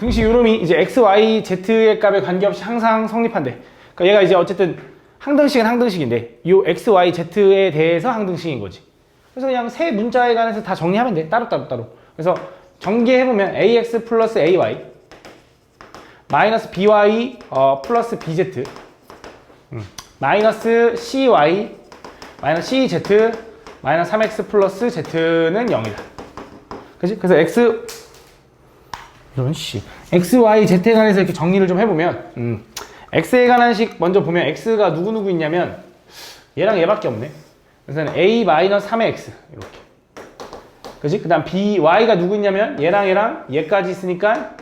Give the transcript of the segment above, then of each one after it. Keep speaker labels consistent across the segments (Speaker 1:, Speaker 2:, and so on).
Speaker 1: 형식 요놈이 이제 x, y, z의 값에 관계없이 항상 성립한대. 그러니까 얘가 이제 어쨌든 항등식은 항등식인데 요 x, y, z에 대해서 항등식인 거지. 그래서 그냥 세 문자에 관해서 다 정리하면 돼. 따로. 그래서 전개해보면 ax 플러스 ay 마이너스 by 플러스 bz 마이너스 cy 마이너스 cz 마이너스 3x 플러스 z는 0이다. 그치? 그래서 x 이런 씨 x, y, z에 관해서 이렇게 정리를 좀 해보면 x에 관한 식 먼저 보면 x가 누구 있냐면 얘랑 얘밖에 없네. 그래서 a 마이너스 3의 x 이렇게. 그치? 그 다음 b, y가 누구 있냐면 얘랑 얘까지 있으니까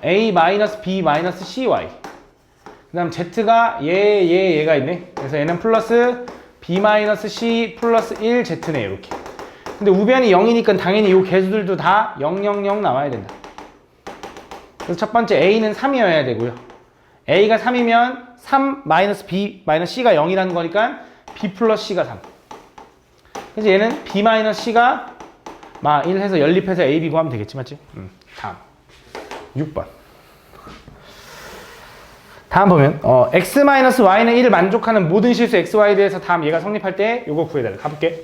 Speaker 1: a 마이너스 b 마이너스 cy. 그 다음 z가 얘가 있네. 그래서 얘는 플러스 b 마이너스 c 플러스 1 z네 이렇게. 근데 우변이 0이니까 당연히 이 개수들도 다 0, 0, 0 나와야 된다. 그래서 첫 번째 a는 3이어야 되고요. a가 3이면 3 마이너스 b 마이너스 c가 0이라는 거니까 b 플러스 c가 3. 그래서 얘는 b 마이너스 c가 1 해서 연립해서 a, b 구하면 되겠지, 맞지? 다음 6번. 다음 보면 x 마이너스 y는 1을 만족하는 모든 실수 x, y에 대해서 다음 얘가 성립할 때 요거 구해달라. 가볼게.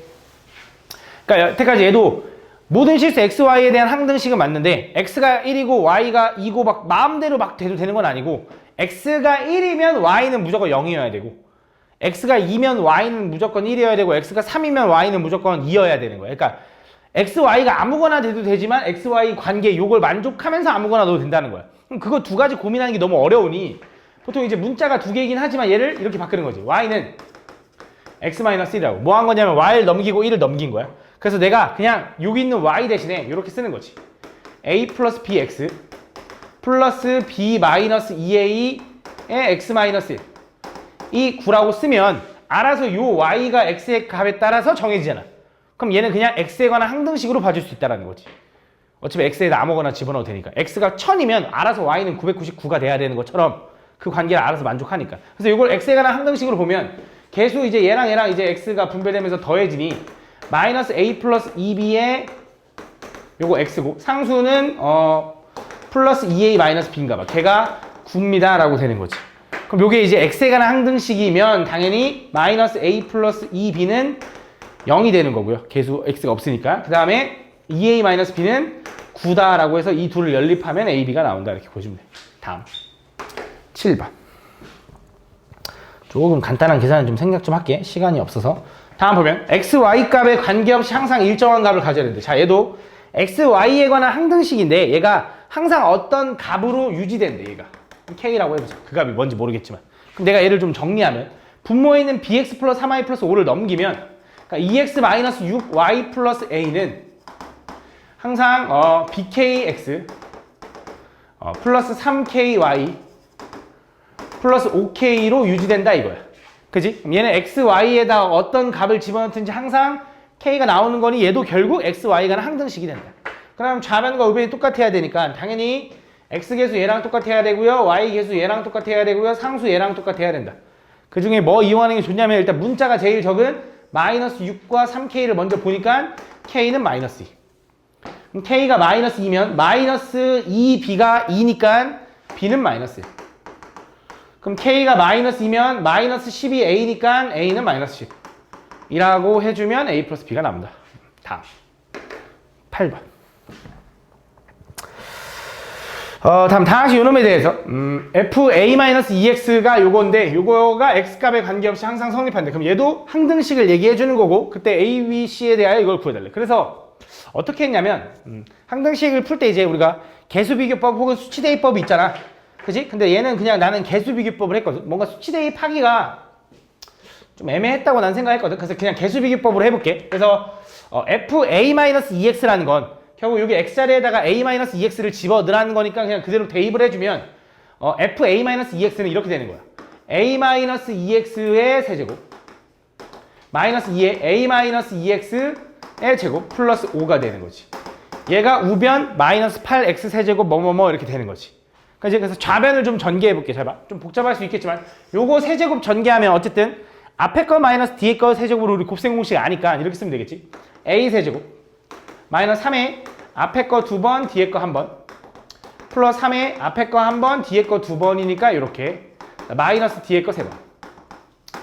Speaker 1: 그러니까 여태까지 얘도 모든 실수 x, y에 대한 항등식은 맞는데 x가 1이고 y가 2고 막 마음대로 막 돼도 되는 건 아니고 x가 1이면 y는 무조건 0이어야 되고 x가 2면 y는 무조건 1이어야 되고 x가 3이면 y는 무조건 2여야 되는 거야. 그러니까 x, y가 아무거나 돼도 되지만 x, y 관계 요걸 만족하면서 아무거나 넣어도 된다는 거야. 그럼 그거 두 가지 고민하는 게 너무 어려우니 보통 이제 문자가 두 개이긴 하지만 얘를 이렇게 바꾸는 거지. y는 x-1이라고. 뭐 한 거냐면 y를 넘기고 1을 넘긴 거야. 그래서 내가 그냥 여기 있는 y 대신에 이렇게 쓰는 거지. a 플러스 bx 플러스 b 마이너스 2a의 x-1 이 9라고 쓰면 알아서 요 y가 x의 값에 따라서 정해지잖아. 그럼 얘는 그냥 x에 관한 항등식으로 봐줄 수 있다는 거지. 어차피 x에다 아무거나 집어넣어도 되니까. x가 1000이면 알아서 y는 999가 돼야 되는 것처럼 그 관계를 알아서 만족하니까. 그래서 이걸 x에 관한 항등식으로 보면 계수 이제 얘랑 이제 x가 분배되면서 더해지니 마이너스 a 플러스 2b의 요거 x고 상수는 플러스 2a 마이너스 b인가 봐. 걔가 9입니다 라고 되는 거지. 그럼 요게 이제 x에 관한 항등식이면 당연히 마이너스 a 플러스 2b는 0이 되는 거고요. 계수 x가 없으니까. 그 다음에 2a 마이너스 b는 9다 라고 해서 이 둘을 연립하면 a, b가 나온다 이렇게 보시면 돼. 다음 7번. 조금 간단한 계산은 좀 생각 좀 할게. 시간이 없어서. 다음 보면 x, y 값에 관계없이 항상 일정한 값을 가져야 되는데 자 얘도 x, y에 관한 항등식인데 얘가 항상 어떤 값으로 유지된대. 얘가 k라고 해보자. 그 값이 뭔지 모르겠지만 그럼 내가 얘를 좀 정리하면 분모에 있는 bx 플러스 3y 플러스 5를 넘기면 그러니까 2x 마이너스 6y 플러스 a는 항상 bkx 플러스 3ky 플러스 5k로 유지된다 이거야. 그지? 얘는 x, y에다 어떤 값을 집어넣든지 항상 k가 나오는 거니 얘도 결국 x, y가 항등식이 된다. 그럼 좌변과 우변이 똑같아야 되니까 당연히 x 계수 얘랑 똑같아야 되고요. y 계수 얘랑 똑같아야 되고요. 상수 얘랑 똑같아야 된다. 그 중에 뭐 이용하는 게 좋냐면 일단 문자가 제일 적은 마이너스 6과 3k를 먼저 보니까 k는 마이너스 2. 그럼 k가 마이너스 2면 마이너스 2b가 2니까 b는 마이너스 1. 그럼 k가 마이너스 2면 마이너스 10이 a니까 a는 마이너스 10 이라고 해주면 a 플러스 b가 나옵니다. 다음 8번. 다음 다항식 요놈에 대해서 fa-2x가 요건데 요거가 x값에 관계없이 항상 성립한대. 그럼 얘도 항등식을 얘기해주는 거고 그때 a, b, c에 대하여 이걸 구해달래. 그래서 어떻게 했냐면 항등식을 풀 때 이제 우리가 개수비교법 혹은 수치대입법이 있잖아. 그지? 근데 얘는 그냥 나는 개수비교법을 했거든. 뭔가 수치대입하기가 좀 애매했다고 난 생각했거든. 그래서 그냥 개수비교법으로 해볼게. 그래서 fa-2x라는 건 결국 여기 x자리에다가 a-2x를 집어넣으라는 거니까 그냥 그대로 대입을 해주면 fa-2x는 이렇게 되는 거야. a-2x의 세제곱 마이너스 2의 a-2x의 제곱 플러스 5가 되는 거지. 얘가 우변 마이너스 8x 세제곱 뭐뭐뭐 이렇게 되는 거지. 그래서 좌변을 좀 전개해 볼게. 잘 봐. 좀 복잡할 수 있겠지만 요거 세제곱 전개하면 어쨌든 앞에 거 마이너스 뒤에 거 세제곱으로 우리 곱셈 공식 아니까 이렇게 쓰면 되겠지. a 세제곱 마이너스 3에 앞에 거 2번 뒤에 거 1번 플러스 3에 앞에 거 한 번, 뒤에 거 두 번이니까 이렇게. 마이너스 뒤에 거 세 번.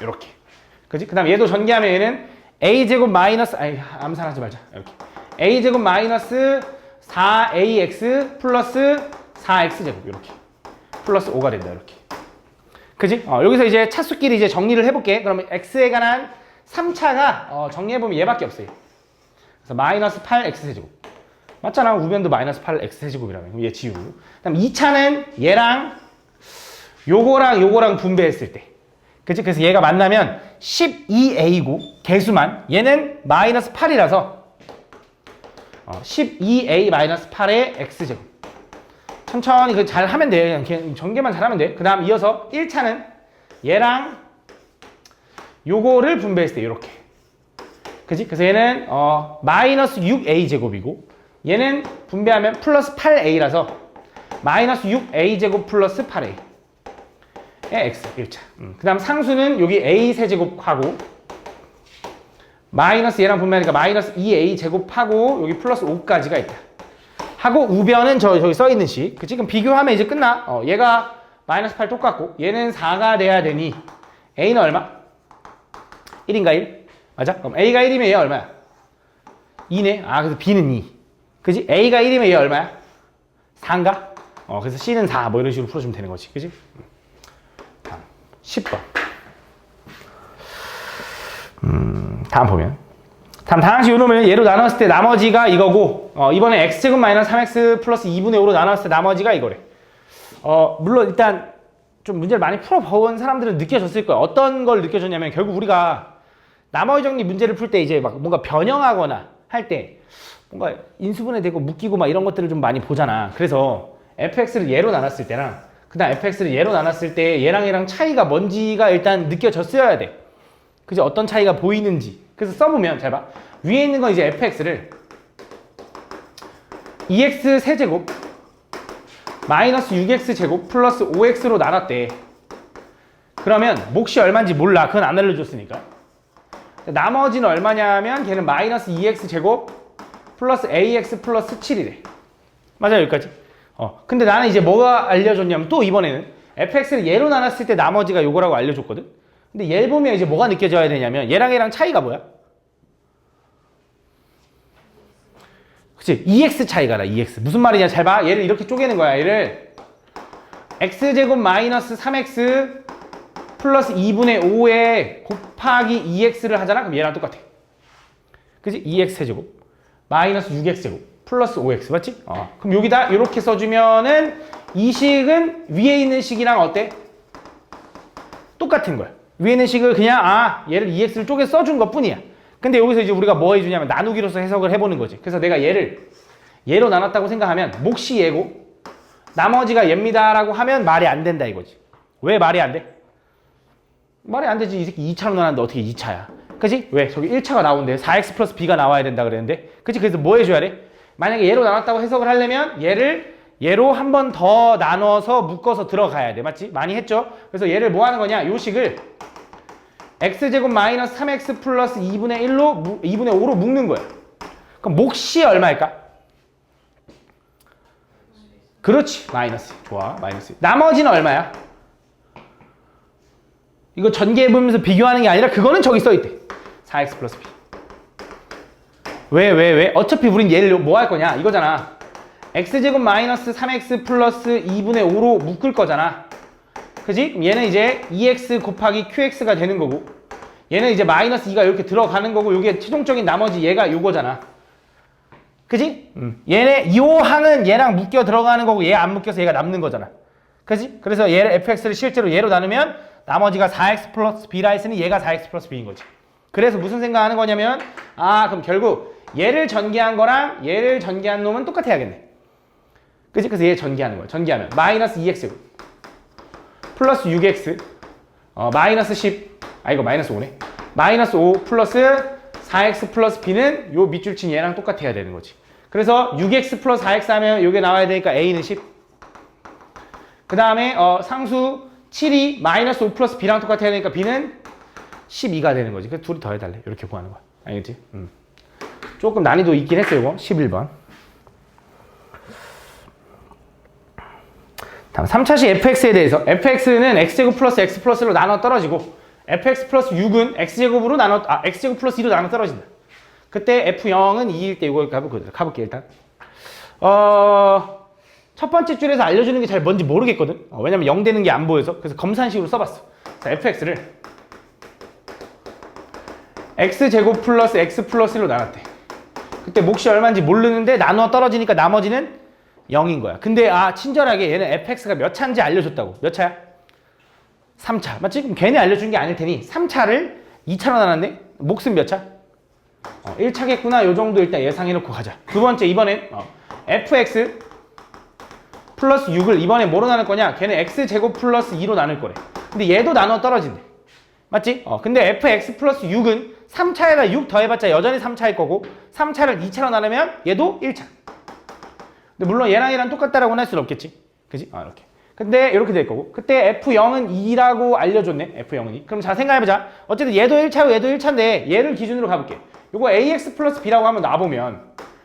Speaker 1: 이렇게. 그지? 그 다음 얘도 전개하면 얘는 a제곱 마이너스, 암산하지 말자. 이렇게. a제곱 마이너스 4ax 플러스 4x제곱. 이렇게. 플러스 5가 된다. 이렇게. 그지? 여기서 이제 차수끼리 이제 정리를 해볼게. 그러면 x에 관한 3차가 정리해보면 얘밖에 없어요. 그래서 마이너스 8x제곱. 맞잖아. 우변도 마이너스 8x제곱이라면. 그럼 얘 지우고. 그 다음 2차는 얘랑 요거랑 분배했을 때. 그치? 그래서 얘가 만나면 12a고 개수만 얘는 마이너스 8이라서 12a 마이너스 8의 x제곱. 천천히 그 잘 하면 돼. 그냥 전개만 잘하면 돼. 그 다음 이어서 1차는 얘랑 요거를 분배했을 때 이렇게. 그치? 그래서 얘는 마이너스 6a 제곱이고 얘는 분배하면 플러스 8a라서 마이너스 6a 제곱 플러스 8a 의 x 1차. 그 다음 상수는 여기 a 세제곱하고 마이너스 얘랑 분배하니까 마이너스 2a 제곱하고 여기 플러스 5까지가 있다. 하고 우변은 저기 써있는 식. 그치? 그럼 비교하면 이제 끝나. 얘가 마이너스 8 똑같고 얘는 4가 돼야 되니 a는 얼마? 1인가 1? 맞아? 그럼 a가 1이면 얘 얼마야? 2네. 그래서 b는 2. 그지? a가 1이면 얘 얼마야? 4인가? 그래서 c는 4. 뭐 이런 식으로 풀어주면 되는 거지. 그지? 다음 10번. 다음 보면. 다음 다항식 요놈을 얘로 나눴을 때 나머지가 이거고 이번에 x제곱 마이너스 3x 플러스 2분의 5로 나눴을 때 나머지가 이거래. 물론 일단 좀 문제를 많이 풀어본 사람들은 느껴졌을 거야. 어떤 걸 느껴졌냐면 결국 우리가 나머지 정리 문제를 풀 때 이제 막 뭔가 변형하거나 할 때 뭔가 인수분해 되고 묶이고 막 이런 것들을 좀 많이 보잖아. 그래서 fx를 얘로 나눴을 때랑 그 다음 fx를 얘로 나눴을 때 얘랑 차이가 뭔지가 일단 느껴졌어야 돼. 그지? 어떤 차이가 보이는지. 그래서 써보면 잘 봐. 위에 있는 건 이제 fx를 2x 세제곱 마이너스 6x 제곱 플러스 5x로 나눴대. 그러면 몫이 얼마인지 몰라. 그건 안 알려줬으니까. 나머지는 얼마냐면 걔는 마이너스 2x 제곱 플러스 ax 플러스 7이래. 맞아요, 여기까지. 근데 나는 이제 뭐가 알려줬냐면 또 이번에는 fx를 얘로 나눴을 때 나머지가 요거라고 알려줬거든. 근데 얘 보면 이제 뭐가 느껴져야 되냐면 얘랑 차이가 뭐야? 그치? 2x 차이가 나. 2x. 무슨 말이냐? 잘 봐. 얘를 이렇게 쪼개는 거야. 얘를 x제곱 마이너스 3x 플러스 2분의 5에 곱하기 2x를 하잖아? 그럼 얘랑 똑같아. 그치? 2x 세제곱 마이너스 6x 제곱 플러스 5x. 맞지? 그럼 여기다 이렇게 써주면은 이 식은 위에 있는 식이랑 어때? 똑같은 거야. 위에 있는 식을 그냥 얘를 2x를 쪼개 써준 것 뿐이야. 근데 여기서 이제 우리가 뭐 해주냐면 나누기로서 해석을 해보는 거지. 그래서 내가 얘를 얘로 나눴다고 생각하면 몫이 얘고 나머지가 얘입니다라고 하면 말이 안 된다 이거지. 왜 말이 안 돼? 말이 안 되지. 이 새끼 2차로 나눴는데 어떻게 2차야? 그치? 왜? 저기 1차가 나오는데 4x 플러스 b가 나와야 된다 그랬는데. 그치? 그래서 뭐 해줘야 돼? 만약에 얘로 나눴다고 해석을 하려면 얘로 한 번 더 나눠서 묶어서 들어가야 돼. 맞지? 많이 했죠? 그래서 얘를 뭐 하는 거냐? 요 식을 x제곱 마이너스 3x 플러스 2분의 5로 묶는 거야. 그럼 몫이 얼마일까? 그렇지. 마이너스. 좋아. 마이너스. 나머지는 얼마야? 이거 전개해보면서 비교하는 게 아니라 그거는 저기 써있대. 4x 플러스 b. 왜? 어차피 우린 얘를 뭐 할 거냐? 이거잖아. x제곱 마이너스 3x 플러스 2분의 5로 묶을 거잖아. 그지? 그럼 얘는 이제 2x 곱하기 qx가 되는 거고 얘는 이제 마이너스 2가 이렇게 들어가는 거고 이게 최종적인 나머지 얘가 요거잖아. 그지? 요 항은 얘랑 묶여 들어가는 거고 얘 안 묶여서 얘가 남는 거잖아. 그지? 그래서 얘를 fx를 실제로 얘로 나누면 나머지가 4x 플러스 b라 했으니 얘가 4x 플러스 b인 거지. 그래서 무슨 생각하는 거냐면 그럼 결국 얘를 전개한 거랑 얘를 전개한 놈은 똑같아야겠네. 그지? 그래서 얘 전개하는 거야. 전개하면 마이너스 2x 플러스 6x 마이너스 10 이거 마이너스 5네. 마이너스 5 플러스 4x 플러스 b는 요 밑줄 친 얘랑 똑같아야 되는 거지. 그래서 6x 플러스 4x 하면 요게 나와야 되니까 a는 10. 그 다음에 상수 7이 마이너스 5 플러스 b랑 똑같아야 되니까 b는 12가 되는 거지. 그래서 둘이 더해달래. 이렇게 구하는 거야. 알겠지? 조금 난이도 있긴 했어요. 이거 11번. 다음 3차식 fx에 대해서 fx는 x제곱 플러스 x 플러스로 나눠 떨어지고 fx 플러스 6은 x제곱으로 x제곱 플러스 2로 나눠 떨어진다. 그때 f0은 2일 때 이거 가볼게 일단. 첫 번째 줄에서 알려주는 게 잘 뭔지 모르겠거든. 왜냐면 0 되는 게 안 보여서. 그래서 검산식으로 써봤어. 자, fx를 x제곱 플러스 x 플러스 1로 나눴대. 그때 몫이 얼마인지 모르는데 나눠 떨어지니까 나머지는 0인 거야. 근데 친절하게 얘는 fx가 몇 차인지 알려줬다고. 몇 차야? 3차. 맞지? 그럼 괜히 알려준 게 아닐 테니 3차를 2차로 나눴네? 몫은 몇 차? 1차겠구나. 요 정도 일단 예상해놓고 가자. 두 번째, 이번엔 fx 플러스 6을 이번에 뭐로 나눌 거냐? 걔는 x제곱 플러스 2로 나눌 거래. 근데 얘도 나눠 떨어진대. 맞지? 근데 fx 플러스 6은 3차에다 6 더해봤자 여전히 3차일 거고 3차를 2차로 나누면 얘도 1차. 근데 물론 얘랑 똑같다라고는 할 수는 없겠지. 그지? 이렇게. 근데 이렇게 될 거고 그때 f0은 2라고 알려줬네. f0은 2. 그럼 자 생각해보자. 어쨌든 얘도 1차고 얘도 1차인데 얘를 기준으로 가볼게. 요거 ax 플러스 b라고 한번 놔보면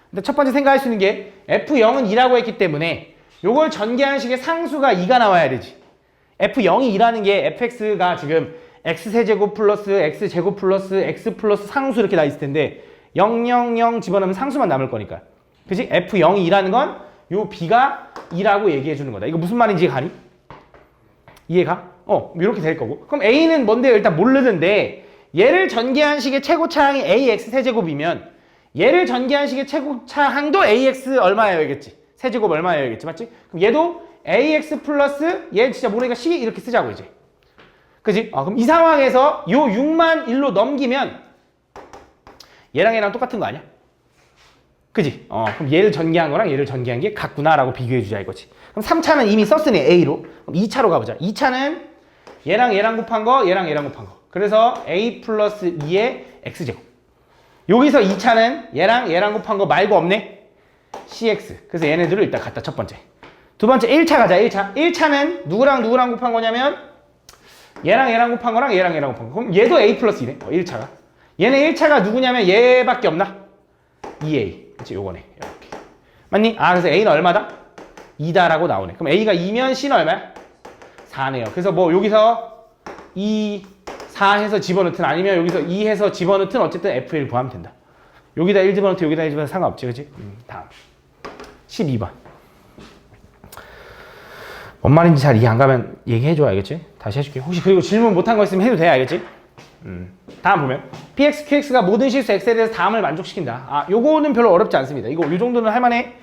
Speaker 1: 근데 첫 번째 생각할 수 있는 게 f0은 2라고 했기 때문에 요걸 전개하는 식의 상수가 2가 나와야 되지. f0이 2라는 게 fx가 지금 x세제곱 플러스 x제곱 플러스 x 플러스 상수 이렇게 나 있을 텐데 0, 0, 0 집어넣으면 상수만 남을 거니까. 그치? f0이 2라는 건 요 b가 2라고 얘기해 주는 거다. 이거 무슨 말인지 가니? 이해가? 이렇게 될 거고. 그럼 a는 뭔데요? 일단 모르는데 얘를 전개한 식의 최고차항이 ax 세제곱이면 얘를 전개한 식의 최고차항도 ax 얼마여야겠지? 세제곱 얼마여야겠지? 맞지? 그럼 얘도 ax 플러스 얘 진짜 모르니까 식 이렇게 쓰자고 이제. 그지? 그럼 이 상황에서 요 6만 1로 넘기면 얘랑 똑같은 거 아니야? 그지? 그럼 얘를 전개한 거랑 얘를 전개한 게 같구나라고 비교해주자 이거지. 그럼 3차는 이미 썼으니 A로. 그럼 2차로 가보자. 2차는 얘랑 곱한 거, 얘랑 곱한 거. 그래서 A 플러스 2의 X제곱. 여기서 2차는 얘랑 곱한 거 말고 없네? CX. 그래서 얘네들을 일단 갖다 첫 번째. 두 번째 1차 가자. 1차는 누구랑 곱한 거냐면 얘랑 곱한 거랑 얘랑 곱한 거. 그럼 얘도 A 플러스 2네. 1차가. 얘네 1차가 누구냐면 얘밖에 없나? 2A. 그치, 요거네. 이렇게. 맞니? 그래서 A는 얼마다? 2다라고 나오네. 그럼 A가 2면 C는 얼마야? 4네요. 그래서 뭐 여기서 2, 4 해서 집어넣든 아니면 여기서 2 해서 집어넣든 어쨌든 F1 구하면 된다. 여기다 1 집어넣든 여기다 1 집어넣든 상관없지. 그치? 다음. 12번. 뭔 말인지 잘 이해 안 가면 얘기해줘. 알겠지? 다시 해줄게. 혹시 그리고 질문 못한 거 있으면 해도 돼. 알겠지? 다음 보면 px, qx가 모든 실수 x에 대해서 다음을 만족시킨다. 요거는 별로 어렵지 않습니다. 요 정도는 할만해.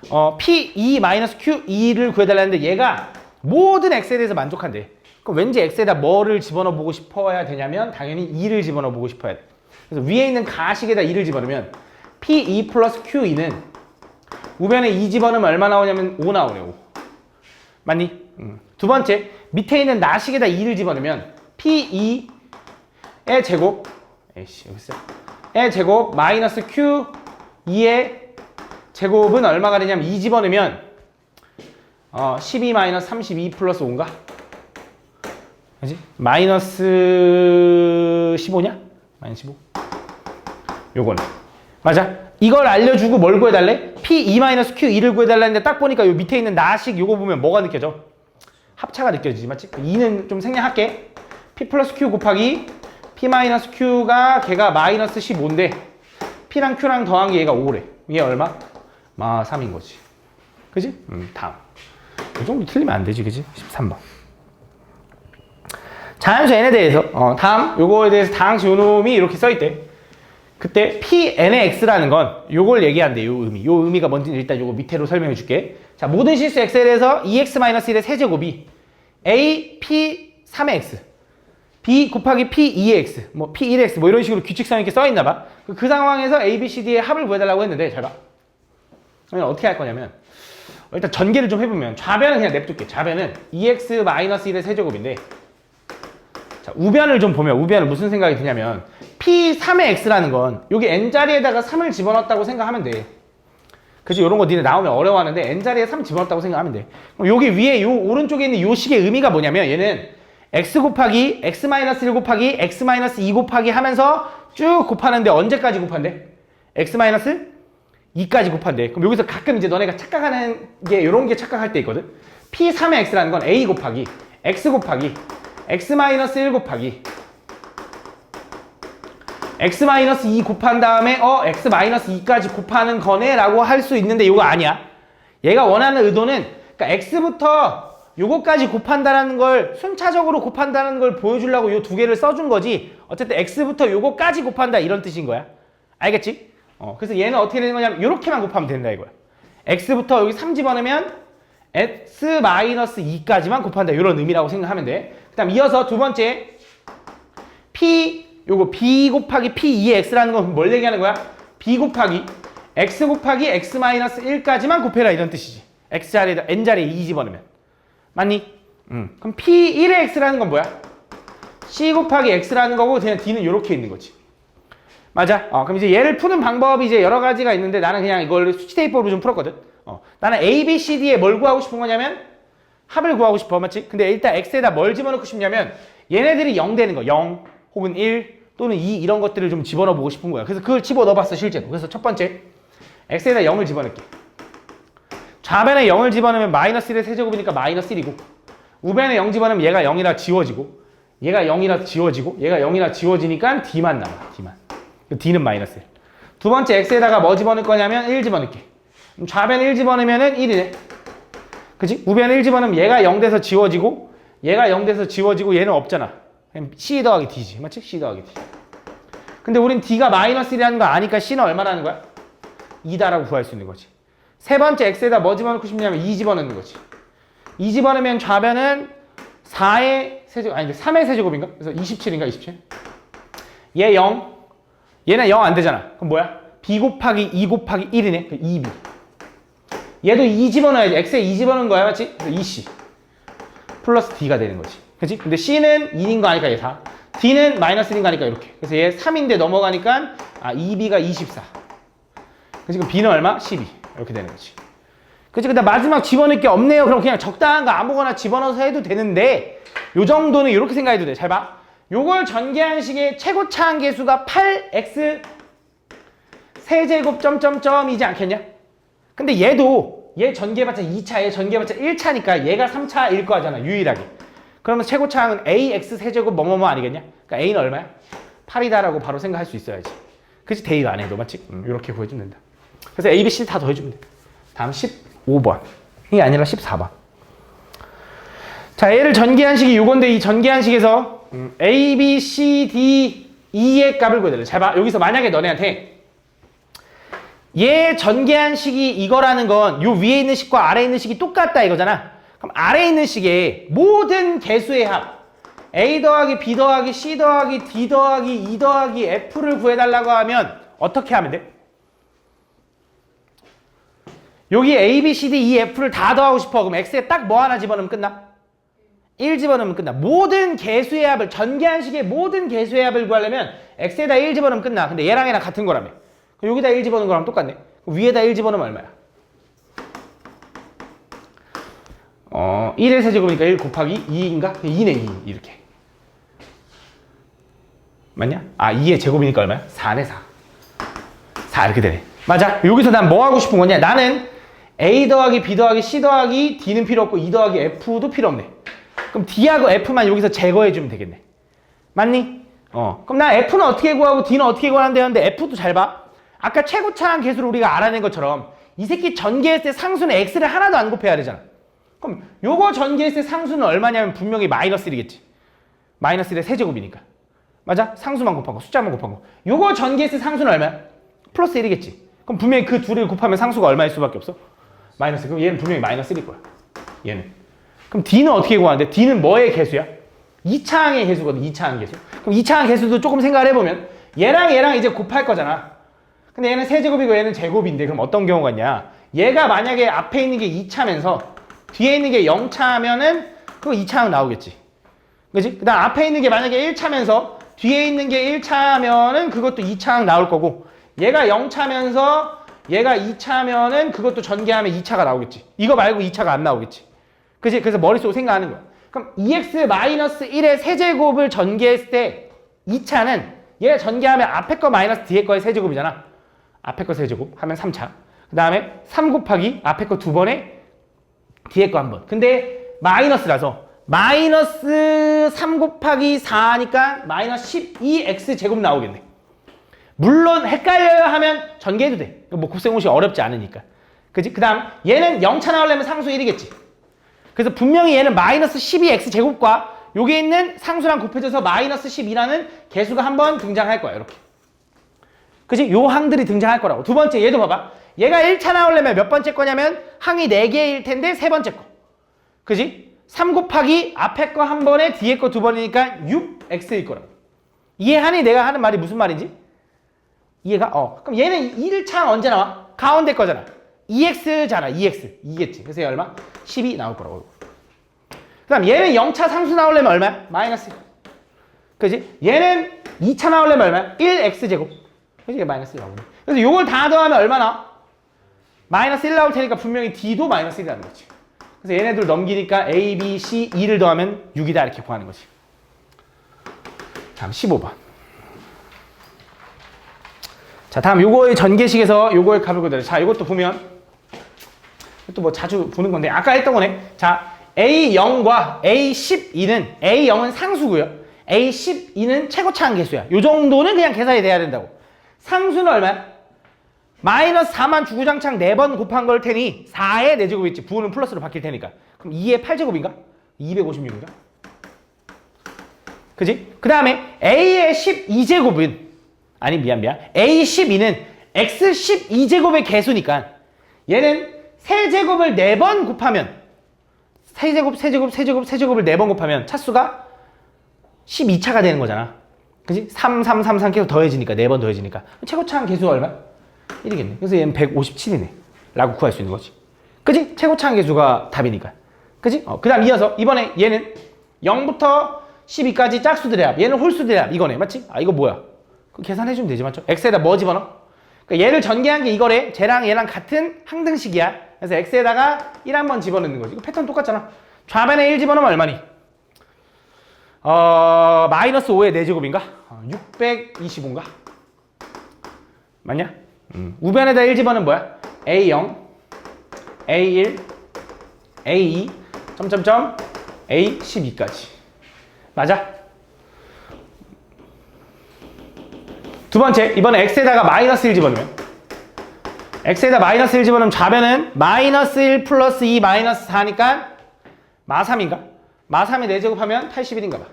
Speaker 1: p2-q2를 구해달라는데 얘가 모든 x에 대해서 만족한대. 그럼 왠지 x에다 뭐를 집어넣어 보고 싶어야 되냐면 당연히 2를 집어넣어 보고 싶어야 돼. 그래서 위에 있는 가식에다 2를 집어넣으면 p2 플러스 q2는 우변에 2 집어넣으면 얼마 나오냐면 5 나오네. 5. 맞니? 두 번째 밑에 있는 나식에다 2를 집어넣으면 p2의 제곱 여기 있어요. 의 제곱 마이너스 q2의 제곱은 얼마가 되냐면 2 집어넣으면 12 마이너스 32 플러스 5인가? 그지? 마이너스 15냐? 마이너스 15 요거는 맞아? 이걸 알려주고 뭘 구해달래? p2-q2를 구해달라는데 딱 보니까 요 밑에 있는 나식 요거 보면 뭐가 느껴져? 합차가 느껴지지 맞지? 2는 좀 생략할게. p 플러스 q 곱하기 p-q가 걔가 마이너스 15인데 p랑 q랑 더한 게 얘가 5래. 얘 얼마? 3인 거지. 그지? 다음. 이 정도 틀리면 안 되지. 그지? 13번. 자연수 n에 대해서 다음 요거에 대해서 다항식 요놈이 이렇게 써있대. 그때 pn의 x라는 건 요걸 얘기한대. 요 의미가 뭔지는 일단 요거 밑으로 설명해 줄게. 자, 모든 실수 x에 대해서 2x-1의 세제곱이 a p 3의 x b 곱하기 p2의 x 뭐 p1의 x 뭐 이런 식으로 규칙성 있게 써있나 봐. 그 상황에서 a, b, c, d의 합을 구해달라고 했는데 잘 봐. 그러면 어떻게 할 거냐면 일단 전개를 좀 해보면 좌변은 그냥 냅둘게. 좌변은 2x-1의 세제곱인데 자, 우변을 좀 보면 우변은 무슨 생각이 드냐면 p3의 x라는 건 여기 n자리에다가 3을 집어넣었다고 생각하면 돼. 그치? 요런 거 니네 나오면 어려워하는데 n자리에 3 집어넣었다고 생각하면 돼. 그럼 여기 위에 요 오른쪽에 있는 요 식의 의미가 뭐냐면 얘는 x 곱하기 x-1 곱하기 x-2 곱하기 하면서 쭉 곱하는데 언제까지 곱한대? x-2까지 곱한대. 그럼 여기서 가끔 이제 너네가 착각하는 게 요런 게 착각할 때 있거든. P3의 x라는 건 a 곱하기 x 곱하기 x-1 곱하기 x-2 곱한 다음에 x-2까지 곱하는 거네 라고 할 수 있는데 이거 아니야. 얘가 원하는 의도는 그러니까 x부터 요거까지 곱한다는 걸 순차적으로 곱한다는 걸 보여주려고 요 두 개를 써준 거지. 어쨌든 x부터 요거까지 곱한다 이런 뜻인 거야. 알겠지? 그래서 얘는 어떻게 되는 거냐면 요렇게만 곱하면 된다 이거야. x부터 여기 3 집어넣으면 x-2까지만 곱한다 이런 의미라고 생각하면 돼. 그 다음 이어서 두 번째 요거 b 곱하기 p2의 x라는 건 뭘 얘기하는 거야? b 곱하기 x 곱하기 x-1까지만 곱해라 이런 뜻이지. x자리에다 n자리에 2 집어넣으면 맞니? 그럼 p1의 x라는 건 뭐야? c 곱하기 x라는 거고 그냥 d는 이렇게 있는 거지. 맞아? 그럼 이제 얘를 푸는 방법이 이제 여러 가지가 있는데 나는 그냥 이걸 수치대입법으로 좀 풀었거든. 나는 a, b, c, d에 뭘 구하고 싶은 거냐면 합을 구하고 싶어. 맞지? 근데 일단 x에다 뭘 집어넣고 싶냐면 얘네들이 0 되는 거. 0 혹은 1 또는 2 이런 것들을 좀 집어넣어 보고 싶은 거야. 그래서 그걸 집어넣어봤어 실제로. 그래서 첫 번째 x에다 0을 집어넣게. 좌변에 0을 집어넣으면 마이너스 1의 세제곱이니까 마이너스 1이고 우변에 0 집어넣으면 얘가 0이라 지워지고 얘가 0이라 지워지고 얘가 0이라 지워지니까 d만 남아. d만. d는 마이너스 1. 두 번째 x에다가 뭐 집어넣을 거냐면 1 집어넣게. 그럼 좌변에 1 집어넣으면 1이네. 그치? 우변에 1 집어넣으면 얘가 0 돼서 지워지고 얘가 0 돼서 지워지고 얘는 없잖아. 그럼 c 더하기 d지. 맞지? c 더하기 d. 근데 우린 d가 마이너스 1이라는 거 아니까 c는 얼마나 하는 거야? 2다라고 구할 수 있는 거지. 세 번째 x에다 뭐 집어넣고 싶냐면 2 집어넣는 거지. 2 집어넣으면 좌변은 4의 세제곱, 아니 3의 세제곱인가? 그래서 27인가 27? 얘 0. 얘는 0 안 되잖아. 그럼 뭐야? b 곱하기 2 곱하기 1이네. 그 2b. 얘도 2 집어넣어야지. x에 2 집어넣은 거야. 맞지? 그래서 2c. 플러스 d가 되는 거지. 그치? 근데 c는 2인 거 아니까 얘 4. d는 마이너스 1인 거 아니까 이렇게. 그래서 얘 3인데 넘어가니까 2b가 24. 그치? 그럼 b는 얼마? 12. 이렇게 되는 거지. 그치? 근데 마지막 집어넣을 게 없네요. 그럼 그냥 적당한 거 아무거나 집어넣어서 해도 되는데 요 정도는 이렇게 생각해도 돼. 잘 봐. 요걸 전개한 식의 최고차항 계수가 8x 세제곱 점점점이지 않겠냐? 근데 얘 전개해봤자 2차, 얘 전개해봤자 1차니까 얘가 3차일 거잖아. 유일하게. 그러면 최고차항은 ax 세제곱 뭐뭐뭐 아니겠냐? 그러니까 a는 얼마야? 8이다라고 바로 생각할 수 있어야지. 그치? 대입 안 해도 맞지? 이렇게 구해주면 된다. 그래서 a, b, c 다 더해주면 돼. 다음 15번. 이게 아니라 14번. 자, 얘를 전개한 식이 요건데 이 전개한 식에서 a, b, c, d, e의 값을 구해달래. 잘 봐. 여기서 만약에 너네한테 얘 전개한 식이 이거라는 건 요 위에 있는 식과 아래에 있는 식이 똑같다 이거잖아. 그럼 아래에 있는 식의 모든 개수의 합 a 더하기 b 더하기 c 더하기 d 더하기 e 더하기 f를 구해달라고 하면 어떻게 하면 돼? 여기 a, b, c, d, e, f를 다 더하고 싶어. 그럼 x에 딱 뭐 하나 집어넣으면 끝나? 1 집어넣으면 끝나. 모든 개수의 합을 전개한 식의 모든 개수의 합을 구하려면 x에다 1 집어넣으면 끝나. 근데 얘랑 얘랑 같은 거라며. 그럼 여기다 1 집어넣은 거랑 똑같네. 그럼 위에다 1 집어넣으면 얼마야? 1의 세제곱이니까 1 곱하기 2인가? 2네 2 이렇게. 맞냐? 2의 제곱이니까 얼마야? 4네 4. 4 이렇게 되네. 맞아. 여기서 난 뭐 하고 싶은 거냐? 나는 a 더하기 b 더하기 c 더하기 d는 필요 없고 e 더하기 f도 필요 없네. 그럼 d하고 f만 여기서 제거해주면 되겠네. 맞니? 그럼 나 f는 어떻게 구하고 d는 어떻게 구하는데 하는데 f도 잘 봐. 아까 최고차항 개수를 우리가 알아낸 것처럼 이 새끼 전개했을 때 상수는 x를 하나도 안 곱해야 되잖아. 그럼 요거 전개했을 때 상수는 얼마냐면 분명히 마이너스 1이겠지. 마이너스 1의 세제곱이니까. 맞아? 상수만 곱한 거, 숫자만 곱한 거. 요거 전개했을 때 상수는 얼마야? 플러스 1이겠지. 그럼 분명히 그 둘을 곱하면 상수가 얼마일 수밖에 없어? 마이너스 1. 그럼 얘는 분명히 마이너스 1일 거야. 얘는. 그럼 d는 어떻게 구하는데? d는 뭐의 개수야? 2차항의 개수거든. 2차항 개수. 그럼 2차항 개수도 조금 생각을 해보면 얘랑 이제 곱할 거잖아. 근데 얘는 세제곱이고 얘는 제곱인데 그럼 어떤 경우가 있냐? 얘가 만약에 앞에 있는 게 2차면서 뒤에 있는 게 0차면은 그거 2차항 나오겠지. 그치? 그 다음 앞에 있는 게 만약에 1차면서 뒤에 있는 게 1차면은 그것도 2차항 나올 거고 얘가 0차면서 얘가 2차면은 그것도 전개하면 2차가 나오겠지. 이거 말고 2차가 안 나오겠지. 그치? 그래서 머릿속으로 생각하는 거야. 그럼 2x-1의 세제곱을 전개했을 때 2차는 얘 전개하면 앞에 거 마이너스 뒤에 거의 세제곱이잖아. 앞에 거 세제곱 하면 3차. 그 다음에 3 곱하기 앞에 거 2번에 뒤에 거 한 번. 근데 마이너스라서 마이너스 3 곱하기 4니까 마이너스 12x 제곱 나오겠네. 물론 헷갈려요 하면 전개해도 돼. 뭐 곱셈공식 어렵지 않으니까. 그지? 그 다음 얘는 0차 나오려면 상수 1이겠지. 그래서 분명히 얘는 마이너스 12x 제곱과 여기 있는 상수랑 곱해져서 마이너스 12라는 개수가 한번 등장할 거야. 이렇게. 그지? 요 항들이 등장할 거라고. 두 번째 얘도 봐봐. 얘가 1차 나오려면 몇 번째 거냐면 항이 4개일 텐데 세 번째 거. 그지? 3 곱하기 앞에 거 한 번에 뒤에 거 두 번이니까 6x일 거라고. 이해하니? 내가 하는 말이 무슨 말인지? 이해가? 그럼 얘는 1차 언제 나와? 가운데 거잖아. 2x잖아. 2x. 2겠지. 그래서 얘 얼마? 12 나올 거라고. 그 다음 얘는 0차 상수 나오려면 얼마야? 마이너스 1. 그지? 얘는 2차 나오려면 얼마야? 1x제곱. 그지? 얘 마이너스 1 나오네. 그래서 요걸 다 더하면 얼마 나와? 마이너스 1 나올 테니까 분명히 d도 마이너스 1이라는 거지. 그래서 얘네들 넘기니까 a, b, c, 2를 더하면 6이다 이렇게 구하는 거지. 다음 15번. 자, 다음 요거의 전개식에서 요거의 값을 그대로. 자, 이것도 보면 이것도 뭐 자주 보는 건데 아까 했던 거네. 자, A0과 A12는 A0은 상수고요. A12는 최고차항 계수야. 요 정도는 그냥 계산이 돼야 된다고. 상수는 얼마야? 마이너스 4만 주구장창 4번 곱한 걸 테니 4의 4제곱이 있지. 부호는 플러스로 바뀔 테니까. 그럼 2의 8제곱인가? 256인가? 그지? 그 다음에 A의 12제곱은 아니 미안 A12는 X12제곱의 개수니까 얘는 세제곱을 4번 곱하면 세제곱을 4번 곱하면 차수가 12차가 되는 거잖아. 그지? 3 계속 더해지니까 4번 더해지니까 최고차항 개수가 얼마? 1이겠네. 그래서 얘는 157이네 라고 구할 수 있는 거지. 그지? 최고차항 개수가 답이니까. 그지? 그 다음 이어서 이번에 얘는 0부터 12까지 짝수들의 합, 얘는 홀수들의 합 이거네. 맞지? 이거 뭐야? 계산해주면 되지. 맞죠? x에다 뭐 집어넣어? 그러니까 얘를 전개한 게 이거래. 쟤랑 얘랑 같은 항등식이야. 그래서 x에다가 1 한번 집어넣는 거지. 이거 패턴 똑같잖아. 좌변에 1 집어넣으면 얼마니? 마이너스 5의 4제곱인가? 625인가? 맞냐? 우변에다 1 집어넣으면 뭐야? A0, A1, A2, 점점점, A12까지. 맞아? 두 번째, 이번에 x에다가 마이너스 1 집어넣으면 x에다 마이너스 1 집어넣으면 좌변은 마이너스 1 플러스 2 마이너스 4니까 마3인가? 마3에 4제곱 하면 81인가 봐.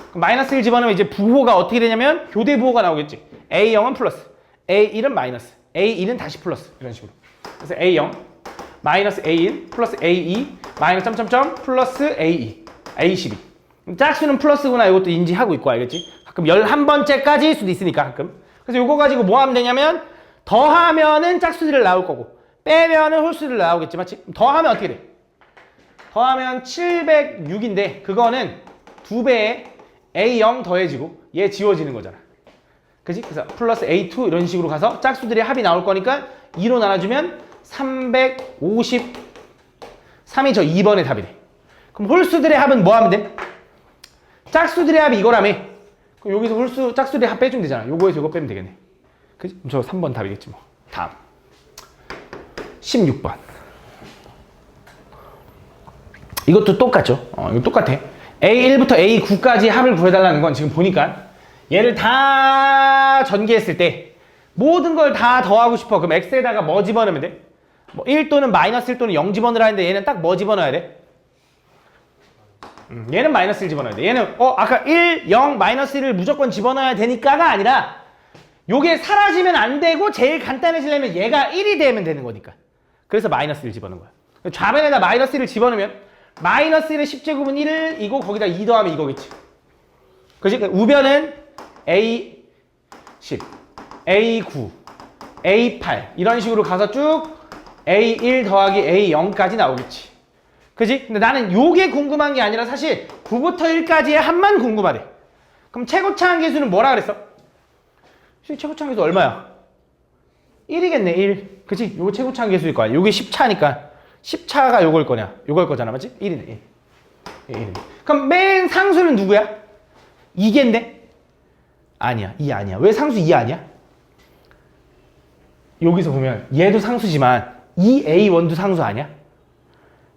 Speaker 1: 그럼 마이너스 1 집어넣으면 이제 부호가 어떻게 되냐면 교대 부호가 나오겠지. A0은 플러스, A1은 마이너스, A2는 다시 플러스 이런 식으로. 그래서 A0 마이너스 A1 플러스 A2 마이너스 점점점 플러스 A2 A12. 짝수는 플러스구나. 이것도 인지하고 있고 알겠지? 가끔 11번째까지일 수도 있으니까 가끔. 그래서 이거 가지고 뭐 하면 되냐면 더하면은 짝수들을 나올 거고 빼면은 홀수들을 나오겠지. 맞지? 더하면 어떻게 돼? 더하면 706인데 그거는 2배의 A0 더해지고 얘 지워지는 거잖아. 그지? 그래서 플러스 A2 이런 식으로 가서 짝수들의 합이 나올 거니까 2로 나눠주면 353이 저 2번의 답이 돼. 그럼 홀수들의 합은 뭐 하면 돼? 짝수들의 합이 이거라며. 그럼 여기서 홀수 짝수들의 합 빼주면 되잖아. 요거에서 요거 빼면 되겠네. 그지? 그럼 저 3번 답이겠지 뭐. 다음 16번. 이것도 똑같죠. 이거 똑같아. A1부터 A9까지 합을 구해달라는 건 지금 보니까 얘를 다 전개했을 때 모든 걸 다 더하고 싶어. 그럼 x에다가 뭐 집어넣으면 돼? 뭐 1 또는 마이너스 1 또는 0 집어넣으라 했는데 얘는 딱 뭐 집어넣어야 돼? 얘는 마이너스 1 집어넣어야 돼. 얘는 아까 1, 0, 마이너스 1을 무조건 집어넣어야 되니까가 아니라 요게 사라지면 안 되고 제일 간단해지려면 얘가 1이 되면 되는 거니까. 그래서 마이너스 1 집어넣은 거야. 좌변에다 마이너스 1을 집어넣으면 마이너스 1의 10제곱은 1이고 거기다 2 더하면 이거겠지. 그치? 우변은 A10, A9, A8 이런 식으로 가서 쭉 A1 더하기 A0까지 나오겠지. 그지? 근데 나는 요게 궁금한 게 아니라 사실 9부터 1까지의 합만 궁금하대. 그럼 최고차항 계수는 뭐라 그랬어? 최고차항 계수 얼마야? 1이겠네, 1. 그치? 요거 최고차항 계수일 거야. 요게 10차니까 10차가 요걸 거냐? 요걸 거잖아, 맞지? 1이네, 1. 1. 그럼 맨 상수는 누구야? 2겠네? 아니야, 2 아니야. 왜 상수 2 아니야? 여기서 보면 얘도 상수지만 2A1도 상수 아니야?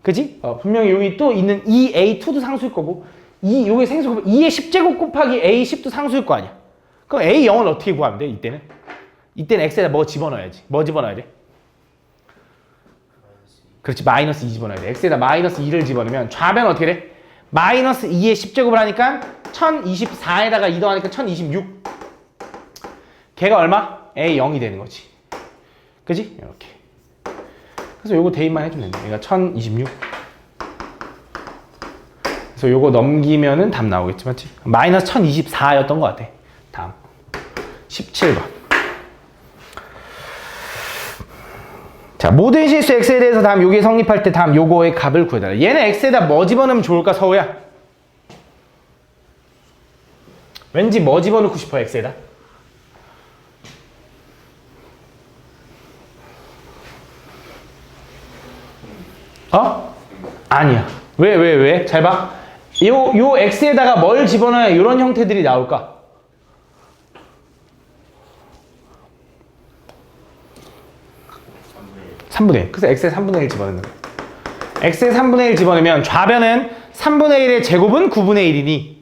Speaker 1: 그지? 분명히 여기 또 있는 2a2도 상수일 거고 요게 생수 2의 10제곱 곱하기 a10도 상수일 거 아니야. 그럼 a0을 어떻게 구하면 돼? 이때는 x에다 뭐 집어넣어야지. 뭐 집어넣어야 돼? 그렇지, 마이너스 2 집어넣어야 돼. x에다 마이너스 2를 집어넣으면 좌변은 어떻게 돼? 마이너스 2의 10제곱을 하니까 1024에다가 2 더하니까 1026. 걔가 얼마? a0이 되는 거지. 그지? 이렇게. 그래서 요거 대입만 해주면 된다. 그러니까 1026. 그래서 요거 넘기면은 답 나오겠지, 맞지? 마이너스 1024였던 것 같아. 다음 17번. 자, 모든 실수 x에 대해서 다음 요게 성립할 때 다음 요거의 값을 구해달라. 얘는 x에다 뭐 집어넣으면 좋을까, 서우야? 왠지 뭐 집어넣고 싶어, x에다? 아니야. 왜? 잘 봐. 요 x에다가 뭘 집어넣어야 이런 형태들이 나올까? (3분의 1) 그래서 x에 3분의 1 집어넣는 거야. x에 3분의 1 집어넣으면 좌변은 3분의 1의 제곱은 9분의 1이니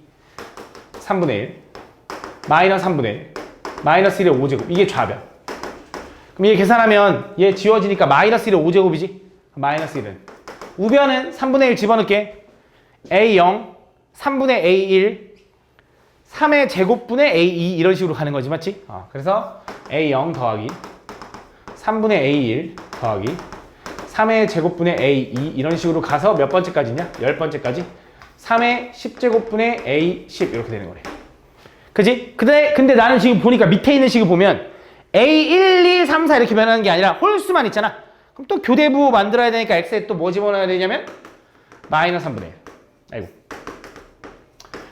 Speaker 1: 3분의 1 마이너스 3분의 1 마이너스 1의 5제곱 이게 좌변. 그럼 얘 계산하면 얘 지워지니까 마이너스 1의 5제곱이지? 마이너스 1은 우변은 3분의 1 집어넣을게. a0 3분의 a1 3의 제곱분의 a2 이런 식으로 가는 거지, 맞지? 그래서 a0 더하기 3분의 a1 더하기 3의 제곱분의 a2 이런 식으로 가서 몇 번째까지냐? 10번째까지 3의 10제곱분의 a10 이렇게 되는 거래. 그지? 근데 나는 지금 보니까 밑에 있는 식을 보면 a1, 2, 3, 4 이렇게 변하는 게 아니라 홀수만 있잖아. 그럼 또 교대부 만들어야 되니까 x에 또 뭐 집어넣어야 되냐면 마이너스 3분의 1. 아이고.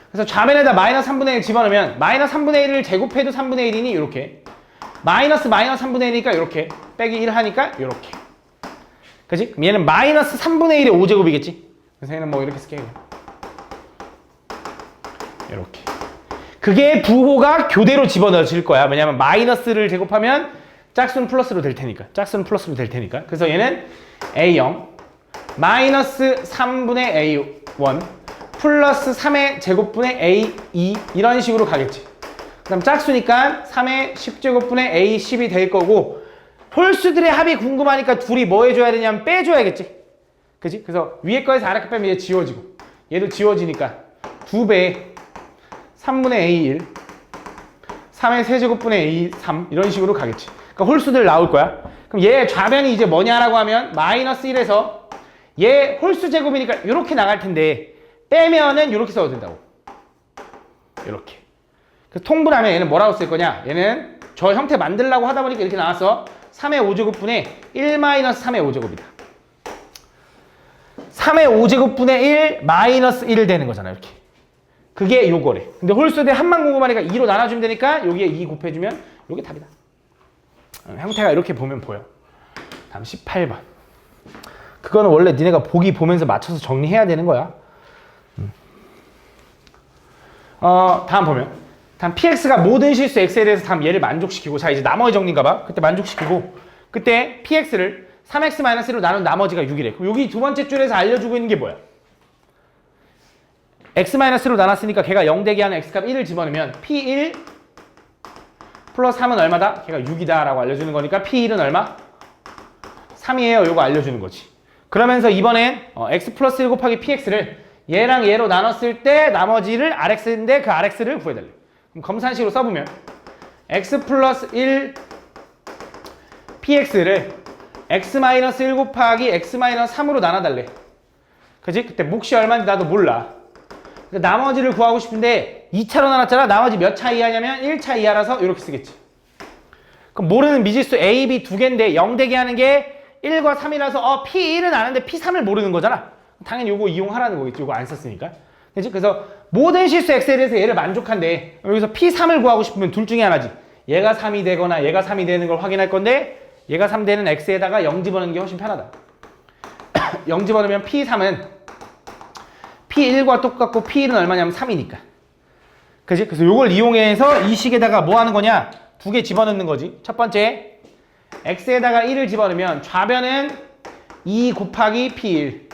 Speaker 1: 그래서 좌변에다 마이너스 3분의 1 집어넣으면 마이너스 3분의 1을 제곱해도 3분의 1이니 이렇게 마이너스 3분의 1이니까 이렇게 빼기 1 하니까 이렇게. 그지? 그럼 얘는 마이너스 3분의 1의 5제곱이겠지? 그래서 얘는 뭐 이렇게 쓸게. 이렇게. 그게 부호가 교대로 집어넣어질 거야. 왜냐면 마이너스를 제곱하면 짝수는 플러스로 될 테니까. 그래서 얘는 a0 마이너스 3분의 a1 플러스 3의 제곱분의 a2 이런 식으로 가겠지. 그 다음 짝수니까 3의 10제곱분의 a10이 될 거고 홀수들의 합이 궁금하니까 둘이 뭐 해줘야 되냐면 빼줘야겠지. 그지? 그래서 위에 거에서 아래 거 빼면 얘 지워지고 얘도 지워지니까 2배 3분의 a1 3의 세제곱분의 a3 이런 식으로 가겠지. 그러니까 홀수들 나올 거야. 그럼 얘 좌변이 이제 뭐냐라고 하면 마이너스 1에서 얘 홀수 제곱이니까 이렇게 나갈 텐데 빼면은 이렇게 써도 된다고. 이렇게. 그래서 통분하면 얘는 뭐라고 쓸 거냐? 얘는 저 형태 만들려고 하다 보니까 이렇게 나왔어. 3의 5제곱분의 1 마이너스 3의 5제곱이다. 3의 5제곱분의 1 마이너스 1 되는 거잖아. 이렇게. 그게 요거래. 근데 홀수대 합만 궁금하니까 2로 나눠주면 되니까 여기에 2 곱해주면 요게 답이다. 형태가 이렇게 보면 보여. 다음 18번. 그거는 원래 니네가 보기 보면서 맞춰서 정리해야 되는 거야. 다음 보면 다음 px가 모든 실수 x에 대해서 다음 얘를 만족시키고 자 이제 나머지 정리인가 봐. 그때 만족시키고 그때 px를 3x-1로 나눈 나머지가 6이래. 그럼 여기 두 번째 줄에서 알려주고 있는 게 뭐야? x-로 나눴으니까 걔가 0 되게 하는 x값 1을 집어넣으면 p1 플러스 3은 얼마다? 걔가 6이다 라고 알려주는 거니까 p1은 얼마? 3이에요. 요거 알려주는 거지. 그러면서 이번엔 x 플러스 1 곱하기 px를 얘랑 얘로 나눴을 때 나머지를 rx인데 그 rx를 구해달래. 그럼 검산식으로 써보면 x 플러스 1 px를 x-1 곱하기 x-3으로 나눠달래. 그지? 그때 몫이 얼마인지 나도 몰라. 나머지를 구하고 싶은데 2차로 나눴잖아. 나머지 몇 차 이하냐면 1차 이하라서 이렇게 쓰겠지. 그럼 모르는 미지수 A, B 두 개인데 0 되게 하는 게 1과 3이라서 P1은 아는데 P3을 모르는 거잖아. 당연히 요거 이용하라는 거겠지. 요거 안 썼으니까. 그치? 그래서 모든 실수 X에 대해서 얘를 만족한데 여기서 P3을 구하고 싶으면 둘 중에 하나지. 얘가 3이 되거나 얘가 3이 되는 걸 확인할 건데 얘가 3 되는 X에다가 0 집어넣는 게 훨씬 편하다. 0 집어넣으면 P3은 P1과 똑같고 P1은 얼마냐면 3이니까. 그치? 그래서 요걸 이용해서 이 식에다가 뭐 하는 거냐? 두 개 집어넣는 거지. 첫 번째, X에다가 1을 집어넣으면 좌변은 2 곱하기 P1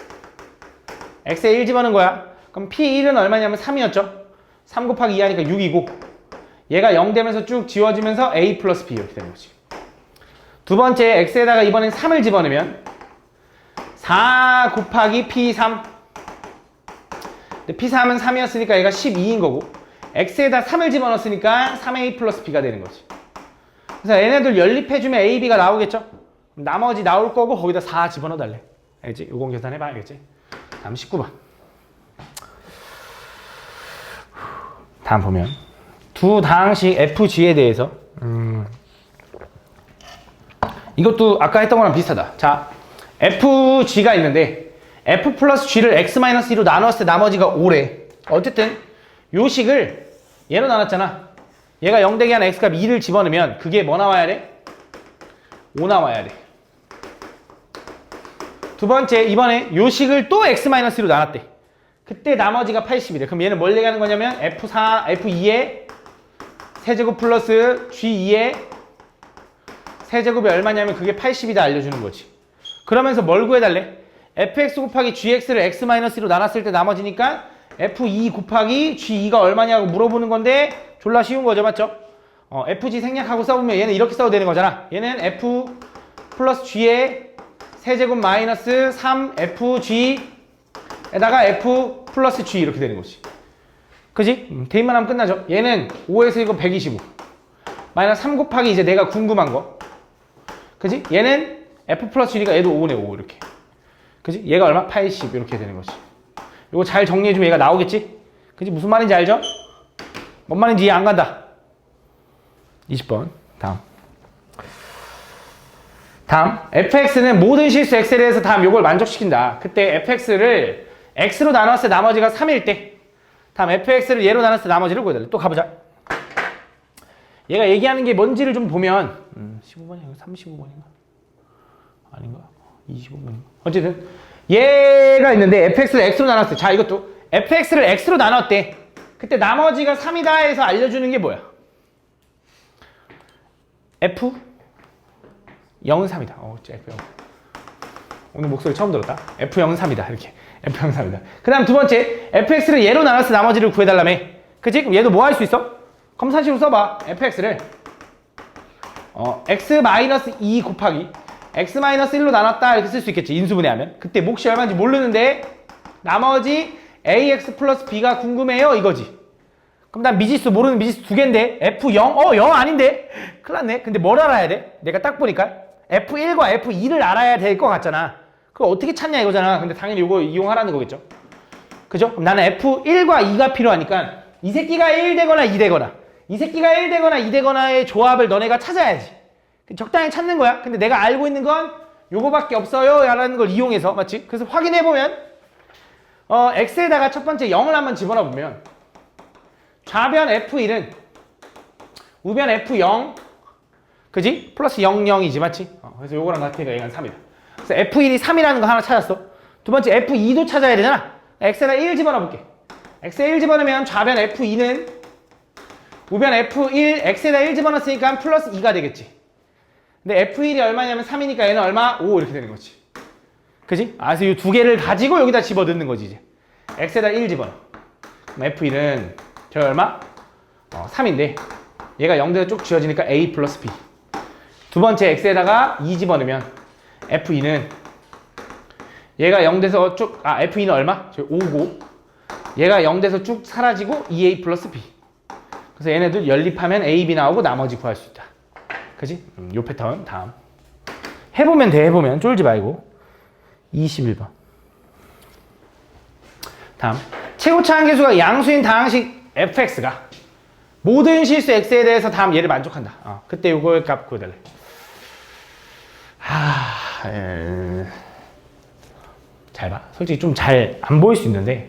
Speaker 1: x에 1 집어넣은 거야. 그럼 p1은 얼마냐면 3이었죠. 3 곱하기 2 하니까 6이고 얘가 0 되면서 쭉 지워지면서 a 플러스 b 이렇게 되는 거지. 두 번째 x에다가 이번엔 3을 집어넣으면 4 곱하기 p3. 근데 p3은 3이었으니까 얘가 12인 거고 x에다 3을 집어넣었으니까 3a 플러스 b가 되는 거지. 그래서 얘네들 연립해주면 a, b가 나오겠죠? 나머지 나올 거고 거기다 4 집어넣어 달래. 알겠지? 요건 계산해봐. 알겠지? 다음 19번. 다음 보면 두 다항식 fg에 대해서 이것도 아까 했던 거랑 비슷하다. 자, fg가 있는데 f 플러스 g를 x-2로 나눴을 때 나머지가 5래. 어쨌든 요 식을 얘로 나눴잖아. 얘가 0 되게 하는 x값 2를 집어넣으면 그게 뭐 나와야 돼? 5 나와야 돼. 두 번째, 이번에 요 식을 또 x-2로 나눴대. 그때 나머지가 80이래. 그럼 얘는 뭘 얘기하는 거냐면 f2의 세제곱 플러스 g2의 세제곱이 얼마냐면 그게 80이다 알려주는 거지. 그러면서 뭘 구해달래? fx 곱하기 gx를 x-2로 나눴을 때 나머지니까 f2 곱하기 g2가 얼마냐고 물어보는 건데 졸라 쉬운 거죠, 맞죠? fg 생략하고 써보면 얘는 이렇게 써도 되는 거잖아. 얘는 f 플러스 g의 세제곱 마이너스 3fg에다가 f 플러스 g 이렇게 되는 거지. 그지? 대입만 하면 끝나죠. 얘는 5에서 이거 125 마이너스 3 곱하기 이제 내가 궁금한 거. 그지? 얘는 f 플러스 g니까 얘도 5네 5 이렇게. 그지? 얘가 얼마? 80 이렇게 되는 거지. 이거 잘 정리해주면 얘가 나오겠지? 그지? 무슨 말인지 알죠? 뭔 말인지 이해 안 간다. 20번 다음 fx는 모든 실수 x에 대해서 다음 요걸 만족시킨다. 그때 fx를 x로 나눴을 때 나머지가 3일 때 다음 fx를 얘로 나눴을 때 나머지를 구해달래. 또 가보자. 얘가 얘기하는 게 뭔지를 좀 보면 15번이야? 35번인가? 아닌가? 25번인가? 어쨌든 얘가 있는데 fx를 x로 나눴을 때 자 이것도 fx를 x로 나눴대. 그때 나머지가 3이다 해서 알려주는 게 뭐야? f 0은 3이다. F0. 오늘 목소리 처음 들었다. F0은 3이다. 이렇게. F0은 3이다. 그 다음 두 번째, fx를 얘로 나눴을 때 나머지를 구해달라며. 그치? 그럼 얘도 뭐 할 수 있어? 검산식으로 써봐. fx를 x-2 곱하기 x-1로 나눴다 이렇게 쓸 수 있겠지. 인수분해하면. 그때 몫이 얼마인지 모르는데 나머지 ax 플러스 b가 궁금해요 이거지. 그럼 난 미지수 모르는 미지수 두 개인데 F0? 0 아닌데? 큰일 났네. 근데 뭘 알아야 돼? 내가 딱 보니까 F1과 F2를 알아야 될 것 같잖아. 그거 어떻게 찾냐 이거잖아. 근데 당연히 이거 이용하라는 거겠죠. 그죠? 그럼 나는 F1과 2가 필요하니까 이 새끼가 1 되거나 2 되거나 이 새끼가 1 되거나 2 되거나의 조합을 너네가 찾아야지. 적당히 찾는 거야. 근데 내가 알고 있는 건 요거밖에 없어요 라는 걸 이용해서 맞지? 그래서 확인해보면 X에다가 첫 번째 0을 한번 집어넣어보면 좌변 F1은 우변 F0 그지? 플러스 0, 0이지 맞지? 그래서 요거랑 같으니까 얘가 3이다. 그래서 F1이 3이라는 거 하나 찾았어. 두 번째 F2도 찾아야 되잖아. X에다 1 집어넣어볼게. X에 1 집어넣으면 좌변 F2는 우변 F1 X에다 1 집어넣었으니까 플러스 2가 되겠지. 근데 F1이 얼마냐면 3이니까 얘는 얼마? 5 이렇게 되는 거지. 그지? 그래서 이 두 개를 가지고 여기다 집어넣는 거지 이제. X에다 1 집어넣어. 그럼 F1은 저 얼마? 3인데 얘가 0대로 쭉 지워지니까 A 플러스 B. 두 번째 X에다가 2 집어넣으면 F2는 얘가 0대서 쭉 F2는 얼마? 저 5고 얘가 0대서 쭉 사라지고 2A 플러스 B. 그래서 얘네들 연립하면 A, B 나오고 나머지 구할 수 있다. 그지? 요 패턴 다음 해보면 돼. 해보면 쫄지 말고 21번 다음 최고차 함계수가 양수인 다항식 fx가 모든 실수 x에 대해서 다음 얘를 만족한다. 그때 요거의 값 구해달래. 잘 봐. 솔직히 좀 잘 안 보일 수 있는데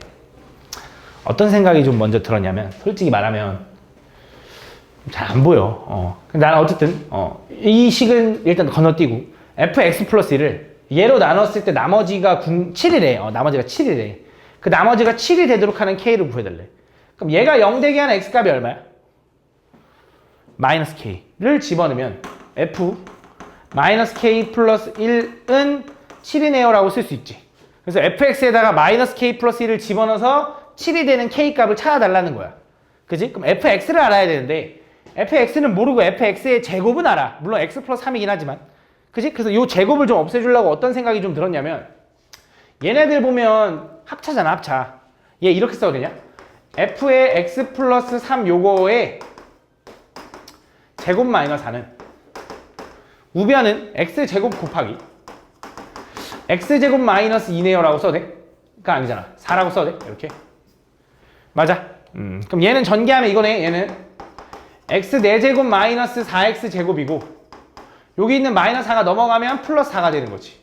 Speaker 1: 어떤 생각이 좀 먼저 들었냐면 솔직히 말하면 잘 안 보여. 근데 나는 어쨌든 이 식은 일단 건너뛰고 fx 플러스 1을 얘로 나눴을 때 나머지가 7이래. 나머지가 7이래. 그 나머지가 7이 되도록 하는 k를 구해달래. 그럼 얘가 0 되게 하는 x값이 얼마야? 마이너스 k를 집어넣으면 f 마이너스 k 플러스 1은 7이네요 라고 쓸 수 있지. 그래서 fx에다가 마이너스 k 플러스 1을 집어넣어서 7이 되는 k 값을 찾아달라는 거야. 그지? 그럼 fx를 알아야 되는데 fx는 모르고 fx의 제곱은 알아. 물론 x 플러스 3이긴 하지만. 그지? 그래서 이 제곱을 좀 없애주려고 어떤 생각이 좀 들었냐면 얘네들 보면 합차잖아, 합차. 얘 이렇게 써도 되냐? f의 x 플러스 3 요거에 제곱 마이너스 4는 우변은 x제곱 곱하기 x제곱 마이너스 2네요 라고 써도 돼? 그니까 아니잖아. 4라고 써도 돼? 이렇게. 맞아. 그럼 얘는 전개하면 이거네. 얘는 x 4제곱 마이너스 4x 제곱이고 여기 있는 마이너스 4가 넘어가면 플러스 4가 되는 거지.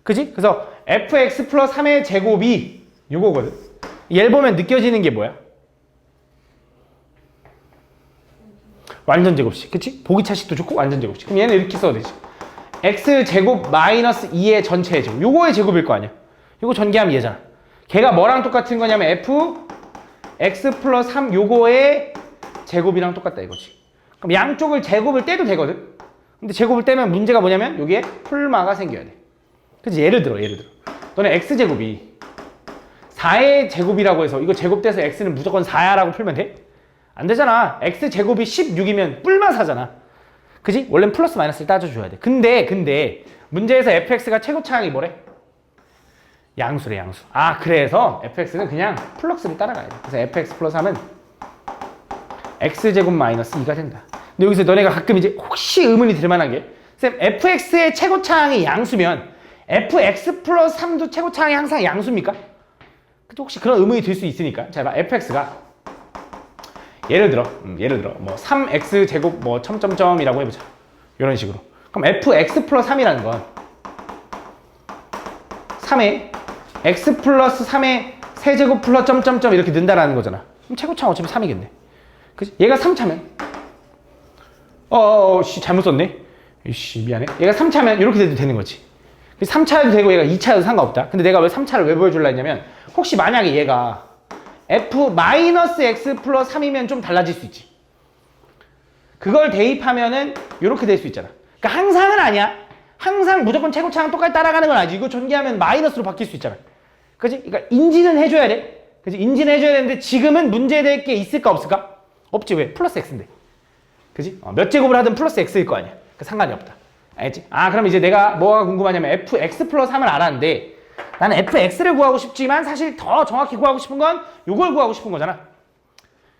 Speaker 1: 그지? 그래서 fx 플러스 3의 제곱이 요거거든. 얘를 보면 느껴지는 게 뭐야? 완전 제곱식. 그치? 보기차식도 좋고 완전 제곱식. 그럼 얘는 이렇게 써도 되지. x제곱 마이너스 2의 전체의 제곱. 요거의 제곱일 거 아니야. 요거 전개하면 얘잖아. 걔가 뭐랑 똑같은 거냐면 f x 플러스 3 요거의 제곱이랑 똑같다 이거지. 그럼 양쪽을 제곱을 떼도 되거든. 근데 제곱을 떼면 문제가 뭐냐면 여기에 풀마가 생겨야 돼. 그치? 예를 들어 너네 x제곱이 4의 제곱이라고 해서 이거 제곱돼서 x는 무조건 4야 라고 풀면 돼? 안 되잖아. x제곱이 16이면 뿔마 4잖아. 그지? 원래는 플러스 마이너스를 따져줘야 돼. 근데 문제에서 fx가 최고차항이 뭐래? 양수래, 양수. 아, 그래서 fx는 그냥 플럭스를 따라가야 돼. 그래서 fx 플러스 3은 x제곱 마이너스 2가 된다. 근데 여기서 너네가 가끔 이제 혹시 의문이 들 만한 게 쌤, fx의 최고차항이 양수면 fx 플러스 3도 최고차항이 항상 양수입니까? 혹시 그런 의문이 들 수 있으니까 자, 봐. fx가 예를 들어 뭐 3x 제곱 뭐 점점점이라고 해보자. 이런 식으로. 그럼 fx 플러스 3이라는 건 3에 x 플러스 3의 세제곱 플러스 점점점 이렇게 는다라는 거잖아. 그럼 최고차는 어차피 3이겠네. 그치? 얘가 3차면 씨 잘못 썼네. 씨 미안해. 얘가 3차면 이렇게 돼도 되는 거지. 3차여도 되고 얘가 2차여도 상관없다. 근데 내가 왜 3차를 왜 보여줄라 했냐면 혹시 만약에 얘가 f-x 플러스 3이면 좀 달라질 수 있지. 그걸 대입하면은 이렇게 될 수 있잖아. 그러니까 항상은 아니야. 항상 무조건 최고차항 똑같이 따라가는 건 아니지. 이거 전개하면 마이너스로 바뀔 수 있잖아. 그치? 그러니까 인지는 해줘야 돼. 그치? 인지는 해줘야 되는데 지금은 문제될 게 있을까 없을까? 없지. 왜? 플러스 x인데. 그치? 몇 제곱을 하든 플러스 x일 거 아니야. 그러니까 상관이 없다. 알겠지? 아, 그럼 이제 내가 뭐가 궁금하냐면 fx 플러스 3을 알았는데 나는 fx를 구하고 싶지만 사실 더 정확히 구하고 싶은 건 이걸 구하고 싶은 거잖아.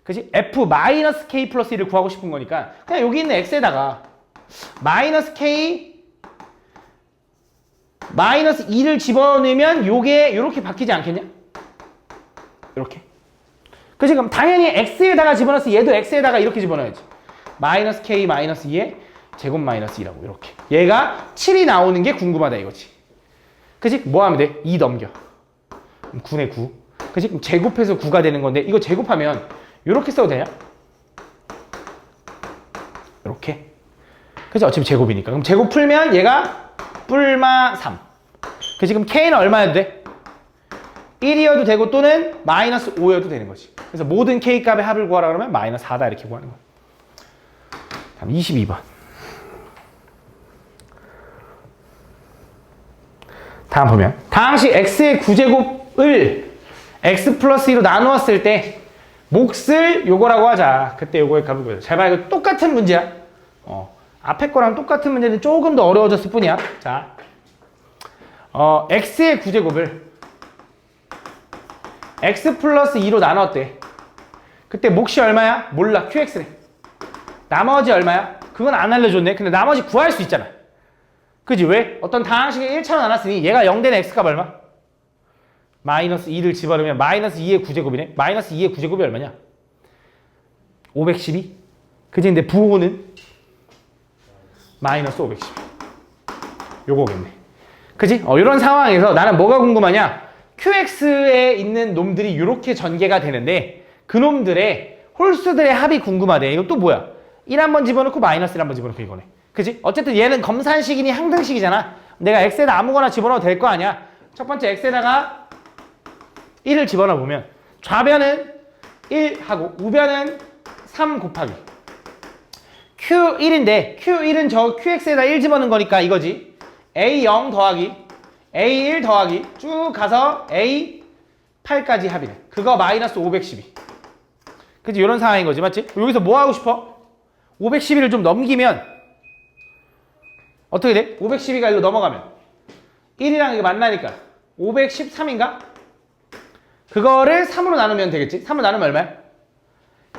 Speaker 1: 그치? f-k 플러스 1을 구하고 싶은 거니까 그냥 여기 있는 x에다가 마이너스 k 마이너스 2를 집어넣으면 요게 이렇게 바뀌지 않겠냐? 이렇게. 그치? 그럼 당연히 x에다가 집어넣어서 얘도 x에다가 이렇게 집어넣어야지. 마이너스 k 마이너스 2에 제곱 마이너스 2라고 이렇게. 얘가 7이 나오는 게 궁금하다 이거지. 그치? 뭐 하면 돼? 2 넘겨. 9네 9. 그치? 그럼 제곱해서 9가 되는 건데 이거 제곱하면 이렇게 써도 되냐? 이렇게. 그치? 어차피 제곱이니까. 그럼 제곱 풀면 얘가 뿔마 3. 그치? 그럼 k는 얼마여도 돼? 1이어도 되고 또는 마이너스 5여도 되는 거지. 그래서 모든 k 값의 합을 구하라 그러면 마이너스 4다 이렇게 구하는 거야. 다음 22번. 다음 보면 당시 x의 9제곱을 x 플러스 2로 나누었을 때 몫을 요거라고 하자. 그때 요거의 값을 구해서. 잘 봐. 이거 똑같은 문제야. 앞에 거랑 똑같은 문제는 조금 더 어려워졌을 뿐이야. 자, x의 9제곱을 x 플러스 2로 나눴대. 그때 몫이 얼마야? 몰라. qx래. 나머지 얼마야? 그건 안 알려줬네. 근데 나머지 구할 수 있잖아. 그지? 왜? 어떤 다항식에 1차로 나눴으니 얘가 0되는 x값 얼마? 마이너스 2를 집어넣으면 마이너스 2의 9제곱이네. 마이너스 2의 9제곱이 얼마냐? 512. 그지? 근데 부호는 마이너스 512. 요거겠네. 그지? 이런 상황에서 나는 뭐가 궁금하냐? QX에 있는 놈들이 이렇게 전개가 되는데 그 놈들의 홀수들의 합이 궁금하대. 이거 또 뭐야? 1 한번 집어넣고 마이너스 1 한번 집어넣고 이거네. 그치? 어쨌든 얘는 검산식이니 항등식이잖아. 내가 x에다 아무거나 집어넣어도 될 거 아니야. 첫 번째 x에다가 1을 집어넣어보면 좌변은 1 하고 우변은 3 곱하기 q1인데 q1은 저 qx에다 1 집어넣은 거니까 이거지. a0 더하기 A1 더하기 쭉 가서 A8까지 합이래. 그거 마이너스 512. 그치? 이런 상황인 거지. 맞지? 여기서 뭐 하고 싶어? 512를 좀 넘기면 어떻게 돼? 512가 이거 넘어가면 1이랑 이게 만나니까 513인가? 그거를 3으로 나누면 되겠지? 3으로 나누면 얼마야?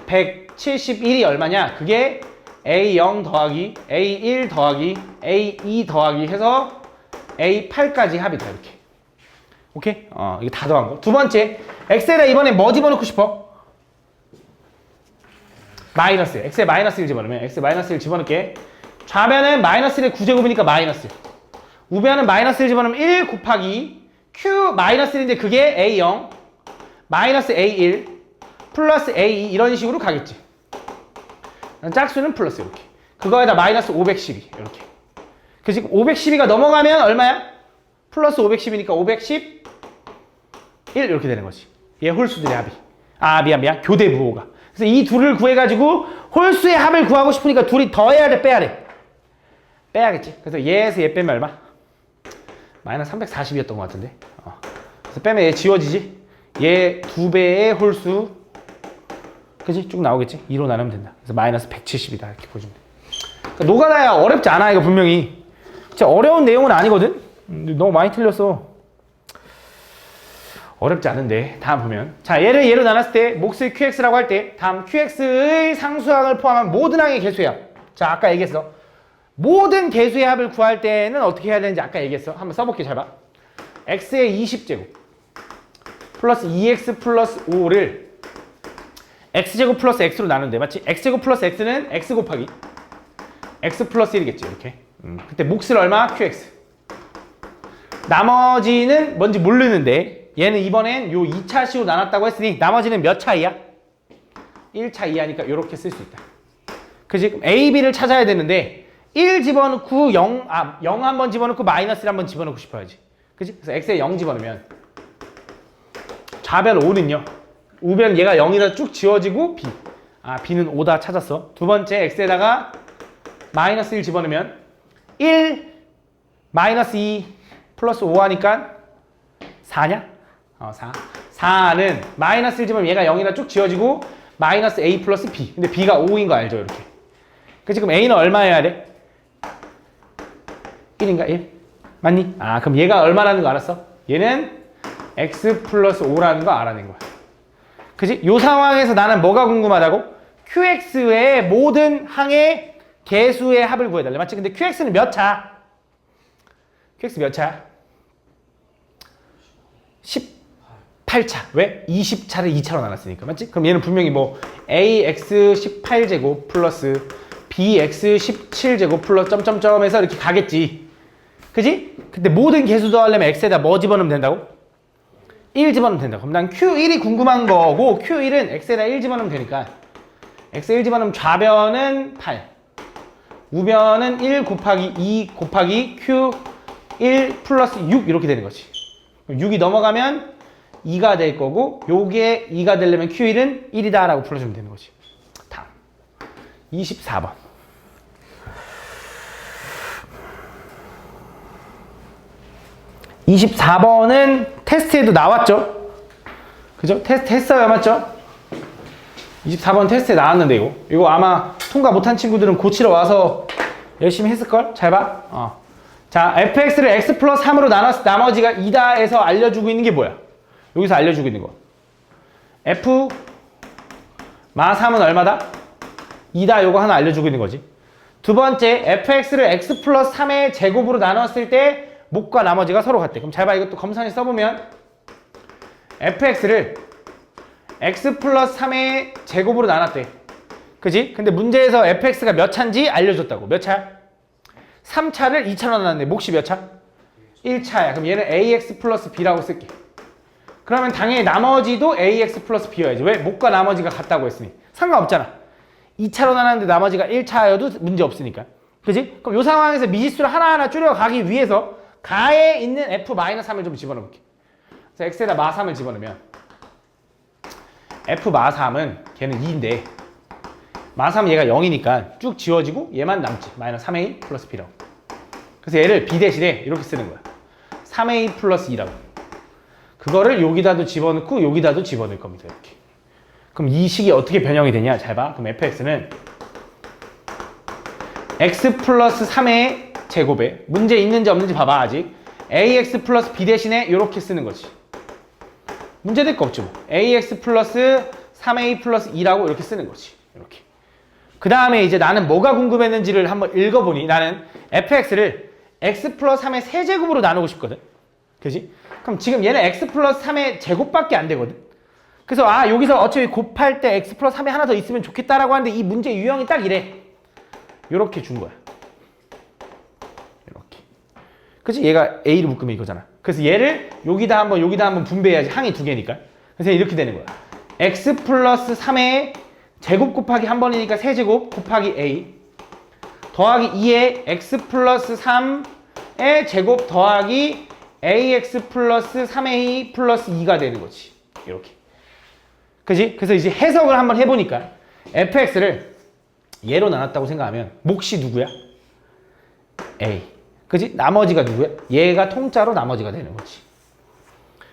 Speaker 1: 171이 얼마냐? 그게 A0 더하기 A1 더하기 A2 더하기 해서 A8까지 합이다. 이렇게. 오케이? 이게 다 더한 거. 두 번째, x에다 이번에 뭐 집어넣고 싶어? 마이너스. x에 마이너스 1 집어넣으면 x에 마이너스 1 집어넣게. 좌변은 마이너스 1의 9제곱이니까 마이너스. 우변은 마이너스 1 집어넣으면 1 곱하기 q 마이너스 1인데 그게 A0 마이너스 A1 플러스 A2 이런 식으로 가겠지. 짝수는 플러스 이렇게. 그거에다 마이너스 512 이렇게. 그 지금 512가 넘어가면 얼마야? 플러스 510이니까 511 이렇게 되는 거지. 얘 홀수들의 합이. 미안. 교대 부호가. 그래서 이 둘을 구해가지고 홀수의 합을 구하고 싶으니까 둘이 더해야 돼, 빼야 돼? 빼야겠지. 그래서 얘에서 얘 빼면 얼마? 마이너스 340이었던 것 같은데. 그래서 빼면 얘 지워지지. 얘 2배의 홀수. 그치? 쭉 나오겠지? 2로 나누면 된다. 그래서 마이너스 170이다. 이렇게 보시면 돼. 그러니까 노가다야 어렵지 않아, 이거 분명히. 진짜 어려운 내용은 아니거든? 너무 많이 틀렸어. 어렵지 않은데. 다음 보면. 자, 얘를 얘로 나눴을 때, 몫을 QX라고 할 때, 다음 QX의 상수항을 포함한 모든 항의 개수의 합. 자, 아까 얘기했어. 모든 개수의 합을 구할 때는 어떻게 해야 되는지 아까 얘기했어. 한번 써볼게, 잘 봐. X의 20제곱. 플러스 2X 플러스 5를 X제곱 플러스 X로 나눈대. 맞지? X제곱 플러스 X는 X 곱하기 X 플러스 1이겠지, 이렇게. 그때 몫을 얼마? QX. 나머지는 뭔지 모르는데, 얘는 이번엔 요 2차식으로 나눴다고 했으니, 나머지는 몇 차 이하? 1차 이하니까 이렇게 쓸 수 있다. 그지? A, B를 찾아야 되는데, 1 집어넣고 0 한번 집어넣고 마이너스를 한번 집어넣고 싶어야지. 그지? 그래서 X에 0 집어넣으면, 좌변 5는요. 우변 얘가 0이라 쭉 지워지고 B. B는 5다 찾았어. 두 번째 X에다가 마이너스 1 집어넣으면 1 마이너스 2 플러스 5 하니까 4냐? 4. 4는 마이너스 1 집어넣으면 얘가 0이라 쭉 지워지고 마이너스 A 플러스 B. 근데 B가 5인 거 알죠? 이렇게. 그치? 그럼 A는 얼마여야 돼? 1인가? 1? 맞니? 그럼 얘가 얼마라는 거 알았어? 얘는 X 플러스 5라는 거 알아낸 거야. 그치? 요 상황에서 나는 뭐가 궁금하다고? QX의 모든 항의 개수의 합을 구해달래. 맞지? 근데 QX는 몇 차? QX 몇 차야? 18차. 왜? 20차를 2차로 나눴으니까. 맞지? 그럼 얘는 분명히 뭐 AX 18제곱 플러스 BX 17제곱 플러스 점점점 해서 이렇게 가겠지. 그지? 근데 모든 개수 더하려면 X에다 뭐 집어넣으면 된다고? 1 집어넣으면 된다. 그럼 난 Q1이 궁금한 거고 Q1은 X에다 1 집어넣으면 되니까 X에 1 집어넣으면 좌변은 8 우변은 1 곱하기 2 곱하기 Q1 플러스 6 이렇게 되는 거지. 6이 넘어가면 2가 될 거고 요게 2가 되려면 Q1은 1이다 라고 풀어주면 되는 거지. 다음 24번 24번은 테스트에도 나왔죠? 그죠? 테스트 했어요, 맞죠? 24번 테스트에 나왔는데 이거 아마 통과 못한 친구들은 고치러 와서 열심히 했을걸? 잘 봐. 자, fx를 x 플러스 3으로 나눴을 때 나머지가 2다에서 알려주고 있는 게 뭐야? 여기서 알려주고 있는 거. f 마 3은 얼마다? 2다 요거 하나 알려주고 있는 거지. 두 번째, fx를 x 플러스 3의 제곱으로 나눴을 때 몫과 나머지가 서로 같대. 그럼 잘 봐. 이것도 검산에 써보면 fx를 x 플러스 3의 제곱으로 나눴대. 그지? 근데 문제에서 fx가 몇 차인지 알려줬다고. 몇 차야? 3차를 2차로 나눴네. 몫이 몇 차? 1차야. 그럼 얘는 ax 플러스 b라고 쓸게. 그러면 당연히 나머지도 ax 플러스 b여야지. 왜? 몫과 나머지가 같다고 했으니. 상관없잖아. 2차로 나눴는데 나머지가 1차여도 문제 없으니까. 그지? 그럼 이 상황에서 미지수를 하나하나 줄여가기 위해서 가에 있는 f-3을 좀 집어넣을게. 그래서 x에다 마3을 집어넣으면 f-3은 걔는 2인데 마3 얘가 0이니까 쭉 지워지고 얘만 남지. 마이너스 3a 플러스 b라고. 그래서 얘를 b 대신에 이렇게 쓰는 거야. 3a 플러스 2라고. 그거를 여기다도 집어넣고 여기다도 집어넣을 겁니다. 이렇게. 그럼 이 식이 어떻게 변형이 되냐? 잘 봐. 그럼 fx는 x 플러스 3의 제곱에 문제 있는지 없는지 봐봐. 아직 ax 플러스 b 대신에 이렇게 쓰는 거지. 문제될 거 없죠. 뭐. ax 플러스 3a 플러스 2라고 이렇게 쓰는 거지. 이렇게. 그 다음에 이제 나는 뭐가 궁금했는지를 한번 읽어보니 나는 fx를 x 플러스 3의 세제곱으로 나누고 싶거든. 그지? 그럼 지금 얘는 x 플러스 3의 제곱밖에 안 되거든. 그래서 여기서 어차피 곱할 때 x 플러스 3이 하나 더 있으면 좋겠다라고 하는데 이 문제 유형이 딱 이래. 요렇게 준 거야. 이렇게. 그치? 얘가 a를 묶으면 이거잖아. 그래서 얘를 여기다 한번 분배해야지. 항이 두 개니까. 그래서 이렇게 되는 거야. x 플러스 3의 제곱 곱하기 한 번이니까 세제곱 곱하기 a 더하기 2의 x 플러스 3의 제곱 더하기 ax 플러스 3a 플러스 2가 되는 거지. 이렇게. 그지? 그래서 이제 해석을 한번 해보니까 fx를 얘로 나눴다고 생각하면 몫이 누구야? a. 그지? 나머지가 누구야? 얘가 통짜로 나머지가 되는 거지.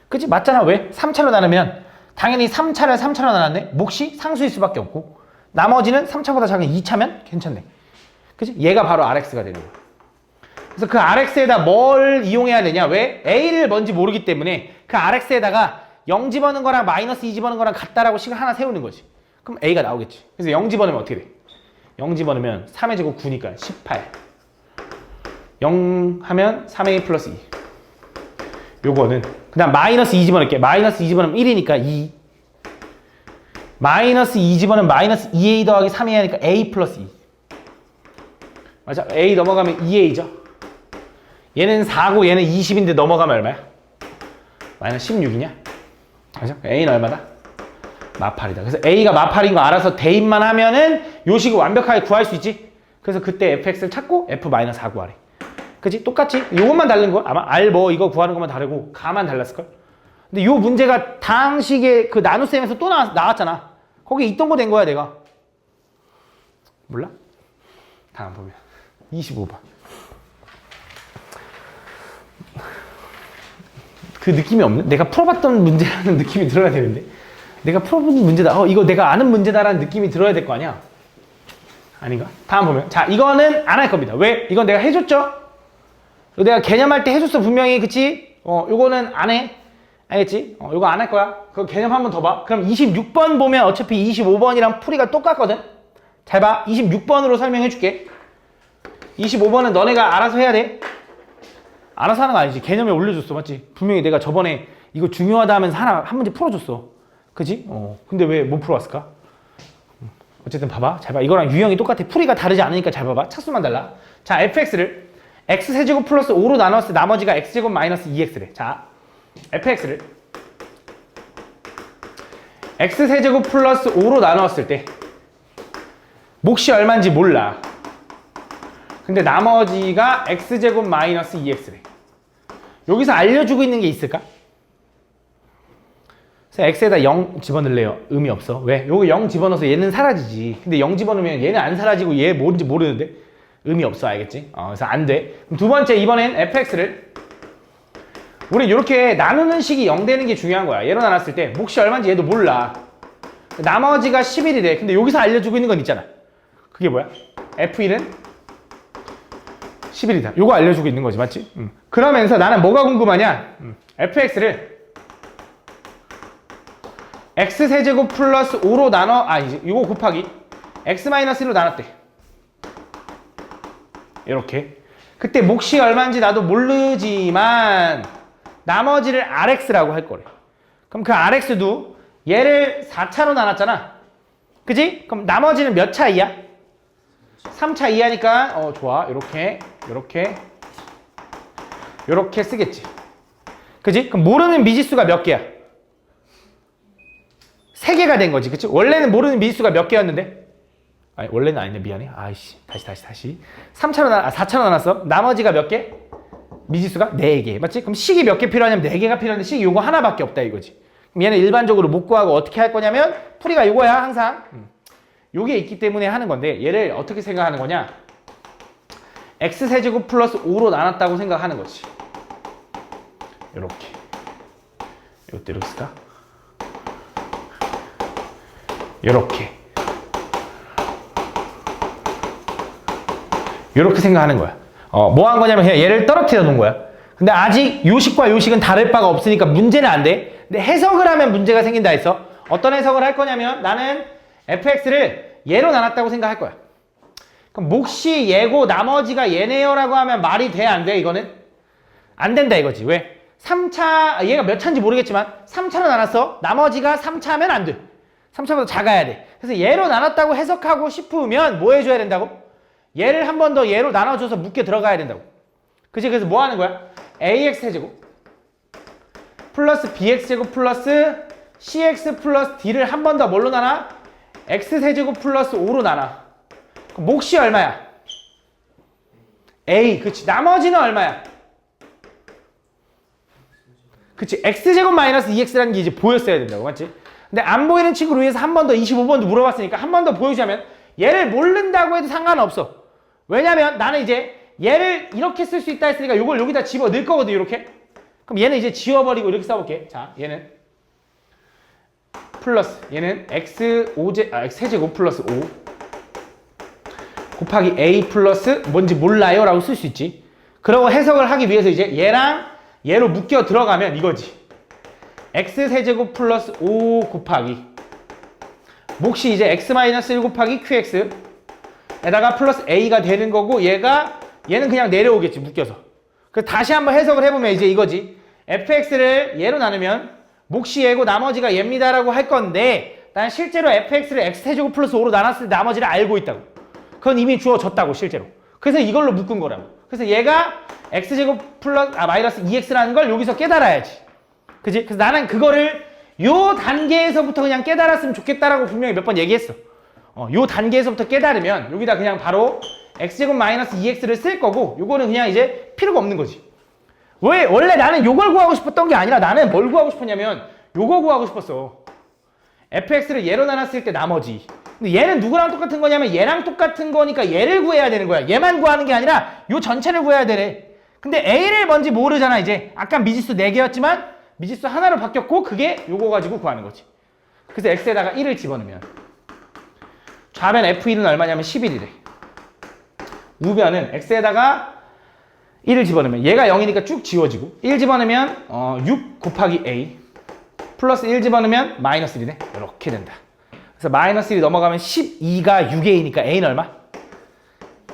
Speaker 1: 그지? 맞잖아. 왜? 3차로 나누면 당연히 3차를 3차로 나눴네. 몫이 상수일 수밖에 없고 나머지는 3차보다 작은 2차면 괜찮네. 그지? 얘가 바로 rx가 되는 거야. 그래서 그 rx에다 뭘 이용해야 되냐? 왜? a를 뭔지 모르기 때문에 그 rx에다가 0 집어넣은 거랑 마이너스 2 집어넣은 거랑 같다라고 식을 하나 세우는 거지. 그럼 a가 나오겠지. 그래서 0 집어넣으면 어떻게 돼? 0 집어넣으면 3의 제곱 9니까 18. 0 하면 3a 플러스 2. 요거는 그 다음 마이너스 2 집어넣을게. 마이너스 2 집어넣으면 1이니까 2. 마이너스 2 집어넣으면 마이너스 2a 더하기 3a 하니까 a 플러스 2. 맞아? a 넘어가면 2a죠. 얘는 4고 얘는 20인데 넘어가면 얼마야? 마이너스 16이냐? 맞아? a는 얼마다? 마팔이다. 그래서 a가 마팔인 거 알아서 대입만 하면은 요 식을 완벽하게 구할 수 있지? 그래서 그때 fx를 찾고 f-4 구하래. 그치? 똑같지? 요것만 다른 거 아마 r 뭐 이거 구하는 것만 다르고 가만 달랐을걸? 근데 요 문제가 당시에 그 나눗셈에서 또 나왔잖아. 거기 있던 거 된 거야 내가. 몰라? 다음 보면 25번. 그 느낌이 없는? 내가 풀어봤던 문제라는 느낌이 들어야 되는데 내가 풀어본 문제다. 이거 내가 아는 문제다라는 느낌이 들어야 될 거 아니야? 아닌가? 다음 보면 자 이거는 안 할 겁니다. 왜? 이건 내가 해줬죠? 이거 내가 개념할 때 해줬어 분명히. 그치? 요거는 안 해. 알겠지? 요거 안 할 거야. 그거 개념 한 번 더 봐. 그럼 26번 보면 어차피 25번이랑 풀이가 똑같거든? 잘 봐. 26번으로 설명해 줄게. 25번은 너네가 알아서 해야 돼. 알아서 하는 거 아니지. 개념에 올려줬어. 맞지? 분명히 내가 저번에 이거 중요하다 하면서 한 문제 풀어줬어. 그지? 근데 왜 못 풀어왔을까? 어쨌든 봐봐. 잘 봐. 이거랑 유형이 똑같아. 풀이가 다르지 않으니까 잘 봐봐. 차수만 달라. 자, fx를 x세제곱 플러스 5로 나눴을 때 나머지가 x제곱 마이너스 2x래. 자, fx를 x세제곱 플러스 5로 나눴을 때 몫이 얼마인지 몰라. 근데 나머지가 x제곱 마이너스 2x래. 여기서 알려주고 있는 게 있을까? 그래서 x에다 0 집어넣을래요. 의미 없어. 왜? 요거 0 집어넣어서 얘는 사라지지. 근데 0 집어넣으면 얘는 안 사라지고 얘 뭔지 모르는데 의미 없어. 알겠지? 그래서 안 돼. 그럼 두 번째 이번엔 fx를 우리 이렇게 나누는 식이 0 되는 게 중요한 거야. 얘로 나눴을 때 몫이 얼마인지 얘도 몰라. 나머지가 11이래. 근데 여기서 알려주고 있는 건 있잖아. 그게 뭐야? f1은 11이다. 요거 알려주고 있는 거지. 맞지? 그러면서 나는 뭐가 궁금하냐? fx를 x세제곱 플러스 5로 나눠 이제 요거 곱하기 x-1로 나눴대. 이렇게. 그때 몫이 얼마인지 나도 모르지만 나머지를 rx라고 할 거래. 그럼 그 rx도 얘를 4차로 나눴잖아. 그지? 그럼 나머지는 몇 차 이하? 3차 이하니까 좋아. 요렇게 쓰겠지. 그지? 그럼 모르는 미지수가 몇 개야? 3개가 된 거지. 그치? 원래는 모르는 미지수가 몇 개였는데? 아니, 원래는 아니네. 미안해. 아이씨. 다시. 4차로 나눴어. 나머지가 몇 개? 미지수가 4개. 맞지? 그럼 식이 몇 개 필요하냐면 4개가 필요한데 식이 요거 하나밖에 없다 이거지. 그럼 얘는 일반적으로 못 구하고 어떻게 할 거냐면 풀이가 요거야 항상. 요게 있기 때문에 하는 건데 얘를 어떻게 생각하는 거냐? x세제곱 플러스 5로 나눴다고 생각하는 거지. 이렇게. 이것도 이렇게 쓸까? 이렇게. 이렇게 생각하는 거야. 뭐 한 거냐면 그냥 얘를 떨어뜨려 놓은 거야. 근데 아직 요식과 요식은 다를 바가 없으니까 문제는 안 돼. 근데 해석을 하면 문제가 생긴다 했어. 어떤 해석을 할 거냐면 나는 fx를 얘로 나눴다고 생각할 거야. 그럼 몫이 얘고 나머지가 얘네요라고 하면 말이 돼, 안 돼? 이거는? 안 된다 이거지. 왜? 3차, 얘가 몇 차인지 모르겠지만 3차로 나눴어. 나머지가 3차면 안 돼. 3차보다 작아야 돼. 그래서 얘로 나눴다고 해석하고 싶으면 뭐 해줘야 된다고? 얘를 한 번 더 얘로 나눠줘서 묶여 들어가야 된다고. 그치? 그래서 뭐 하는 거야? ax 세제곱 플러스 bx 제곱 플러스 cx 플러스 d를 한 번 더 뭘로 나눠? x 세제곱 플러스 5로 나눠. 그럼 몫이 얼마야? a. 그치? 나머지는 얼마야? 그치? x제곱 마이너스 2x라는 게 이제 보였어야 된다고. 맞지? 근데 안 보이는 친구를 위해서 한 번 더 25번도 물어봤으니까 한 번 더 보여주자면 얘를 모른다고 해도 상관없어. 왜냐면 나는 이제 얘를 이렇게 쓸 수 있다 했으니까 이걸 여기다 집어 넣을 거거든. 이렇게. 그럼 얘는 이제 지워버리고 이렇게 써볼게. 자, 얘는 플러스 얘는 x 세제곱 플러스 5 곱하기 a 플러스 뭔지 몰라요 라고 쓸 수 있지. 그러고 해석을 하기 위해서 이제 얘랑 얘로 묶여 들어가면 이거지. x 세제곱 플러스 5 곱하기 몫이 이제 x 마이너스 1 곱하기 qx 에다가 플러스 a가 되는 거고 얘는 그냥 내려오겠지, 묶여서. 그래서 다시 한번 해석을 해보면 이제 이거지. fx를 얘로 나누면 몫이 얘고 나머지가 얘입니다라고 할 건데 난 실제로 fx를 x세제곱 플러스 5로 나눴을 때 나머지를 알고 있다고. 그건 이미 주어졌다고 실제로. 그래서 이걸로 묶은 거라고. 그래서 얘가 x제곱 플러스 마이너스 2x라는 걸 여기서 깨달아야지. 그지? 그래서 나는 그거를 요 단계에서부터 그냥 깨달았으면 좋겠다라고 분명히 몇 번 얘기했어. 요 단계에서부터 깨달으면 여기다 그냥 바로 x제곱 마이너스 2x를 쓸 거고 요거는 그냥 이제 필요가 없는 거지. 왜? 원래 나는 요걸 구하고 싶었던 게 아니라 나는 뭘 구하고 싶었냐면 요거 구하고 싶었어. fx를 얘로 나눴을 때 나머지. 근데 얘는 누구랑 똑같은 거냐면 얘랑 똑같은 거니까 얘를 구해야 되는 거야. 얘만 구하는 게 아니라 요 전체를 구해야 되네. 근데 a를 뭔지 모르잖아 이제. 아까 미지수 4개였지만 미지수 하나로 바뀌었고 그게 요거 가지고 구하는 거지. 그래서 x에다가 1을 집어넣으면 좌변 f1은 얼마냐면 11이래. 우변은 x에다가 1을 집어넣으면 얘가 0이니까 쭉 지워지고 1 집어넣으면 6 곱하기 a 플러스 1 집어넣으면 마이너스 1이네. 이렇게 된다. 그래서 마이너스 1이 넘어가면 12가 6a니까 a는 얼마?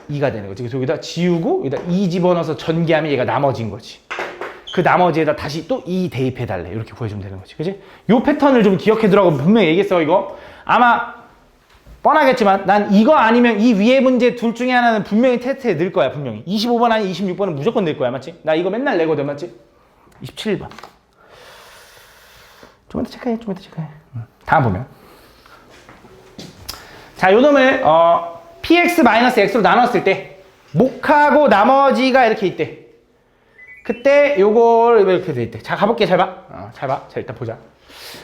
Speaker 1: 2가 되는 거지. 그래서 여기다 지우고 여기다 2 집어넣어서 전개하면 얘가 나머지인 거지. 그 나머지에다 다시 또 2 대입해달래. 이렇게 구해주면 되는 거지. 그치? 요 패턴을 좀 기억해두라고 분명히 얘기했어. 이거 아마 뻔하겠지만 난 이거 아니면 이 위에 문제 둘 중에 하나는 분명히 테스트에 넣을 거야. 분명히 25번 아니 26번은 무조건 넣을 거야. 맞지? 나 이거 맨날 내거든. 맞지? 27번 좀 이따 체크해. 다음 보면 자, 요 놈을 px-x로 나눴을 때 목하고 나머지가 이렇게 있대. 그때 요걸 이렇게 돼 있대. 자, 가볼게. 잘 봐. 잘 봐. 자, 일단 보자.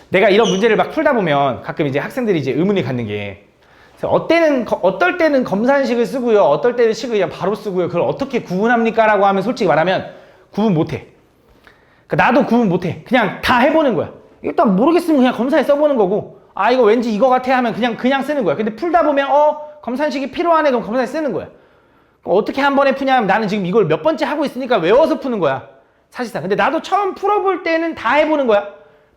Speaker 1: 내가 이런 문제를 막 풀다 보면 가끔 이제 학생들이 이제 의문을 갖는 게 어떨 때는 검산식을 쓰고요. 어떨 때는 식을 그냥 바로 쓰고요. 그걸 어떻게 구분합니까? 라고 하면 솔직히 말하면 구분 못해. 그러니까 나도 구분 못해. 그냥 다 해보는 거야. 일단 모르겠으면 그냥 검사에 써보는 거고 이거 왠지 이거 같아 하면 그냥 쓰는 거야. 근데 풀다 보면 검산식이 필요하네. 그럼 검사에 쓰는 거야. 어떻게 한 번에 푸냐면 나는 지금 이걸 몇 번째 하고 있으니까 외워서 푸는 거야. 사실상. 근데 나도 처음 풀어볼 때는 다 해보는 거야.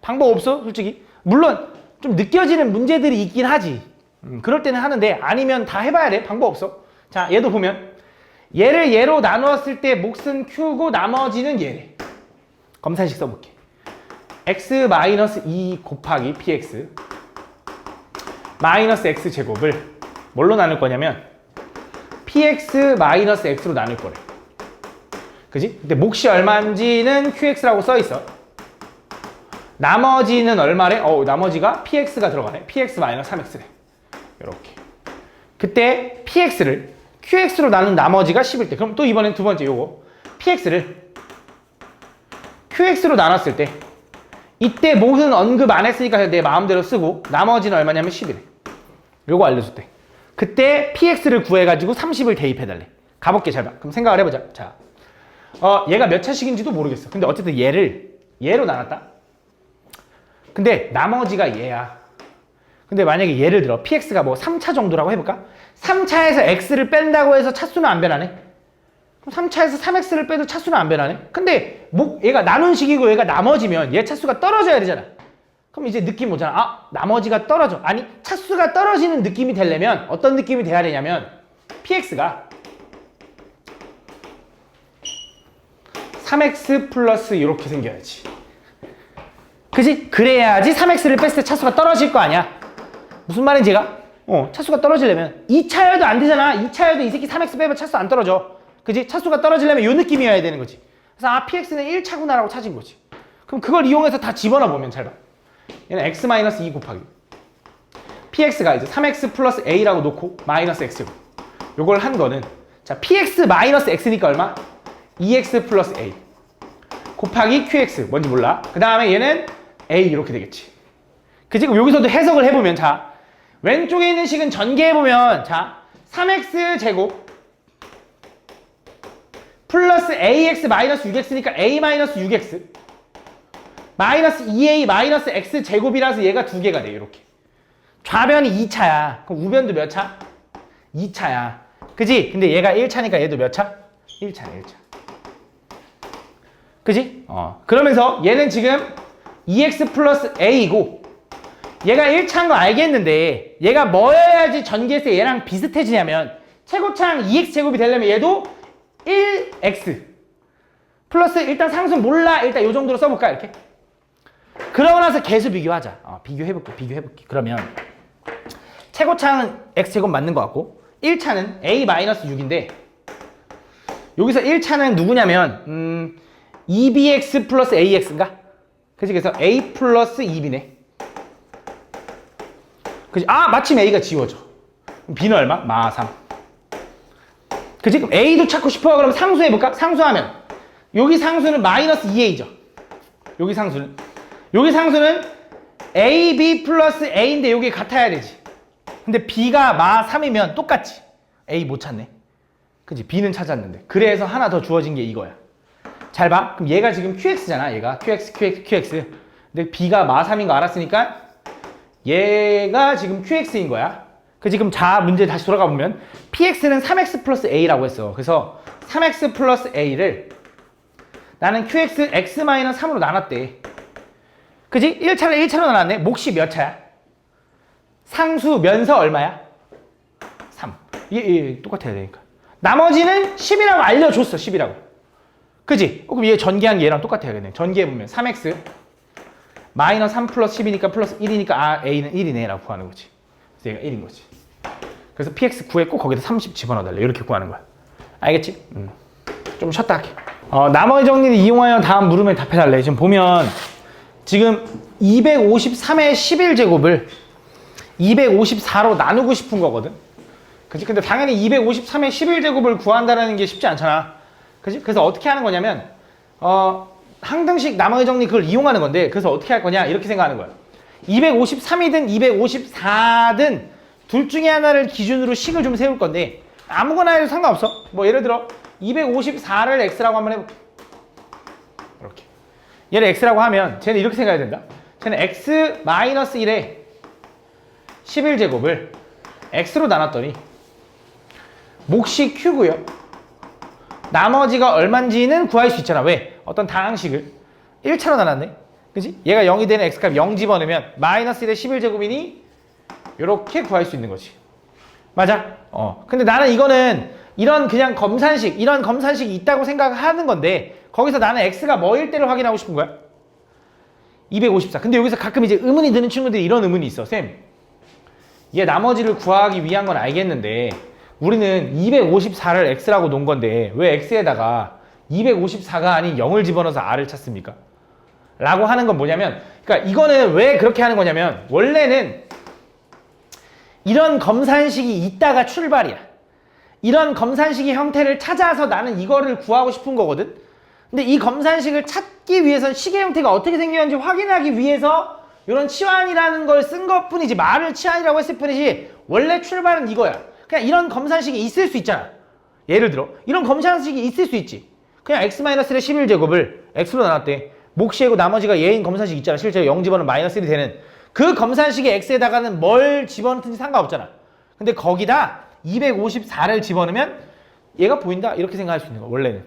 Speaker 1: 방법 없어, 솔직히. 물론 좀 느껴지는 문제들이 있긴 하지. 그럴 때는 하는데 아니면 다 해봐야 돼. 방법 없어. 자, 얘도 보면 얘를 얘로 나누었을 때 몫은 q고 나머지는 얘래. 검산식 써볼게. x-2 곱하기 px 마이너스 x 제곱을 뭘로 나눌 거냐면 px-x로 나눌 거래. 그지? 근데 몫이 얼마인지는 qx라고 써있어. 나머지는 얼마래? 나머지가 px가 들어가네. px-3x래. 이렇게. 그때 px를 qx로 나눈 나머지가 10일 때. 그럼 또 이번엔 두 번째 요거. px를 qx로 나눴을 때 이때 몫은 언급 안 했으니까 내 마음대로 쓰고 나머지는 얼마냐면 10이래. 요거 알려줄 때. 그때 px를 구해가지고 30을 대입해달래. 가볼게. 잘 봐. 그럼 생각을 해보자. 자, 얘가 몇 차식인지도 모르겠어. 근데 어쨌든 얘를 얘로 나눴다. 근데 나머지가 얘야. 근데 만약에 예를 들어 px가 뭐 3차 정도라고 해볼까? 3차에서 x를 뺀다고 해서 차수는 안 변하네. 그럼 3차에서 3x를 빼도 차수는 안 변하네. 근데 얘가 나눈 식이고 얘가 나머지면 얘 차수가 떨어져야 되잖아. 그럼 이제 느낌 오잖아. 아, 나머지가 떨어져. 아니, 차수가 떨어지는 느낌이 되려면 어떤 느낌이 돼야 되냐면 px가 3x 플러스 이렇게 생겨야지. 그지? 그래야지 3x를 뺐을 때 차수가 떨어질 거 아니야. 무슨 말인지 얘가? 차수가 떨어지려면 2차여도 안 되잖아. 2차여도 이 새끼 3x 빼면 차수 안 떨어져. 그지? 차수가 떨어지려면 요 느낌이어야 되는 거지. 그래서 아, px는 1차구나라고 찾은 거지. 그럼 그걸 이용해서 다 집어넣어 보면 잘 봐. 얘는 x-2 곱하기 px가 이제 3x 플러스 a라고 놓고 마이너스 x고 요걸 한 거는 자 px 마이너스 x니까 얼마? 2x 플러스 a 곱하기 qx 뭔지 몰라. 그 다음에 얘는 a 이렇게 되겠지. 그치? 그럼 여기서도 해석을 해보면 자 왼쪽에 있는 식은 전개해보면 자 3x 제곱 플러스 ax 마이너스 6x니까 a 마이너스 6x 마이너스 2a 마이너스 x 제곱이라서 얘가 두 개가 돼. 이렇게 좌변이 2차야. 그럼 우변도 몇 차? 2차야. 그지? 근데 얘가 1차니까 얘도 몇 차? 1차야 1차. 그지? 그러면서 얘는 지금 2x 플러스 a이고 얘가 1차인 거 알겠는데 얘가 뭐여야지 전개에서 얘랑 비슷해지냐면 최고차항 2x 제곱이 되려면 얘도 1x 플러스 일단 상수 몰라. 일단 요 정도로 써볼까 이렇게. 그러고 나서 계수 비교하자. 비교해볼게. 그러면 최고차항은 x제곱 맞는 것 같고 1차는 a-6인데 여기서 1차는 누구냐면 2bx 플러스 ax인가? 그치? 그래서 a 플러스 2b네. 그치? 아, 마침 a가 지워져. b는 얼마? -3. 그치? 그럼 a도 찾고 싶어. 그럼 상수해볼까? 상수하면 여기 상수는 마이너스 2a죠. 여기 상수는 ab 플러스 a인데 여기 같아야 되지. 근데 b가 -3이면 똑같지. a 못 찾네. 그치? b는 찾았는데. 그래서 하나 더 주어진 게 이거야. 잘 봐. 그럼 얘가 지금 qx잖아. 얘가 qx. 근데 b가 -3인 거 알았으니까 얘가 지금 qx인 거야. 그 지금 자 문제 다시 돌아가 보면 px는 3x 플러스 a라고 했어. 그래서 3x 플러스 a를 나는 qx x-3으로 나눴대. 그지? 1차를 1차로 나눴네. 몫이 몇 차야? 상수 면서 얼마야? 3. 이게 똑같아야 되니까. 나머지는 10이라고 알려줬어. 10이라고. 그지? 그럼 얘 전개한 얘랑 똑같아야겠네. 전개해보면 3x 마이너스 3 플러스 10이니까 플러스 1이니까 아 a는 1이네 라고 구하는 거지. 그래서 얘가 1인 거지. 그래서 px 구했고 거기다 30 집어넣어달래. 이렇게 구하는 거야. 알겠지? 좀 쉬었다 할게. 나머지 정리를 이용하여 다음 물음에 답해달래. 지금 보면 지금 253의 11제곱을 254로 나누고 싶은 거거든. 그치? 근데 당연히 253의 11제곱을 구한다는 게 쉽지 않잖아. 그치? 그래서 어떻게 하는 거냐면 항등식 나머지 정리 그걸 이용하는 건데 그래서 어떻게 할 거냐 이렇게 생각하는 거야. 253이든 254든 둘 중에 하나를 기준으로 식을 좀 세울 건데 아무거나 해도 상관없어. 뭐 예를 들어 254를 x라고 한번 해볼게. 이렇게 얘를 x라고 하면 쟤는 이렇게 생각해야 된다. 쟤는 x-1의 11제곱을 x로 나눴더니 몫이 q고요. 나머지가 얼만지는 구할 수 있잖아. 왜? 어떤 다항식을 1차로 나눴네. 그치? 얘가 0이 되는 x값 0 집어넣으면 마이너스 1의 11제곱이니 이렇게 구할 수 있는 거지. 맞아? 근데 나는 이거는 이런 그냥 이런 검산식이 있다고 생각하는 건데 거기서 나는 x가 뭐일 때를 확인하고 싶은 거야? 254. 근데 여기서 가끔 이제 의문이 드는 친구들이 이런 의문이 있어. 쌤, 얘 나머지를 구하기 위한 건 알겠는데 우리는 254를 x라고 놓은 건데 왜 x에다가 254가 아닌 0을 집어넣어서 r을 찾습니까? 라고 하는 건 뭐냐면 그러니까 이거는 왜 그렇게 하는 거냐면 원래는 이런 검산식이 있다가 출발이야. 이런 검산식의 형태를 찾아서 나는 이거를 구하고 싶은 거거든. 근데 이 검산식을 찾기 위해서는 식의 형태가 어떻게 생겼는지 확인하기 위해서 이런 치환이라는 걸 쓴 것뿐이지 말을 치환이라고 했을 뿐이지 원래 출발은 이거야. 그냥 이런 검산식이 있을 수 있잖아. 예를 들어 이런 검산식이 있을 수 있지. 그냥 x-1의 11제곱을 x로 나눴대. 몫이고 나머지가 얘인 검산식 있잖아. 실제로 0 집어넣으면 마이너스 1이 되는 그 검산식의 x에다가는 뭘 집어넣든지 상관없잖아. 근데 거기다 254를 집어넣으면 얘가 보인다? 이렇게 생각할 수 있는 거야, 원래는.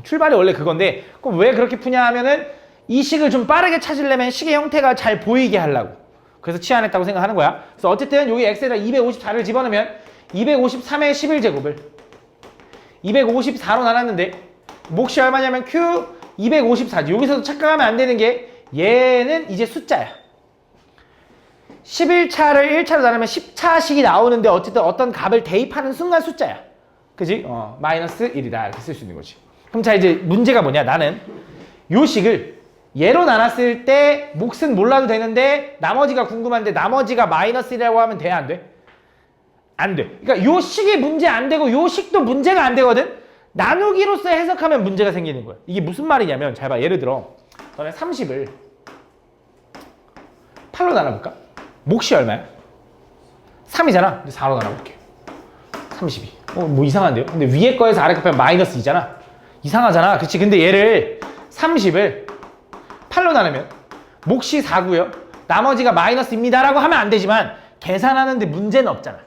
Speaker 1: 출발이 원래 그건데, 그럼 왜 그렇게 푸냐 하면은 이 식을 좀 빠르게 찾으려면 식의 형태가 잘 보이게 하려고. 그래서 치환했다고 생각하는 거야. 그래서 어쨌든 여기 x에다 254를 집어넣으면 253의 11제곱을 254로 나눴는데 몫이 얼마냐면 q 254지. 여기서도 착각하면 안 되는 게 얘는 이제 숫자야. 11차를 1차로 나누면 10차식이 나오는데 어쨌든 어떤 값을 대입하는 순간 숫자야. 그지? 마이너스 1이다. 이렇게 쓸 수 있는 거지. 그럼 자, 이제 문제가 뭐냐? 나는 요 식을 얘로 나눴을 때 몫은 몰라도 되는데 나머지가 궁금한데 나머지가 마이너스 1이라고 하면 돼? 안 돼? 안 돼. 그러니까 요 식이 문제 안 되고 요 식도 문제가 안 되거든? 나누기로서 해석하면 문제가 생기는 거야. 이게 무슨 말이냐면 잘 봐. 예를 들어 너네 30을 8로 나눠볼까? 몫이 얼마야? 3이잖아. 근데 4로 나눠볼게. 32. 뭐 이상한데요? 근데 위에 거에서 아래 거 빼면 마이너스 2잖아. 이상하잖아. 그치? 근데 얘를 30을 8로 나누면 몫이 4고요. 나머지가 마이너스입니다 라고 하면 안 되지만 계산하는데 문제는 없잖아.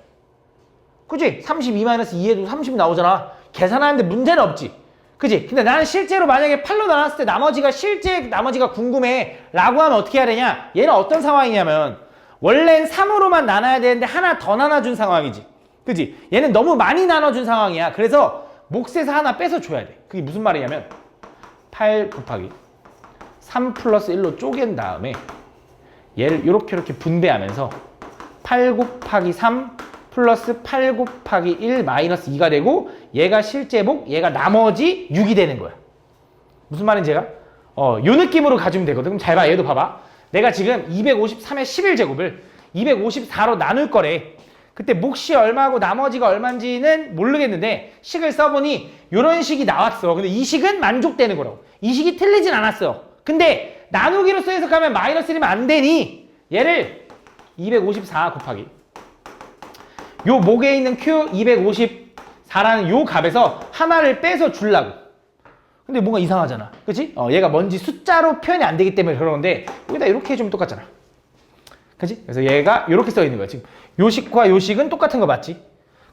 Speaker 1: 그치? 32-2에도 30이 나오잖아. 계산하는데 문제는 없지. 그치? 근데 나는 실제로 만약에 8로 나눴을 때 나머지가 궁금해 라고 하면 어떻게 해야 되냐? 얘는 어떤 상황이냐면 원래는 3으로만 나눠야 되는데 하나 더 나눠준 상황이지. 그치? 얘는 너무 많이 나눠준 상황이야. 그래서 몫에서 하나 빼서 줘야 돼. 그게 무슨 말이냐면 8 곱하기 3 플러스 1로 쪼갠 다음에 얘를 이렇게 분배하면서 8 곱하기 3 플러스 8 곱하기 1 마이너스 2가 되고 얘가 실제 몫, 얘가 나머지 6이 되는 거야. 무슨 말인지 제가? 요 느낌으로 가주면 되거든. 그럼 잘 봐. 얘도 봐봐. 내가 지금 253의 11제곱을 254로 나눌 거래. 그때 몫이 얼마고 나머지가 얼마인지는 모르겠는데 식을 써보니 이런 식이 나왔어. 근데 이 식은 만족되는 거라고. 이 식이 틀리진 않았어. 근데 나누기로서 해석하면 마이너스 1이면 안 되니 얘를 254 곱하기 요 목에 있는 q 254라는 요 값에서 하나를 빼서 주려고. 근데 뭔가 이상하잖아. 그치? 얘가 뭔지 숫자로 표현이 안 되기 때문에 그러는데 여기다 이렇게 해주면 똑같잖아. 그치? 그래서 얘가 이렇게 써 있는 거야. 지금 요식과 요식은 똑같은 거 맞지?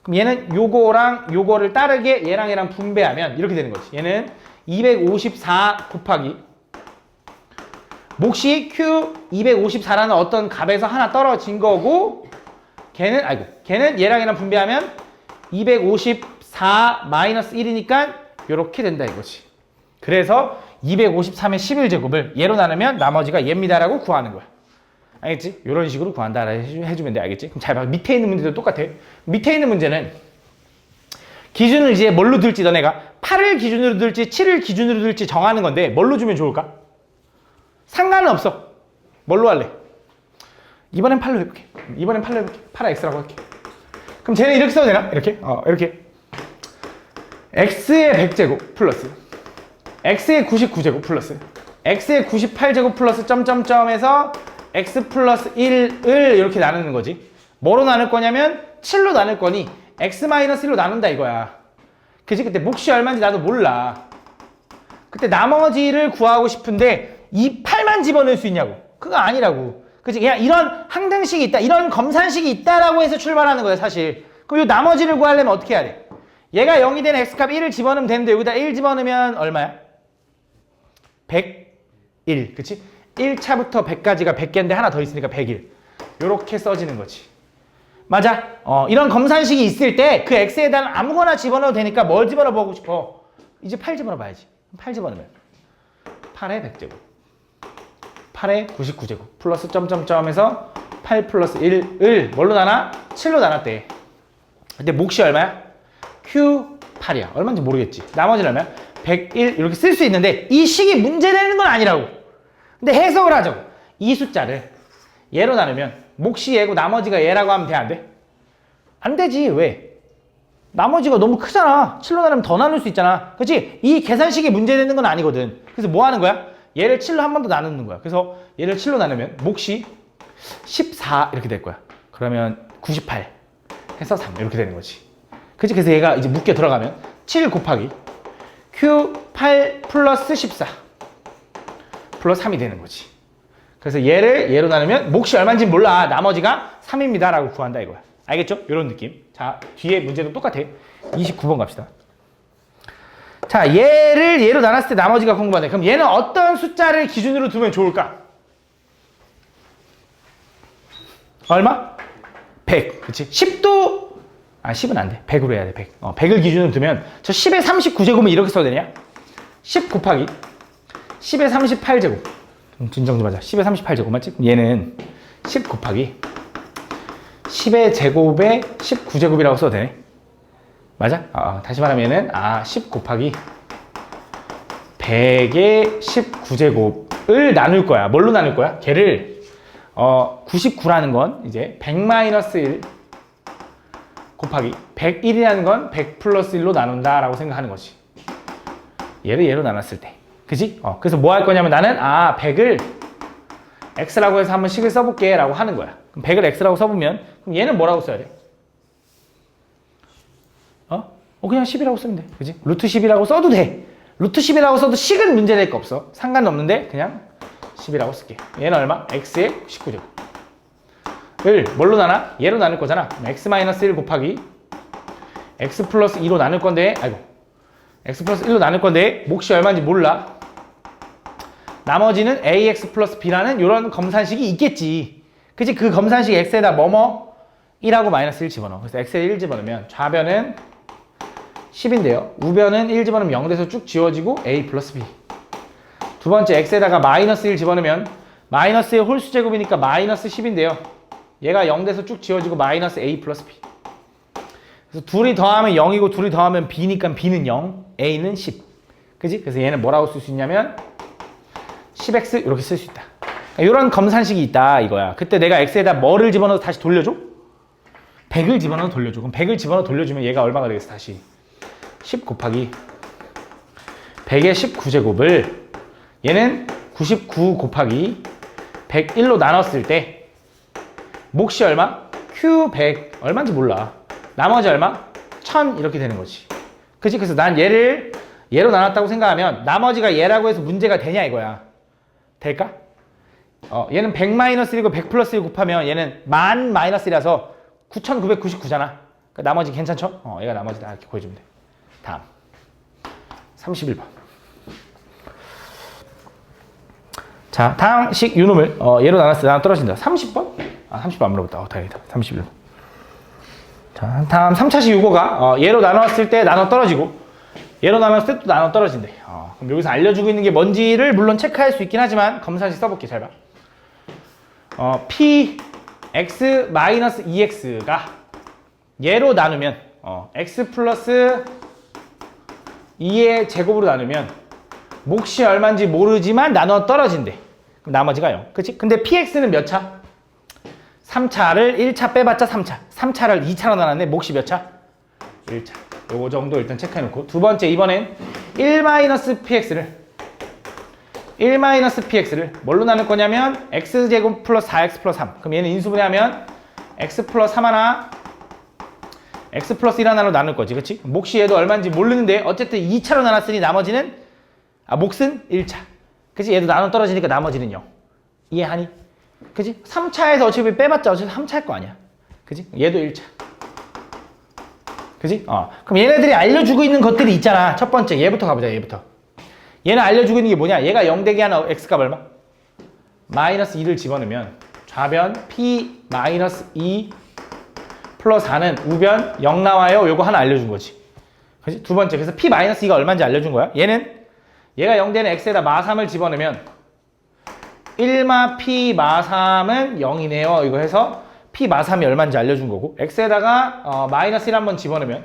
Speaker 1: 그럼 얘는 요거랑 요거를 따르게 얘랑 분배하면 이렇게 되는 거지. 얘는 254 곱하기 몫이 q 254라는 어떤 값에서 하나 떨어진 거고 걔는 얘랑 분배하면 254 마이너스 1이니까 이렇게 된다 이거지. 그래서 253의 11제곱을 얘로 나누면 나머지가 얘입니다라고 구하는 거야. 알겠지? 이런 식으로 구한다 해주면 돼. 알겠지? 그럼 잘 봐. 밑에 있는 문제도 똑같아. 밑에 있는 문제는 기준을 이제 뭘로 둘지 너네가 8을 기준으로 둘지 7을 기준으로 둘지 정하는 건데 뭘로 주면 좋을까? 상관은 없어. 뭘로 할래? 이번엔 8로 해볼게. 8을 x라고 할게. 그럼 쟤는 이렇게 써도 되나? 이렇게? 이렇게. x의 100제곱 플러스 x의 99제곱 플러스 x의 98제곱 플러스 점점점에서 x 플러스 1을 이렇게 나누는 거지. 뭐로 나눌 거냐면 7로 나눌 거니 x 마이너스 1로 나눈다 이거야. 그치? 그때 몫이 얼마인지 나도 몰라. 그때 나머지를 구하고 싶은데 이 8만 집어넣을 수 있냐고. 그거 아니라고. 그치? 그냥 이런 항등식이 있다, 이런 검산식이 있다라고 해서 출발하는 거야 사실. 그럼 이 나머지를 구하려면 어떻게 해야 돼? 얘가 0이 되는 x값 1을 집어넣으면 되는데 여기다 1 집어넣으면 얼마야? 101. 그치? 1차부터 100까지가 100개인데 하나 더 있으니까 101. 요렇게 써지는 거지. 맞아? 이런 검산식이 있을 때 그 x에다가 아무거나 집어넣어도 되니까 뭘 집어넣어 보고 싶어? 이제 8 집어넣어 봐야지. 8 집어넣으면 8의 100제곱 8의 99제곱 플러스 점점점에서 8 플러스 1을 뭘로 나눠? 7로 나눴대. 근데 몫이 얼마야? Q8이야. 얼마인지 모르겠지. 나머지는 얼마야? 101 이렇게 쓸 수 있는데 이 식이 문제되는 건 아니라고. 근데 해석을 하자고. 이 숫자를 얘로 나누면 몫이 얘고 나머지가 얘라고 하면 돼? 안 돼? 안 되지. 왜? 나머지가 너무 크잖아. 7로 나누면 더 나눌 수 있잖아. 그렇지? 이 계산식이 문제되는 건 아니거든. 그래서 뭐 하는 거야? 얘를 7로 한 번 더 나누는 거야. 그래서 얘를 7로 나누면 몫이 14 이렇게 될 거야. 그러면 98 해서 3 이렇게 되는 거지. 그치? 그래서 얘가 이제 묶여 들어가면 7 곱하기 Q8 플러스 14 플러스 3이 되는 거지. 그래서 얘를 얘로 나누면 몫이 얼마인지 몰라. 나머지가 3입니다. 라고 구한다 이거야. 알겠죠? 이런 느낌. 자, 뒤에 문제도 똑같아. 29번 갑시다. 자, 얘를 얘로 나눴을 때 나머지가 궁금하네. 그럼 얘는 어떤 숫자를 기준으로 두면 좋을까? 얼마? 100. 그치? 10도, 10은 안 돼. 100으로 해야 돼, 100. 100을 기준으로 두면, 저 10의 39제곱은 이렇게 써도 되냐? 10 곱하기 10의 38제곱. 진정 좀 하자. 10의 38제곱, 맞지? 얘는 10 곱하기 10의 제곱에 19제곱이라고 써도 되네. 맞아? 다시 말하면 얘는 10 곱하기 100의 19제곱을 나눌 거야. 뭘로 나눌 거야? 걔를 99라는 건 이제 100-1 곱하기 101이라는 건 100 플러스 1로 나눈다 라고 생각하는 거지. 얘를 얘로 나눴을 때. 그지? 그래서 뭐 할 거냐면 나는 100을 x라고 해서 한번 식을 써볼게 라고 하는 거야. 그럼 100을 x라고 써보면 그럼 얘는 뭐라고 써야 돼? 그냥 10이라고 쓰면 돼. 그지? 루트 10이라고 써도 돼. 루트 10이라고 써도 식은 문제될 거 없어. 상관없는데 그냥 10이라고 쓸게. 얘는 얼마? x의 19제곱. 을 뭘로 나눠? 얘로 나눌 거잖아. x-1 곱하기 x 플러스 2로 나눌 건데 x 플러스 1로 나눌 건데 몫이 얼마인지 몰라. 나머지는 ax 플러스 b라는 이런 검산식이 있겠지. 그치? 그 검산식 x에다 뭐뭐 1하고 마이너스 1 집어넣어. 그래서 x에 1 집어넣으면 좌변은 10인데요. 우변은 1 집어넣으면 0 돼서 쭉 지워지고 a 플러스 b. 두 번째 x에다가 마이너스 1 집어넣으면 마이너스의 홀수제곱이니까 마이너스 10인데요. 얘가 0 돼서 쭉 지워지고 마이너스 a 플러스 b. 그래서 둘이 더하면 0이고 둘이 더하면 b니까 b는 0, a는 10. 그지? 그래서 얘는 뭐라고 쓸 수 있냐면 10x 이렇게 쓸 수 있다. 이런 검산식이 있다 이거야. 그때 내가 x에다 뭐를 집어넣어서 다시 돌려줘? 100을 집어넣어 돌려줘. 그럼 100을 집어넣어 돌려주면 얘가 얼마가 되겠어 다시? 10 곱하기 100의 19제곱을 얘는 99 곱하기 101로 나눴을 때 몫이 얼마? Q100 얼마인지 몰라. 나머지 얼마? 1000 이렇게 되는 거지. 그치? 그래서 난 얘를 얘로 나눴다고 생각하면 나머지가 얘라고 해서 문제가 되냐 이거야. 될까? 얘는 100-1이고 100 플러스 1 곱하면 얘는 10,000-1이라서 9999잖아. 그러니까 나머지 괜찮죠? 얘가 나머지다 이렇게 보여주면 돼. 다음 31번. 자, 다음 식 유놈을 얘로 나눴을 때 나눠 떨어진다. 30번? 30번 안 물어봤다. 다행이다. 31번. 자, 다음 3차식 유고가 얘로 나눴을 때 나눠 떨어지고 얘로 나눴을 때 또 나눠 떨어진대. 그럼 여기서 알려주고 있는 게 뭔지를 물론 체크할 수 있긴 하지만 검사식 써볼게. 잘 봐. p x-2x가 얘로 나누면 x 플러스 2의 제곱으로 나누면 몫이 얼마인지 모르지만 나눠 떨어진대. 그럼 나머지가 0. 그치? 근데 px는 몇 차? 3차를 1차 빼봤자 3차. 3차를 2차로 나눴네. 몫이 몇 차? 1차. 요거 정도 일단 체크해놓고 두 번째 이번엔 1-px를 뭘로 나눌 거냐면 x제곱 플러스 4x 플러스 3. 그럼 얘는 인수분해하면 x 플러스 3 하나 x 플러스 1 하나로 나눌 거지. 그치? 몫이 얘도 얼마인지 모르는데 어쨌든 2차로 나눴으니 나머지는 몫은 1차. 그치? 얘도 나눠 떨어지니까 나머지는 0. 이해하니? 그치? 3차에서 어차피 빼봤자 어차피 3차일 거 아니야. 그치? 얘도 1차. 그치? 그럼 얘네들이 알려주고 있는 것들이 있잖아. 첫 번째 얘부터 가보자. 얘부터. 얘는 알려주고 있는 게 뭐냐? 얘가 0 되게 하는 x값 얼마? 마이너스 2를 집어넣으면 좌변 p 마이너스 2 플러스 4는 우변 0 나와요. 요거 하나 알려준 거지. 그치? 두 번째. 그래서 p 마이너스 2가 얼마인지 알려준 거야. 얘가 0 되는 x에다 마3을 집어넣으면 1마 p 마3은 0이네요. 이거 해서 p 마3이 얼마인지 알려준 거고 x에다가 마이너스 1 한번 집어넣으면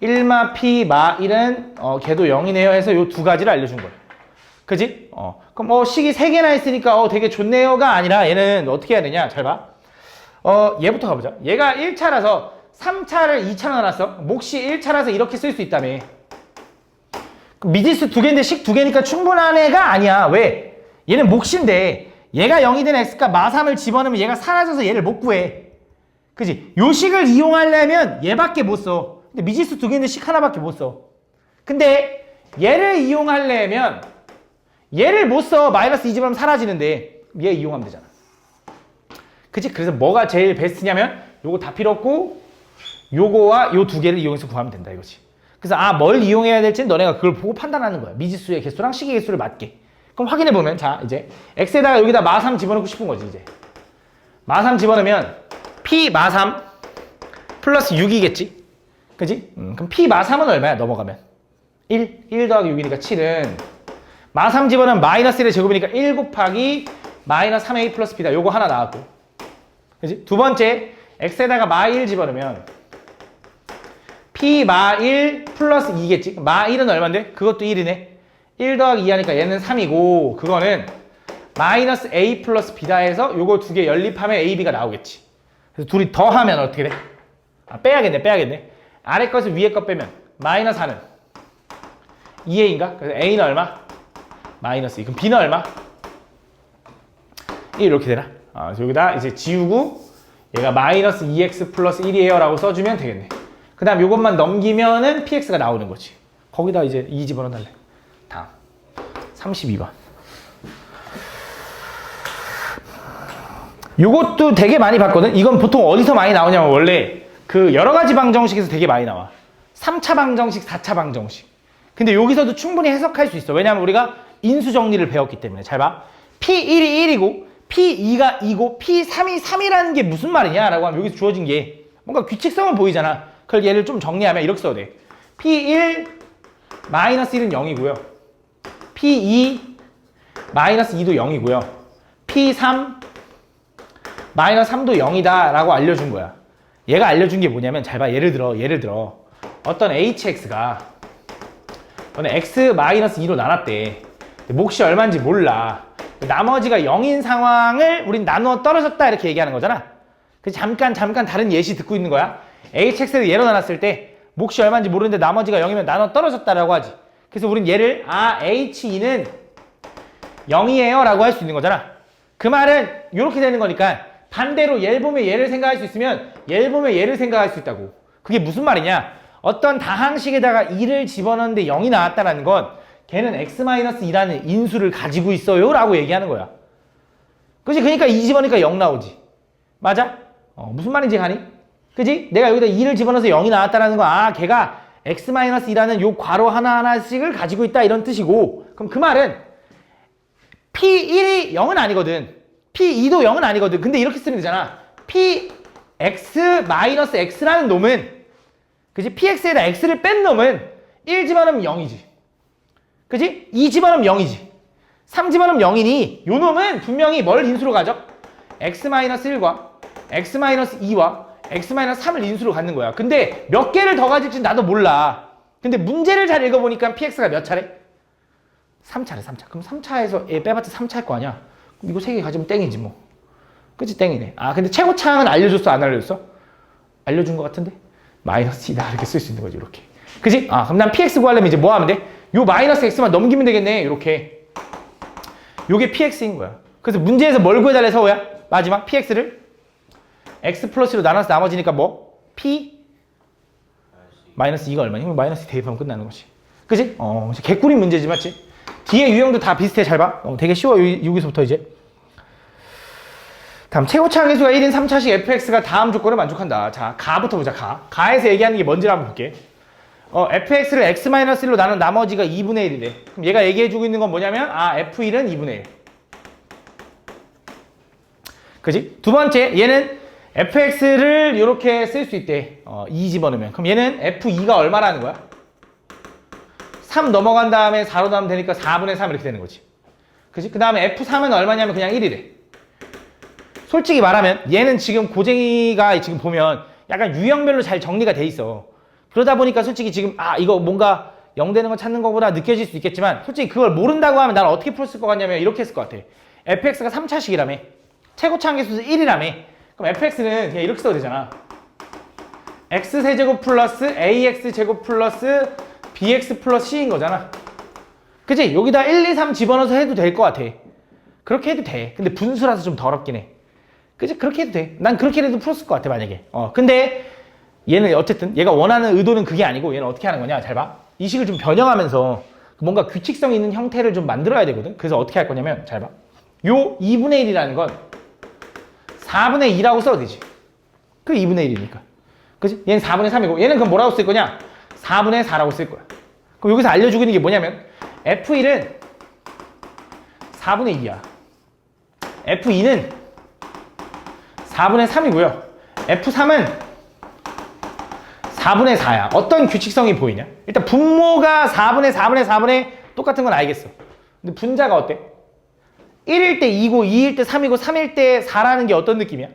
Speaker 1: 1마 p 마 1은 걔도 0이네요 해서 요 두 가지를 알려준 거예요. 그지? 그럼 식이 3개나 있으니까 되게 좋네요가 아니라 얘는 어떻게 해야 되냐? 잘 봐. 얘부터 가보자. 얘가 1차라서 3차를 2차로 나눴어. 몫이 1차라서 이렇게 쓸 수 있다며. 미지수 2개인데 식 2개니까 충분한 애가 아니야. 왜? 얘는 몫인데 얘가 0이 된 x값 마3을 집어넣으면 얘가 사라져서 얘를 못 구해. 그지? 요 식을 이용하려면 얘밖에 못 써. 근데 미지수 2개인데 식 하나밖에 못 써. 근데 얘를 이용하려면 얘를 못 써. 마이너스 2 집어넣으면 사라지는데 얘 이용하면 되잖아. 그치? 그래서 뭐가 제일 베스트냐면 요거 다 필요 없고 요거와 요 두 개를 이용해서 구하면 된다 이거지. 그래서 뭘 이용해야 될지는 너네가 그걸 보고 판단하는 거야. 미지수의 개수랑 식의 개수를 맞게. 그럼 확인해보면 자 이제 x에다가 여기다 마3 집어넣고 싶은 거지 이제. 마3 집어넣으면 p 마3 플러스 6이겠지? 그지? 그럼 p 마3은 얼마야? 넘어가면 1 더하기 6이니까 7은 마3 집어넣으면 마이너스 1의 제곱이니까 1 곱하기 마이너스 3a 플러스 b다. 요거 하나 나왔고, 그지? 두 번째 x에다가 마1 집어넣으면 p 마1 플러스 2겠지? 마1은 얼만데? 그것도 1이네. 1 더하기 2 하니까 얘는 3이고 그거는 마이너스 a 플러스 b다 해서 요거 두 개 연립하면 a, b가 나오겠지. 그래서 둘이 더하면 어떻게 돼? 빼야겠네. 아래 것을 위에 것 빼면 마이너스 4는 2a인가? 그래서 a는 얼마? 마이너스 2. 그럼 b는 얼마? 1 이렇게 되나? 그래서 여기다 이제 지우고 얘가 마이너스 2x 플러스 1이에요 라고 써주면 되겠네. 그 다음 요것만 넘기면은 px가 나오는 거지. 거기다 이제 2 집어넣을래. 다음 32번. 요것도 되게 많이 봤거든. 이건 보통 어디서 많이 나오냐면 원래 그 여러 가지 방정식에서 되게 많이 나와. 3차 방정식, 4차 방정식. 근데 여기서도 충분히 해석할 수 있어. 왜냐면 우리가 인수 정리를 배웠기 때문에. 잘 봐. P1이 1이고 P2가 2고 P3이 3이라는 게 무슨 말이냐 라고 하면 여기서 주어진 게 뭔가 규칙성은 보이잖아. 그걸 얘를 좀 정리하면 이렇게 써도 돼. P1 마이너스 1은 0이고요. P2 마이너스 2도 0이고요. P3 마이너스 3도 0이다 라고 알려준 거야. 얘가 알려준 게 뭐냐면 잘 봐. 예를 들어 어떤 hx가 너네 x 마이너스 2로 나눴대. 몫이 얼마인지 몰라. 나머지가 0인 상황을 우린 나누어 떨어졌다 이렇게 얘기하는 거잖아. 그래서 잠깐 다른 예시 듣고 있는 거야. hx를 예로 나눴을 때 몫이 얼마인지 모르는데 나머지가 0이면 나누어 떨어졌다라고 하지. 그래서 우린 얘를 h2는 0이에요 라고 할 수 있는 거잖아. 그 말은 이렇게 되는 거니까 반대로 얘를 보면 얘를 생각할 수 있으면 얘를 보면 얘를 생각할 수 있다고. 그게 무슨 말이냐? 어떤 다항식에다가 2를 집어넣는데 0이 나왔다는 건 걔는 x-2라는 인수를 가지고 있어요 라고 얘기하는 거야. 그치? 그러니까 2 집어넣으니까 0 나오지. 맞아? 무슨 말인지 가니? 그치? 내가 여기다 2를 집어넣어서 0이 나왔다는 건 걔가 x-2라는 요 괄호 하나하나씩을 가지고 있다 이런 뜻이고, 그럼 그 말은 P1이 0은 아니거든. P2도 0은 아니거든. 근데 이렇게 쓰면 되잖아. Px-x라는 놈은, 그치? Px에다 x를 뺀 놈은 1 집어넣으면 0이지. 그치? 2 집어넣으면 0이지. 3 집어넣으면 0이니 요 놈은 분명히 뭘 인수로 가져? x-1과 x-2와 x-3을 인수로 갖는 거야. 근데 몇 개를 더 가질지 나도 몰라. 근데 문제를 잘 읽어보니까 px가 몇 차례? 3차례. 그럼 3차에서 얘 빼봤자 3차일 거 아니야? 그럼 이거 3개 가지면 땡이지 뭐. 그치? 땡이네. 근데 최고차항은 알려줬어? 안 알려줬어? 알려준 것 같은데? 마이너스 2다 이렇게 쓸 수 있는 거지 이렇게. 그치? 그럼 난 px 구하려면 이제 뭐 하면 돼? 요 마이너스 x만 넘기면 되겠네 이렇게. 요게 px인 거야. 그래서 문제에서 뭘 구해달래 서우야? 마지막 px를 x 플러스로 나눠서 나머지니까 뭐? p 마이너스 2가 얼마니? 마이너스 2 대입하면 끝나는 거지. 그치? 개꿀인 문제지 맞지? 뒤에 유형도 다 비슷해. 잘 봐. 되게 쉬워. 여기서부터 이제. 다음 최고차항 계수가 1인 3차식 fx가 다음 조건을 만족한다. 자, 가부터 보자. 가에서 얘기하는 게 뭔지를 한번 볼게. fx를 x-1로 나눈 나머지가 2분의 1이래. 그럼 얘가 얘기해주고 있는 건 뭐냐면 f1은 2분의 1. 그지? 두 번째, 얘는 fx를 이렇게 쓸 수 있대. 2 집어넣으면. 그럼 얘는 f2가 얼마라는 거야? 3 넘어간 다음에 4로 나오면 되니까 4분의 3 이렇게 되는 거지. 그지? 그 다음에 f3은 얼마냐면 그냥 1이래. 솔직히 말하면 얘는 지금 고쟁이가 지금 보면 약간 유형별로 잘 정리가 돼 있어. 그러다 보니까 솔직히 지금 이거 뭔가 0 되는 거 찾는 거보다 느껴질 수 있겠지만 솔직히 그걸 모른다고 하면 난 어떻게 풀었을 것 같냐면 이렇게 했을 것 같아. fx가 3차식이라며. 최고차항 계수는 1이라며. 그럼 fx는 그냥 이렇게 써도 되잖아. x세제곱 플러스 ax제곱 플러스 bx 플러스 c인 거잖아. 그치? 여기다 1, 2, 3 집어넣어서 해도 될 것 같아. 그렇게 해도 돼. 근데 분수라서 좀 더럽긴 해. 그치? 그렇게 해도 돼. 난 그렇게 해도 풀었을 것 같아 만약에. 근데 얘는 어쨌든 얘가 원하는 의도는 그게 아니고 얘는 어떻게 하는 거냐? 잘 봐. 이 식을 좀 변형하면서 뭔가 규칙성 있는 형태를 좀 만들어야 되거든. 그래서 어떻게 할 거냐면 잘 봐. 요 2분의 1이라는 건 4분의 2라고 써도 되지. 그 2분의 1이니까. 그치? 얘는 4분의 3이고 얘는 그럼 뭐라고 쓸 거냐? 4분의 4라고 쓸 거야. 그럼 여기서 알려주고 있는 게 뭐냐면 F1은 4분의 2야. F2는 4분의 3이고요. F3은 4분의 4야. 어떤 규칙성이 보이냐? 일단 분모가 4분의 똑같은 건 알겠어. 근데 분자가 어때? 1일 때 2고 2일 때 3이고 3일 때 4라는 게 어떤 느낌이야?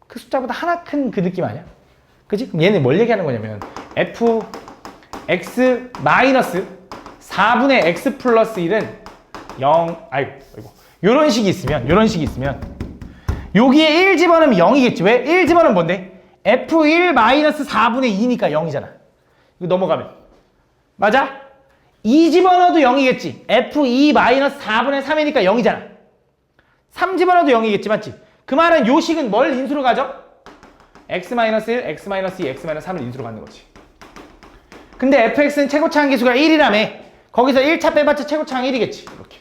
Speaker 1: 그 숫자보다 하나 큰 그 느낌 아니야? 그치? 그럼 얘는 뭘 얘기하는 거냐면 fx 마이너스 4분의 x 플러스 1은 0, 아이고 요런 식이 있으면 여기에 1 집어넣으면 0이겠지. 왜? 1 집어넣으면 뭔데? f1 마이너스 4분의 2니까 0이잖아. 이거 넘어가면 맞아? 2 집어넣어도 0이겠지. f2 마이너스 4분의 3이니까 0이잖아. 3 집어넣어도 0이겠지. 맞지? 그 말은 요 식은 뭘 인수로 가죠? x-1, x-2, x-3을 인수로 갖는 거지. 근데 fx는 최고차항 계수가 1이라며. 거기서 1차 빼봤자 최고차항 1이겠지. 이렇게.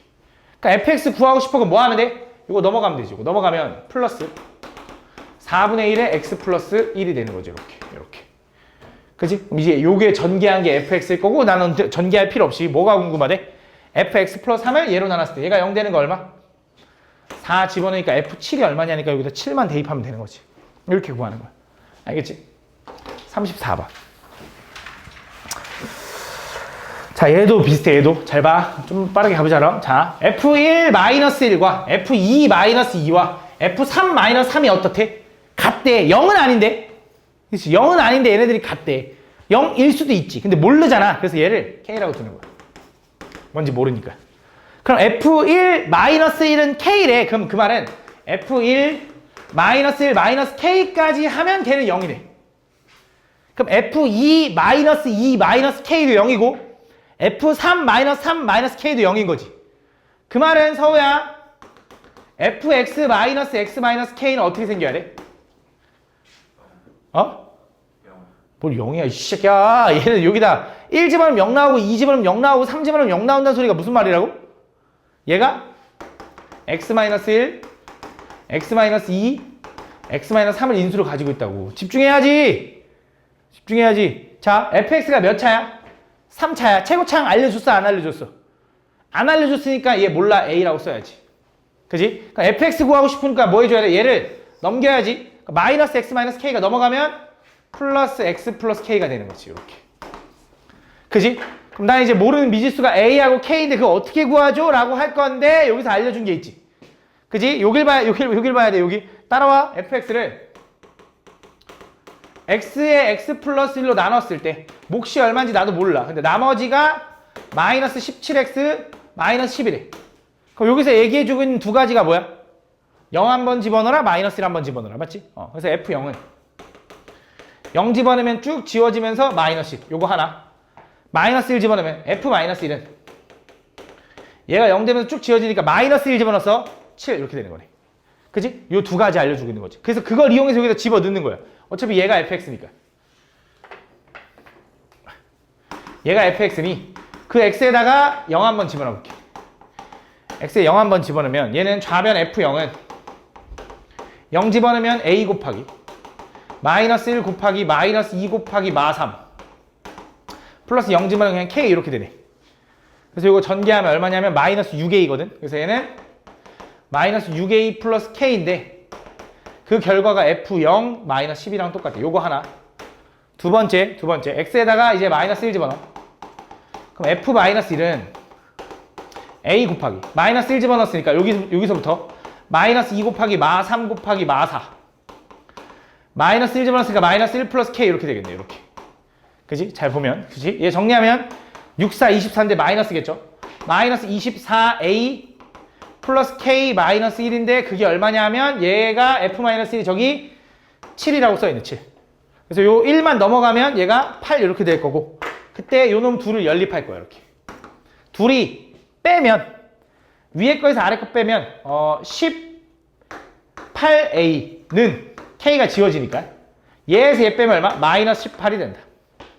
Speaker 1: 그러니까 fx 구하고 싶으면 뭐 하면 돼? 이거 넘어가면 되지. 이거 넘어가면 플러스 4분의 1에 x 플러스 1이 되는 거죠. 이렇게. 그치? 그럼 이제 요게 전개한 게 fx일 거고 나는 전개할 필요 없이 뭐가 궁금하대? fx 플러스 3을 얘로 나눴을 때 얘가 0 되는 거 얼마? 4 집어넣으니까 f7이 얼마냐니까 여기다 7만 대입하면 되는 거지. 이렇게 구하는 거야. 알겠지? 34번. 자, 얘도 비슷해. 얘도 잘 봐. 좀 빠르게 가보자 그럼. 자, f1-1과 f2-2와 f3-3이 어떻대? 같대. 0은 아닌데. 그치? 0은 아닌데 얘네들이 같대. 0일 수도 있지. 근데 모르잖아. 그래서 얘를 K라고 두는 거야. 뭔지 모르니까. 그럼 F1-1은 K래. 그럼 그 말은 F1-1 K까지 하면 걔는 0이 돼. 그럼 F2-2 K도 0이고 F3 K도 0인 거지. 그 말은 서우야 Fx X K는 어떻게 생겨야 돼? 어? 뭘 0이야 이 새끼야. 얘는 여기다 1 집어넣으면 0 나오고 2 집어넣으면 0 나오고 3 집어넣으면 0 나온다는 소리가 무슨 말이라고? 얘가 X-1 X-2 X-3을 인수로 가지고 있다고. 집중해야지. 자, fx가 몇 차야? 3차야. 최고차항 알려줬어 안 알려줬어? 안 알려줬으니까 얘 몰라 a라고 써야지. 그지? 그러니까 fx 구하고 싶으니까 뭐 해줘야 돼? 얘를 넘겨야지. 그러니까 마이너스 x 마이너스 k가 넘어가면 플러스 x 플러스 k가 되는 거지. 이렇게. 그지? 그럼 난 이제 모르는 미지수가 a하고 k인데 그거 어떻게 구하죠? 라고 할 건데 여기서 알려준 게 있지. 그지? 여길 봐야 돼. 여기 따라와. fx를 x에 x 플러스 1로 나눴을 때 몫이 얼마인지 나도 몰라. 근데 나머지가 마이너스 17x 마이너스 11에. 그럼 여기서 얘기해주고 있는 두 가지가 뭐야? 0 한번 집어넣어라, 마이너스 1 한번 집어넣어라. 맞지? 그래서 f0은 0 집어넣으면 쭉 지워지면서 마이너스 10. 요거 하나. 마이너스 1 집어넣으면 f 마이너스 1은 얘가 0 되면서 쭉 지워지니까 마이너스 1 집어넣어서 7 이렇게 되는 거네. 그치? 요 두 가지 알려주고 있는 거지. 그래서 그걸 이용해서 여기다 집어넣는 거야. 어차피 얘가 fx니까. 얘가 fx니 그 x에다가 0 한번 집어넣어볼게. x에 0 한번 집어넣으면 얘는 좌변 f0은 0 집어넣으면 a 곱하기 마이너스 1 곱하기 마이너스 2 곱하기 마3 플러스 0 집어넣으면 그냥 k 이렇게 되네. 그래서 이거 전개하면 얼마냐면 마이너스 6a거든. 그래서 얘는 마이너스 6a 플러스 k인데 그 결과가 f0 마이너스 10이랑 똑같아. 요거 하나. 두 번째 x에다가 이제 마이너스 1 집어넣어. 그럼 f 마이너스 1은 a 곱하기 마이너스 1 집어넣었으니까 여기서부터 마이너스 2 곱하기 마3 곱하기 마4 마이너스 1 집어넣었으니까 마이너스 1 플러스 k 이렇게 되겠네. 이렇게. 그지? 잘 보면. 그지? 얘 정리하면 6, 4, 24인데 마이너스겠죠? 마이너스 24a 플러스 k 마이너스 1인데 그게 얼마냐 하면 얘가 f-1이 저기 7이라고 써있네. 7. 그래서 요 1만 넘어가면 얘가 8 이렇게 될 거고 그때 요 놈 둘을 연립할 거야. 이렇게. 둘이 빼면 위에 거에서 아래 거 빼면 18a는 k가 지워지니까 얘에서 얘 빼면 얼마? 마이너스 18이 된다.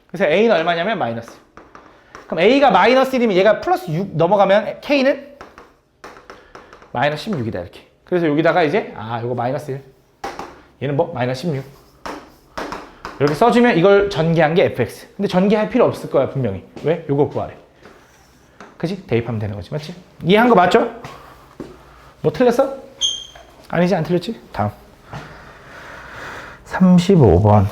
Speaker 1: 그래서 a는 얼마냐면 마이너스 그럼 A가 마이너스 1이면 얘가 플러스 6 넘어가면 K는 마이너스 16이다 이렇게. 그래서 여기다가 이제 요거 마이너스 1. 얘는 뭐? 마이너스 16. 이렇게 써주면 이걸 전개한 게 fx. 근데 전개할 필요 없을 거야 분명히. 왜? 요거 구하래. 그치? 대입하면 되는 거지. 맞지? 이해한 거 맞죠? 뭐 틀렸어? 아니지, 안 틀렸지? 다음 35번.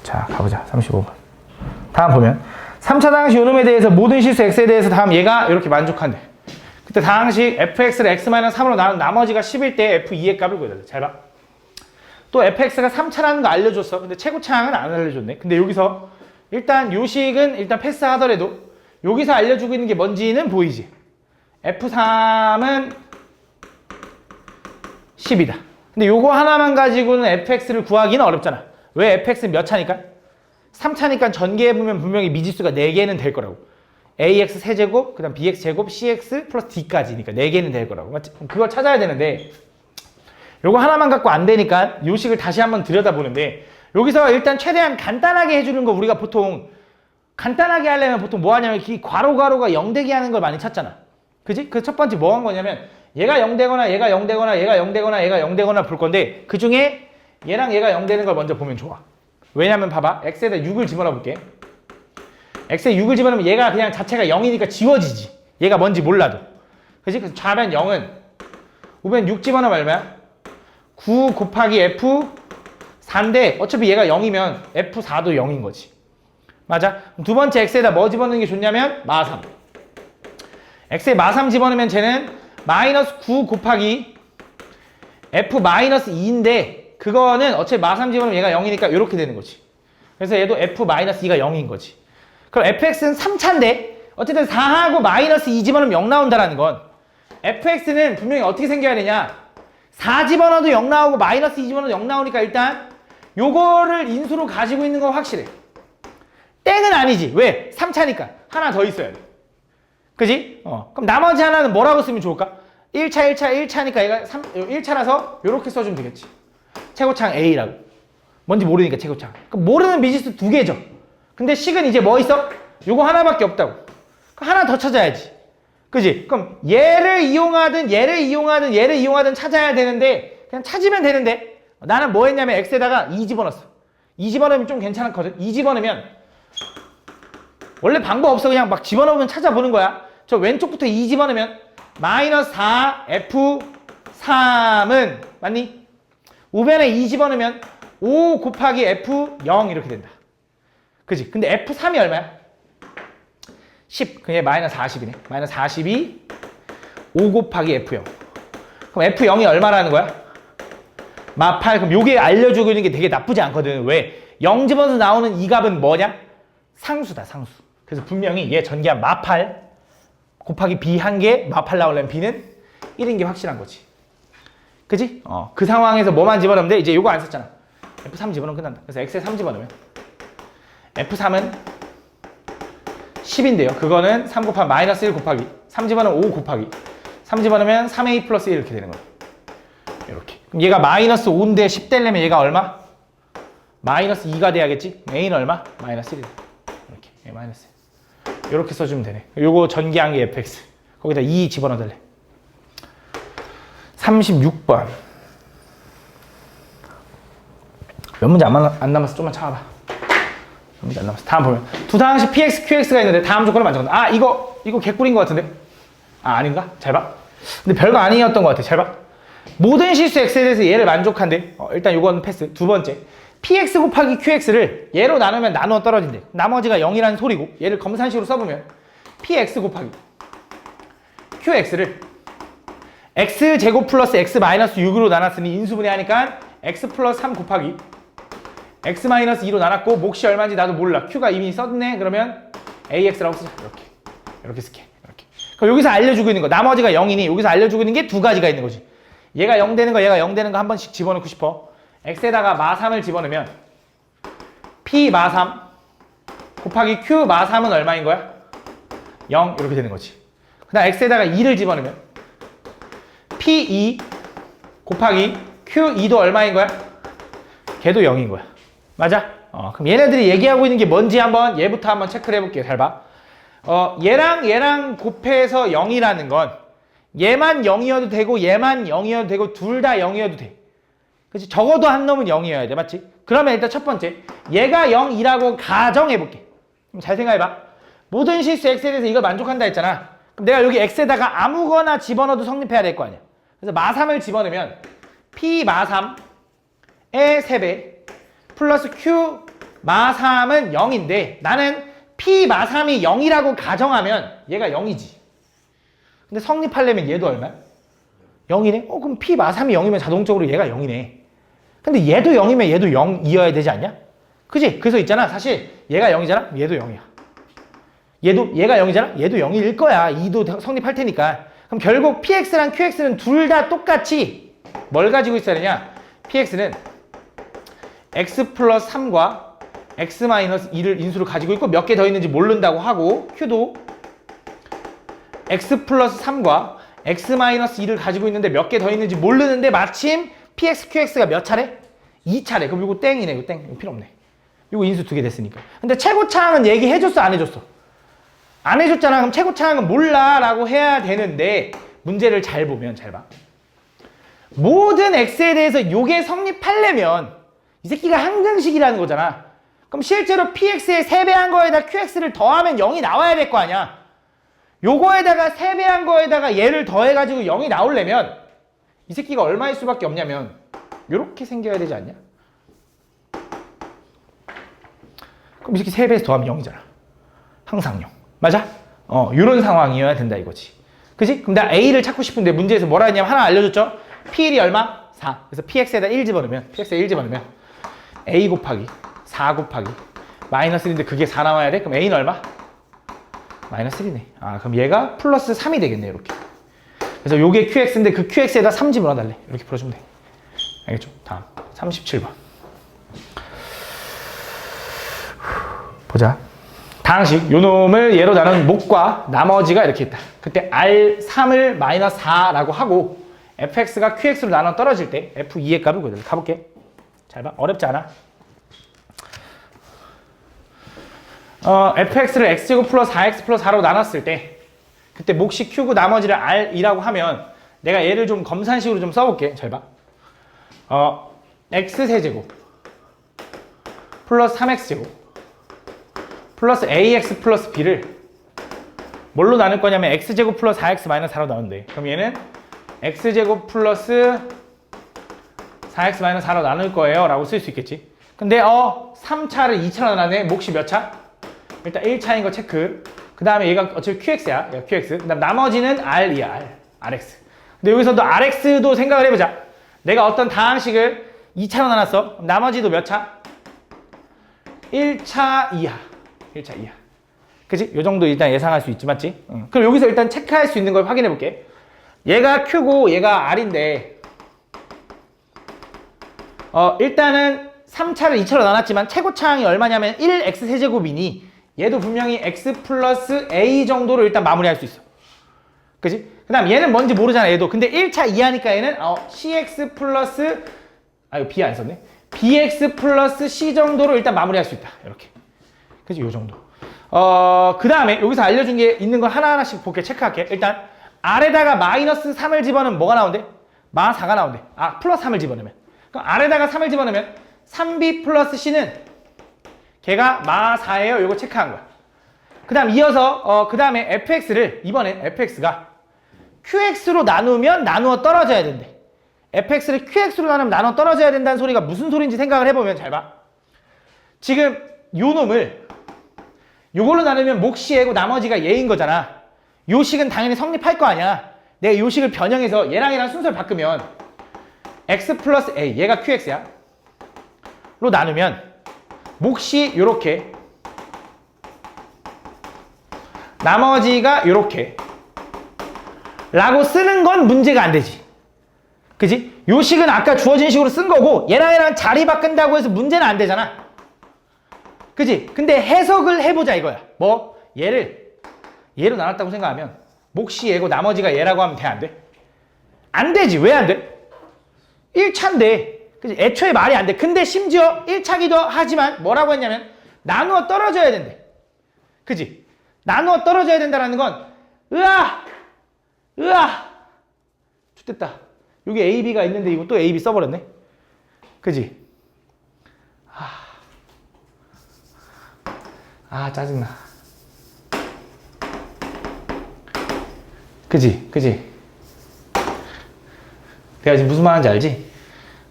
Speaker 1: 자, 가보자. 35번. 다음 보면 3차 당시 요놈에 대해서 모든 실수 x에 대해서 다음 얘가 이렇게 만족한대. 그때 당시 fx를 x-3으로 나눈 나머지가 10일 때 f2의 값을 구해달래. 잘 봐. 또 fx가 3차라는 거 알려줬어. 근데 최고차항은 안 알려줬네. 근데 여기서 일단 요식은 일단 패스하더라도 여기서 알려주고 있는 게 뭔지는 보이지. f3은 10이다. 근데 요거 하나만 가지고는 fx를 구하기는 어렵잖아. 왜? fx는 몇 차니까? 3차니까 전개해보면 분명히 미지수가 4개는 될 거라고. ax 세제곱, 그 다음 bx 제곱, cx 플러스 d까지니까 4개는 될 거라고. 맞지? 그걸 찾아야 되는데 요거 하나만 갖고 안 되니까 요식을 다시 한번 들여다보는데 여기서 일단 최대한 간단하게 해주는 거 우리가 보통 간단하게 하려면 보통 뭐 하냐면 이 괄호가 0되기 하는 걸 많이 찾잖아. 그지? 그 첫 번째 뭐 한 거냐면 얘가 0되거나 얘가 0되거나 얘가 0되거나 얘가 0되거나 볼 건데 그 중에 얘랑 얘가 0되는 걸 먼저 보면 좋아. 왜냐면 봐봐. x에다 6을 집어넣어 볼게. x에 6을 집어넣으면 얘가 그냥 자체가 0이니까 지워지지. 얘가 뭔지 몰라도. 그지? 그래서 좌변 0은 우변 6 집어넣으면 얼마야? 9 곱하기 F4인데 어차피 얘가 0이면 F4도 0인 거지. 맞아? 두 번째 x에다 뭐 집어넣는 게 좋냐면 마3. x에 마3 집어넣으면 쟤는 마이너스 9 곱하기 F-2인데 그거는 어차피 마3 집어넣으면 얘가 0이니까 이렇게 되는 거지. 그래서 얘도 F-2가 0인 거지. 그럼 fx는 3차인데 어쨌든 4하고 마이너스 2 집어넣으면 0 나온다는 건 fx는 분명히 어떻게 생겨야 되냐. 4 집어넣어도 0 나오고 마이너스 2 집어넣어도 0 나오니까 일단 요거를 인수로 가지고 있는 건 확실해. 땡은 아니지. 왜? 3차니까 하나 더 있어야 돼. 그지? 그럼 나머지 하나는 뭐라고 쓰면 좋을까? 1차니까 얘가 1차라서 요렇게 써주면 되겠지. 최고차항 A라고. 뭔지 모르니까 최고차항. 그럼 모르는 미지수 2개죠. 근데 식은 이제 뭐 있어? 요거 하나밖에 없다고. 그럼 하나 더 찾아야지. 그지? 그럼 얘를 이용하든 찾아야 되는데 그냥 찾으면 되는데 나는 뭐 했냐면 x에다가 2 집어넣었어. 2 집어넣으면 좀 괜찮거든. 2 집어넣으면 원래 방법 없어. 그냥 막 집어넣으면 찾아보는 거야. 저 왼쪽부터 2 집어넣으면 마이너스 4 F3은 맞니? 우변에 2 집어넣으면 5 곱하기 F0 이렇게 된다. 그지? 근데 F3이 얼마야? 10. 그게 마이너스 40이네. 마이너스 42 5 곱하기 F0. 그럼 F0이 얼마라는 거야? 마 8. 그럼 요게 알려주고 있는 게 되게 나쁘지 않거든. 왜? 0 집어서 나오는 이 값은 뭐냐? 상수다, 상수. 그래서 분명히 얘 전개한 마 8 곱하기 B 한 개, 마 8 나오려면 B는 1인 게 확실한 거지. 그지? 그 상황에서 뭐만 집어넣으면 돼? 이제 요거 안 썼잖아. F3 집어넣으면 끝난다. 그래서 X에 3 집어넣으면 F3은 10인데요. 그거는 3 곱하기 마이너스 1 곱하기 3 집어넣으면 5 곱하기 3 집어넣으면 3A 플러스 1 이렇게 되는 거예요. 이렇게. 그럼 얘가 마이너스 5인데 10 되려면 얘가 얼마? 마이너스 2가 돼야겠지? A는 얼마? 마이너스 1이다. 이렇게. 얘 마이너스 1. 이렇게 써주면 되네. 요거 전개한 게 fx. 거기다 2 집어넣어달래. 36번. 몇 문제 안 남았어. 좀만 참아봐. 몇 문제 안 남았어. 다음 보면 두 상항식 px, qx가 있는데 다음 조건을 만족한다. 이거 개꿀인 것 같은데? 아닌가? 잘 봐. 근데 별거 아니었던 것 같아. 잘 봐. 모든 실수 x에 대해서 얘를 만족한대. 일단 요건 패스. 두 번째. px 곱하기 qx를 얘로 나누면 나누어 떨어진대. 나머지가 0이라는 소리고 얘를 검산식으로 써보면 px 곱하기 qx를 x제곱 플러스 x 마이너스 6으로 나눴으니 인수분해하니까 x 플러스 3 곱하기 x 마이너스 2로 나눴고 몫이 얼마인지 나도 몰라. q가 이미 썼네. 그러면 ax라고 쓰자. 이렇게 쓸게. 이렇게. 그럼 여기서 알려주고 있는 거 나머지가 0이니 여기서 알려주고 있는 게 두 가지가 있는 거지. 얘가 0 되는 거 얘가 0 되는 거 한 번씩 집어넣고 싶어. x에다가 마3을 집어넣으면 p 마3 곱하기 q 마3은 얼마인 거야? 0 이렇게 되는 거지. 그 다음 x에다가 2를 집어넣으면 p2 곱하기 q2도 얼마인 거야? 걔도 0인 거야. 맞아? 그럼 얘네들이 얘기하고 있는 게 뭔지 한번 얘부터 한번 체크를 해볼게요. 잘 봐. 얘랑 곱해서 0이라는 건 얘만 0이어도 되고 얘만 0이어도 되고 둘 다 0이어도 돼. 그치? 적어도 한 놈은 0이어야 돼. 맞지? 그러면 일단 첫 번째 얘가 0이라고 가정해볼게. 그럼 잘 생각해봐. 모든 실수 x에 대해서 이걸 만족한다 했잖아. 그럼 내가 여기 x에다가 아무거나 집어넣어도 성립해야 될 거 아니야. 그래서 마3을 집어넣으면 p 마3의 3배 플러스 q 마3은 0인데 나는 p 마3이 0이라고 가정하면 얘가 0이지. 근데 성립하려면 얘도 얼마야? 0이네? 그럼 p 마3이 0이면 자동적으로 얘가 0이네. 근데 얘도 0이면 얘도 0이어야 되지 않냐? 그지? 그래서 있잖아. 사실 얘가 0이잖아? 얘도 0이야. 얘가 0이잖아? 얘도 0일 거야. 2도 성립할 테니까. 그럼 결국 px랑 qx는 둘 다 똑같이 뭘 가지고 있어야 되냐? px는 x 플러스 3과 x 마이너스 2를 인수로 가지고 있고 몇 개 더 있는지 모른다고 하고 q도 x 플러스 3과 x 마이너스 2를 가지고 있는데 몇 개 더 있는지 모르는데 마침 px, qx가 몇 차례? 2차례. 그럼 이거 땡이네. 이거 땡. 이거 필요 없네. 이거 인수 2개 됐으니까. 근데 최고차항은 얘기해줬어? 안 해줬어? 안 해줬잖아. 그럼 최고차항은 몰라 라고 해야 되는데 문제를 잘 보면 잘 봐. 모든 x에 대해서 요게 성립하려면 이 새끼가 항등식이라는 거잖아. 그럼 실제로 px의 3배한 거에다 qx를 더하면 0이 나와야 될 거 아니야. 요거에다가 3배한 거에다가 얘를 더해가지고 0이 나오려면 이 새끼가 얼마일 수밖에 없냐면 요렇게 생겨야 되지 않냐? 그럼 이 새끼 3배에서 더하면 0이잖아. 항상 0. 맞아? 요런 상황이어야 된다 이거지. 그지? 그럼 내가 A를 찾고 싶은데 문제에서 뭐라 했냐면 하나 알려줬죠? P1이 얼마? 4. 그래서 PX에다 1 집어넣으면 PX에 1 집어넣으면 A 곱하기 4 곱하기 마이너스 1인데 그게 4 나와야 돼? 그럼 A는 얼마? 마이너스 1이네. 그럼 얘가 플러스 3이 되겠네 이렇게. 그래서 요게 QX인데 그 QX에다 3 집어넣어달래. 이렇게 풀어주면 돼. 알겠죠? 다음 37번 보자. 다항식 요 놈을 예로 나눈 목과 나머지가 이렇게 있다. 그때 R3을 마이너스 4라고 하고 fx가 qx로 나눠 떨어질 때 f2의 값을 구해달래. 가볼게. 잘 봐. 어렵지 않아. fx를 x제곱 플러스 4x 플러스 4로 나눴을 때 그때 몫이 q고 나머지를 r이라고 하면 내가 얘를 좀 검산식으로 좀 써볼게. 잘 봐. x세제곱 플러스 3x제곱 플러스 ax 플러스 b를 뭘로 나눌 거냐면 x제곱 플러스 4x 마이너스 4로 나눈대. 그럼 얘는 x제곱 플러스 4x 마이너스 4로 나눌 거예요 라고 쓸 수 있겠지. 근데 3차를 2차로 나누네. 몫이 몇 차? 일단 1차인 거 체크. 그 다음에 얘가 어차피 qx야. 얘가 qx. 그 다음 나머지는 r이야. rx. 근데 여기서도 rx도 생각을 해보자. 내가 어떤 다항식을 2차로 나눴어. 나머지도 몇 차? 1차 이하. 1차 이하. 그치? 요 정도 일단 예상할 수 있지, 맞지? 그럼 여기서 일단 체크할 수 있는 걸 확인해 볼게. 얘가 q고 얘가 r인데 일단은 3차를 2차로 나눴지만 최고차항이 얼마냐면 1x 세제곱이니 얘도 분명히 x 플러스 a 정도로 일단 마무리할 수 있어. 그치? 그 다음 얘는 뭔지 모르잖아, 얘도. 근데 1차 이하니까 얘는 cx 플러스 이거 b 안 썼네. bx 플러스 c 정도로 일단 마무리할 수 있다. 이렇게. 그치? 요 정도. 그 다음에 여기서 알려준 게 있는 걸 하나하나씩 볼게. 체크할게. 일단 R에다가 마이너스 3을 집어넣으면 뭐가 나온대? 마 4가 나온대. 플러스 3을 집어넣으면. 그럼 R에다가 3을 집어넣으면 3b 플러스 c는 걔가 마 4예요. 요거 체크한 거야. 그 다음 이어서 그 다음에 fx를 이번엔 fx가 qx로 나누면 나누어 떨어져야 된대. fx를 qx로 나누면 나누어 떨어져야 된다는 소리가 무슨 소리인지 생각을 해보면 잘 봐. 지금 요 놈을 요걸로 나누면 몫이 얘고 나머지가 얘인 거잖아. 요 식은 당연히 성립할 거 아니야. 내가 요 식을 변형해서 얘랑 순서를 바꾸면 x 플러스 a, 얘가 qx야. 로 나누면 몫이 요렇게 나머지가 요렇게 라고 쓰는 건 문제가 안 되지. 그지? 요 식은 아까 주어진 식으로 쓴 거고 얘랑 자리 바꾼다고 해서 문제는 안 되잖아. 그지? 근데 해석을 해보자 이거야. 뭐? 얘로 나눴다고 생각하면 몫이 얘고 나머지가 얘라고 하면 돼, 안 돼? 안 되지. 왜 안 돼? 1차인데. 그치? 애초에 말이 안 돼. 근데 심지어 1차기도 하지만 뭐라고 했냐면 나누어 떨어져야 된대. 그지? 나누어 떨어져야 된다라는 건 으아 좋됐다. 여기 A, B가 있는데 이거 또 A, B 써버렸네. 그지? 짜증나. 그지? 내가 지금 무슨 말 하는지 알지?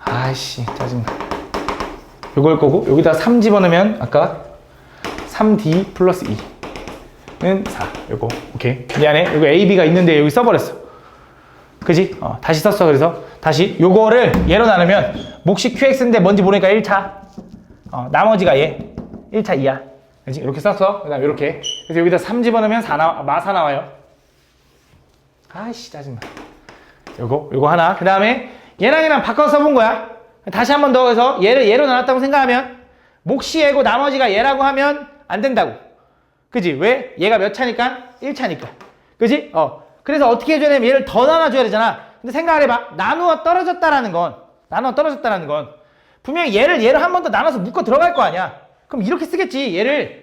Speaker 1: 아이씨, 짜증나. 요걸 거고, 여기다 3 집어넣으면, 아까 3D 플러스 2는 4. 요거, 오케이. 미안해. 여기 A, B가 있는데 여기 써버렸어. 그지? 다시 썼어. 그래서 다시 요거를 얘로 나누면, 몫이 QX인데 뭔지 모르니까 1차. 나머지가 얘. 1차 2야. 그지? 이렇게 썼어. 그 다음에 이렇게. 그래서 여기다 3 집어넣으면 4 나와요. 아이씨, 짜증나. 요거 하나. 그 다음에 얘랑 얘랑 바꿔서 써본 거야. 다시 한 번 더 해서 얘를 얘로 나눴다고 생각하면 몫이 얘고 나머지가 얘라고 하면 안 된다고. 그지? 왜? 얘가 몇 차니까? 1차니까. 그지? 그래서 어떻게 해줘야 되냐면 얘를 더 나눠줘야 되잖아. 근데 생각을 해봐. 나누어 떨어졌다라는 건 분명히 얘를 한 번 더 나눠서 묶어 들어갈 거 아니야. 그럼 이렇게 쓰겠지. 얘를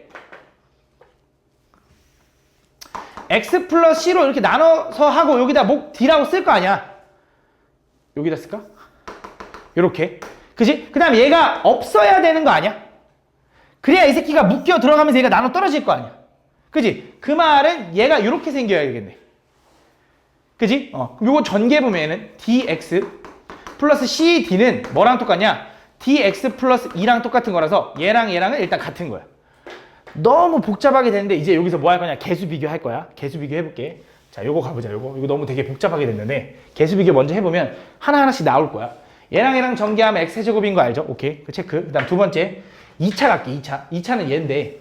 Speaker 1: x 플러스 c로 이렇게 나눠서 하고 여기다 목 d라고 쓸 거 아니야. 여기다 쓸까? 요렇게. 그지? 그 다음에 얘가 없어야 되는 거 아니야? 그래야 이 새끼가 묶여 들어가면서 얘가 나눠 떨어질 거 아니야. 그지? 그 말은 얘가 요렇게 생겨야겠네. 그지? 그럼 요거 전개 보면 얘는 dx 플러스 cd는 뭐랑 똑같냐? dx 플러스 2랑 똑같은 거라서 얘랑 얘랑은 일단 같은 거야. 너무 복잡하게 되는데 이제 여기서 뭐 할 거냐? 개수 비교할 거야. 개수 비교 해볼게. 자, 요거 가보자. 요거 너무 되게 복잡하게 됐는데 개수 비교 먼저 해보면 하나하나씩 나올 거야. 얘랑 얘랑 전개하면 x제곱인 거 알죠? 오케이. 그 체크. 그 다음 두 번째 2차 갈게. 2차는 얘인데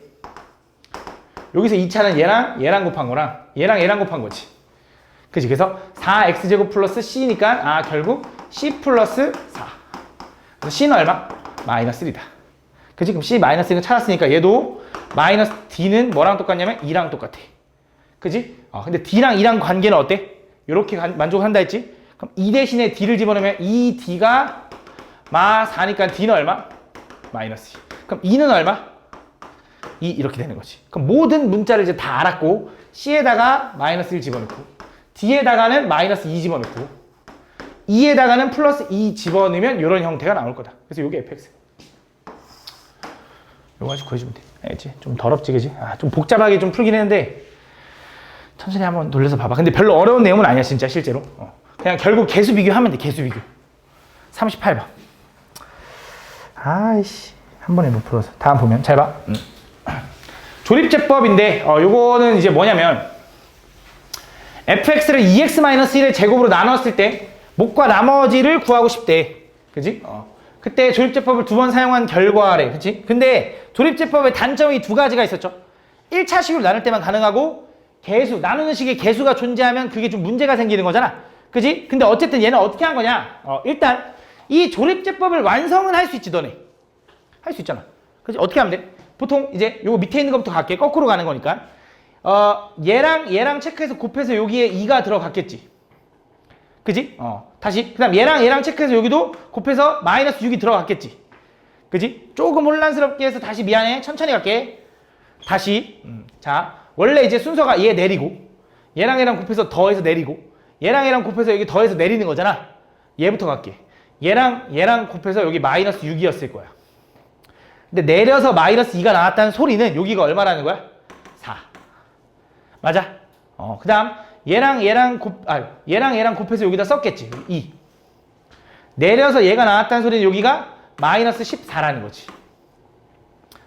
Speaker 1: 여기서 2차는 얘랑 곱한 거랑 얘랑 곱한 거지. 그치? 그래서 4x제곱 플러스 c니까 결국 c 플러스 4. 그래서 c는 얼마? 마이너스 1이다. 그치? 그럼 c 마이너스 1은 찾았으니까 얘도 마이너스 d는 뭐랑 똑같냐면 2랑 똑같아. 그지? 근데 d랑 2랑 관계는 어때? 이렇게 만족한다 했지? 그럼 2 대신에 d를 집어넣으면 2d가 마 4니까 d는 얼마? 마이너스 2. 그럼 2는 얼마? 2 이렇게 되는 거지. 그럼 모든 문자를 이제 다 알았고 c에다가 마이너스 1 집어넣고 d에다가는 마이너스 2 집어넣고 2에다가는 플러스 2 집어넣으면 이런 형태가 나올 거다. 그래서 이게 fx. 요거 가지고 구해주면 돼. 알겠지? 좀 더럽지, 그지? 좀 복잡하게 좀 풀긴 했는데 천천히 한번 돌려서 봐봐. 근데 별로 어려운 내용은 아니야, 진짜, 실제로. 그냥 결국 개수 비교하면 돼, 개수 비교. 38번. 아이씨. 한 번에 못 풀어서. 다음 보면, 잘 봐. 조립제법인데, 요거는 이제 뭐냐면, fx를 2x-1의 제곱으로 나눴을 때, 목과 나머지를 구하고 싶대. 그지? 그때 조립제법을 2번 사용한 결과래. 그치? 근데 조립제법의 단점이 2가지가 있었죠. 1차식으로 나눌 때만 가능하고 개수, 나누는 식의 개수가 존재하면 그게 좀 문제가 생기는 거잖아. 그지? 근데 어쨌든 얘는 어떻게 한 거냐? 일단 이 조립제법을 완성은 할 수 있지, 너네. 할 수 있잖아. 그치? 어떻게 하면 돼? 보통 이제 요거 밑에 있는 것부터 갈게. 거꾸로 가는 거니까. 얘랑 체크해서 곱해서 여기에 2가 들어갔겠지. 그지? 다시. 그 다음 얘랑 체크해서 여기도 곱해서 마이너스 6이 들어갔겠지. 그지? 조금 혼란스럽게 해서 다시 미안해. 천천히 갈게. 다시. 자, 원래 이제 순서가 얘 내리고, 얘랑 곱해서 더해서 내리고, 얘랑 곱해서 여기 더해서 내리는 거잖아. 얘부터 갈게. 얘랑 곱해서 여기 마이너스 6이었을 거야. 근데 내려서 마이너스 2가 나왔다는 소리는 여기가 얼마라는 거야? 4. 맞아? 그 다음, 얘랑 곱해서 여기다 썼겠지. 2. 내려서 얘가 나왔다는 소리는 여기가 마이너스 14라는 거지.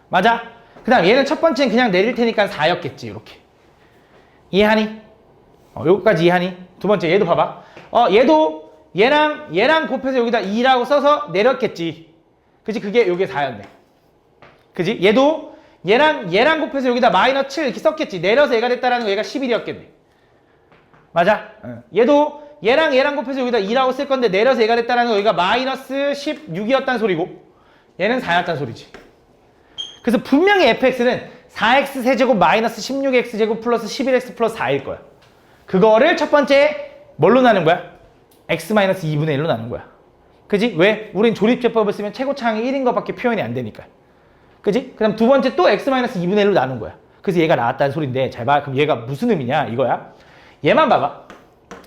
Speaker 1: 맞아? 그 다음 얘는 첫 번째는 그냥 내릴 테니까 4였겠지. 이렇게. 이해하니? 요거까지 이해하니? 두 번째 얘도 봐봐. 얘도 얘랑 곱해서 여기다 2라고 써서 내렸겠지. 그치? 그게 요게 4였네. 그치? 얘도 얘랑 곱해서 여기다 마이너스 7 이렇게 썼겠지. 내려서 얘가 됐다라는 거 얘가 11이었겠네. 맞아? 얘도 얘랑 곱해서 여기다 2라고 쓸 건데 내려서 얘가 됐다는 거 여기가 마이너스 16이었다는 소리고 얘는 4였다는 소리지. 그래서 분명히 fx는 4x 세제곱 마이너스 16x 제곱 플러스 11x 플러스 4일 거야. 그거를 첫 번째 뭘로 나눈 거야? x 마이너스 2분의 1로 나눈 거야. 그지? 왜? 우린 조립제법을 쓰면 최고차항이 1인 것밖에 표현이 안 되니까. 그지? 그 다음 두 번째 또 x-2분의 1로 나눈 거야. 그래서 얘가 나왔다는 소린데 잘 봐. 그럼 얘가 무슨 의미냐 이거야. 얘만 봐봐.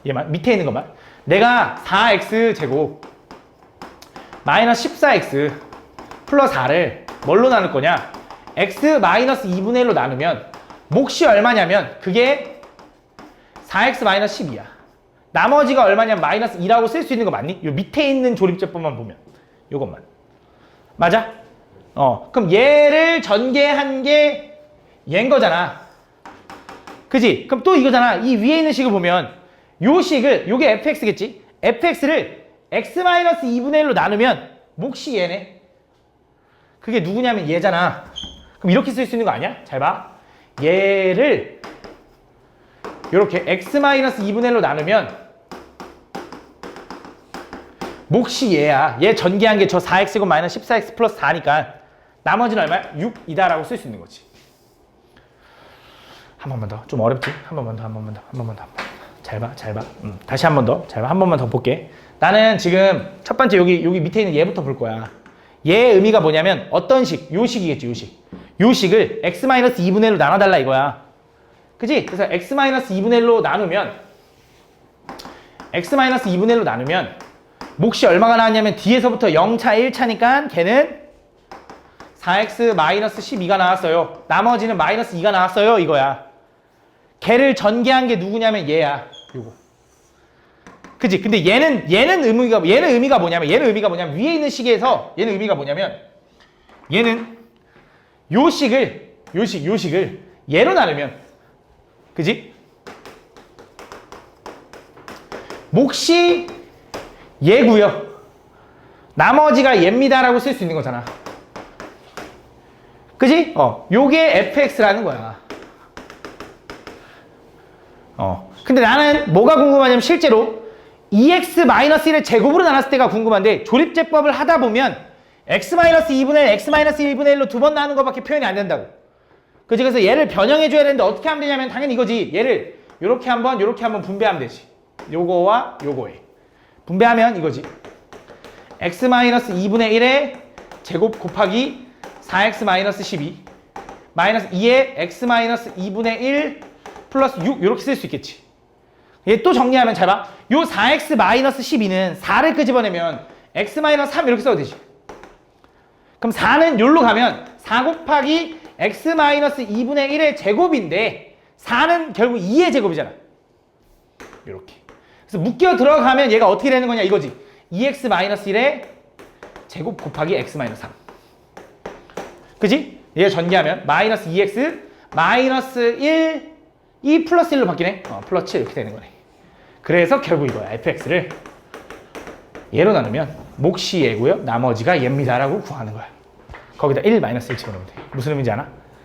Speaker 1: 얘만 밑에 있는 것만. 내가 4x 제곱 마이너스 14x 플러스 4를 뭘로 나눌 거냐? x-2분의 1로 나누면 몫이 얼마냐면 그게 4x-12야. 나머지가 얼마냐면 마이너스 2라고 쓸 수 있는 거 맞니? 요 밑에 있는 조립제법만 보면 요것만. 맞아? 그럼 얘를 전개한 게 얘인 거잖아. 그지? 그럼 또 이거잖아. 이 위에 있는 식을 보면 요 식을 요게 fx겠지? fx를 x-2분의 1로 나누면 몫이 얘네. 그게 누구냐면 얘잖아. 그럼 이렇게 쓸 수 있는 거 아니야? 잘 봐. 얘를 이렇게 x-2분의 1로 나누면 몫이 얘야. 얘 전개한 게 저 4x고 마이너스 14x 플러스 4니까 나머지는 얼마야? 6이다라고 쓸 수 있는 거지. 한 번만 더. 좀 어렵지? 한 번만 더. 잘 봐. 다시 한 번 더. 잘 봐. 한 번만 더 볼게. 나는 지금 첫 번째 여기 밑에 있는 얘부터 볼 거야. 얘의 의미가 뭐냐면 어떤 식? 요 식이겠지, 요 식. 요 식을 x-2분의 1로 나눠달라 이거야. 그지? 그래서 x-2분의 1로 나누면 x-2분의 1로 나누면 몫이 얼마가 나왔냐면 뒤에서부터 0차, 1차니까 걔는 4x-12가 나왔어요. 나머지는 마이너스 2가 나왔어요. 이거야. 걔를 전개한 게 누구냐면 얘야. 요거. 그치? 근데 얘는 의미가 뭐냐면 위에 있는 식에서 얘는 의미가 뭐냐면 얘는 요 식을 얘로 나누면 그지? 몫이 얘고요. 나머지가 얘입니다라고 쓸 수 있는 거잖아. 그지? 요게 fx라는 거야. 근데 나는 뭐가 궁금하냐면 실제로 2x-1을 제곱으로 나눴을 때가 궁금한데 조립제법을 하다 보면 x-2분의 1, x-1분의 1로 두 번 나누는 것밖에 표현이 안 된다고. 그치? 그래서 얘를 변형해줘야 되는데 어떻게 하면 되냐면 당연히 이거지. 얘를 요렇게 한번 분배하면 되지. 요거와 요거에. 분배하면 이거지. x-2분의 1의 제곱 곱하기 4x-12 마이너스 2의 x-2분의 1 플러스 6 이렇게 쓸 수 있겠지. 얘 또 정리하면 잘 봐. 요 4x-12는 4를 끄집어내면 x-3 이렇게 써도 되지. 그럼 4는 여기로 가면 4 곱하기 x-2분의 1의 제곱인데 4는 결국 2의 제곱이잖아. 이렇게. 그래서 묶여 들어가면 얘가 어떻게 되는 거냐 이거지. 2x-1의 제곱 곱하기 x-3. 그지? 얘 전개하면 마이너스 2x 마이너스 1 2 플러스 1로 바뀌네. 플러스 7 이렇게 되는 거네. 그래서 결국 이거야. fx를 얘로 나누면 몫이 얘고요. 나머지가 얘입니다라고 구하는 거야. 거기다 1 마이너스 1 집어넣으면 돼. 무슨 의미인지 아나?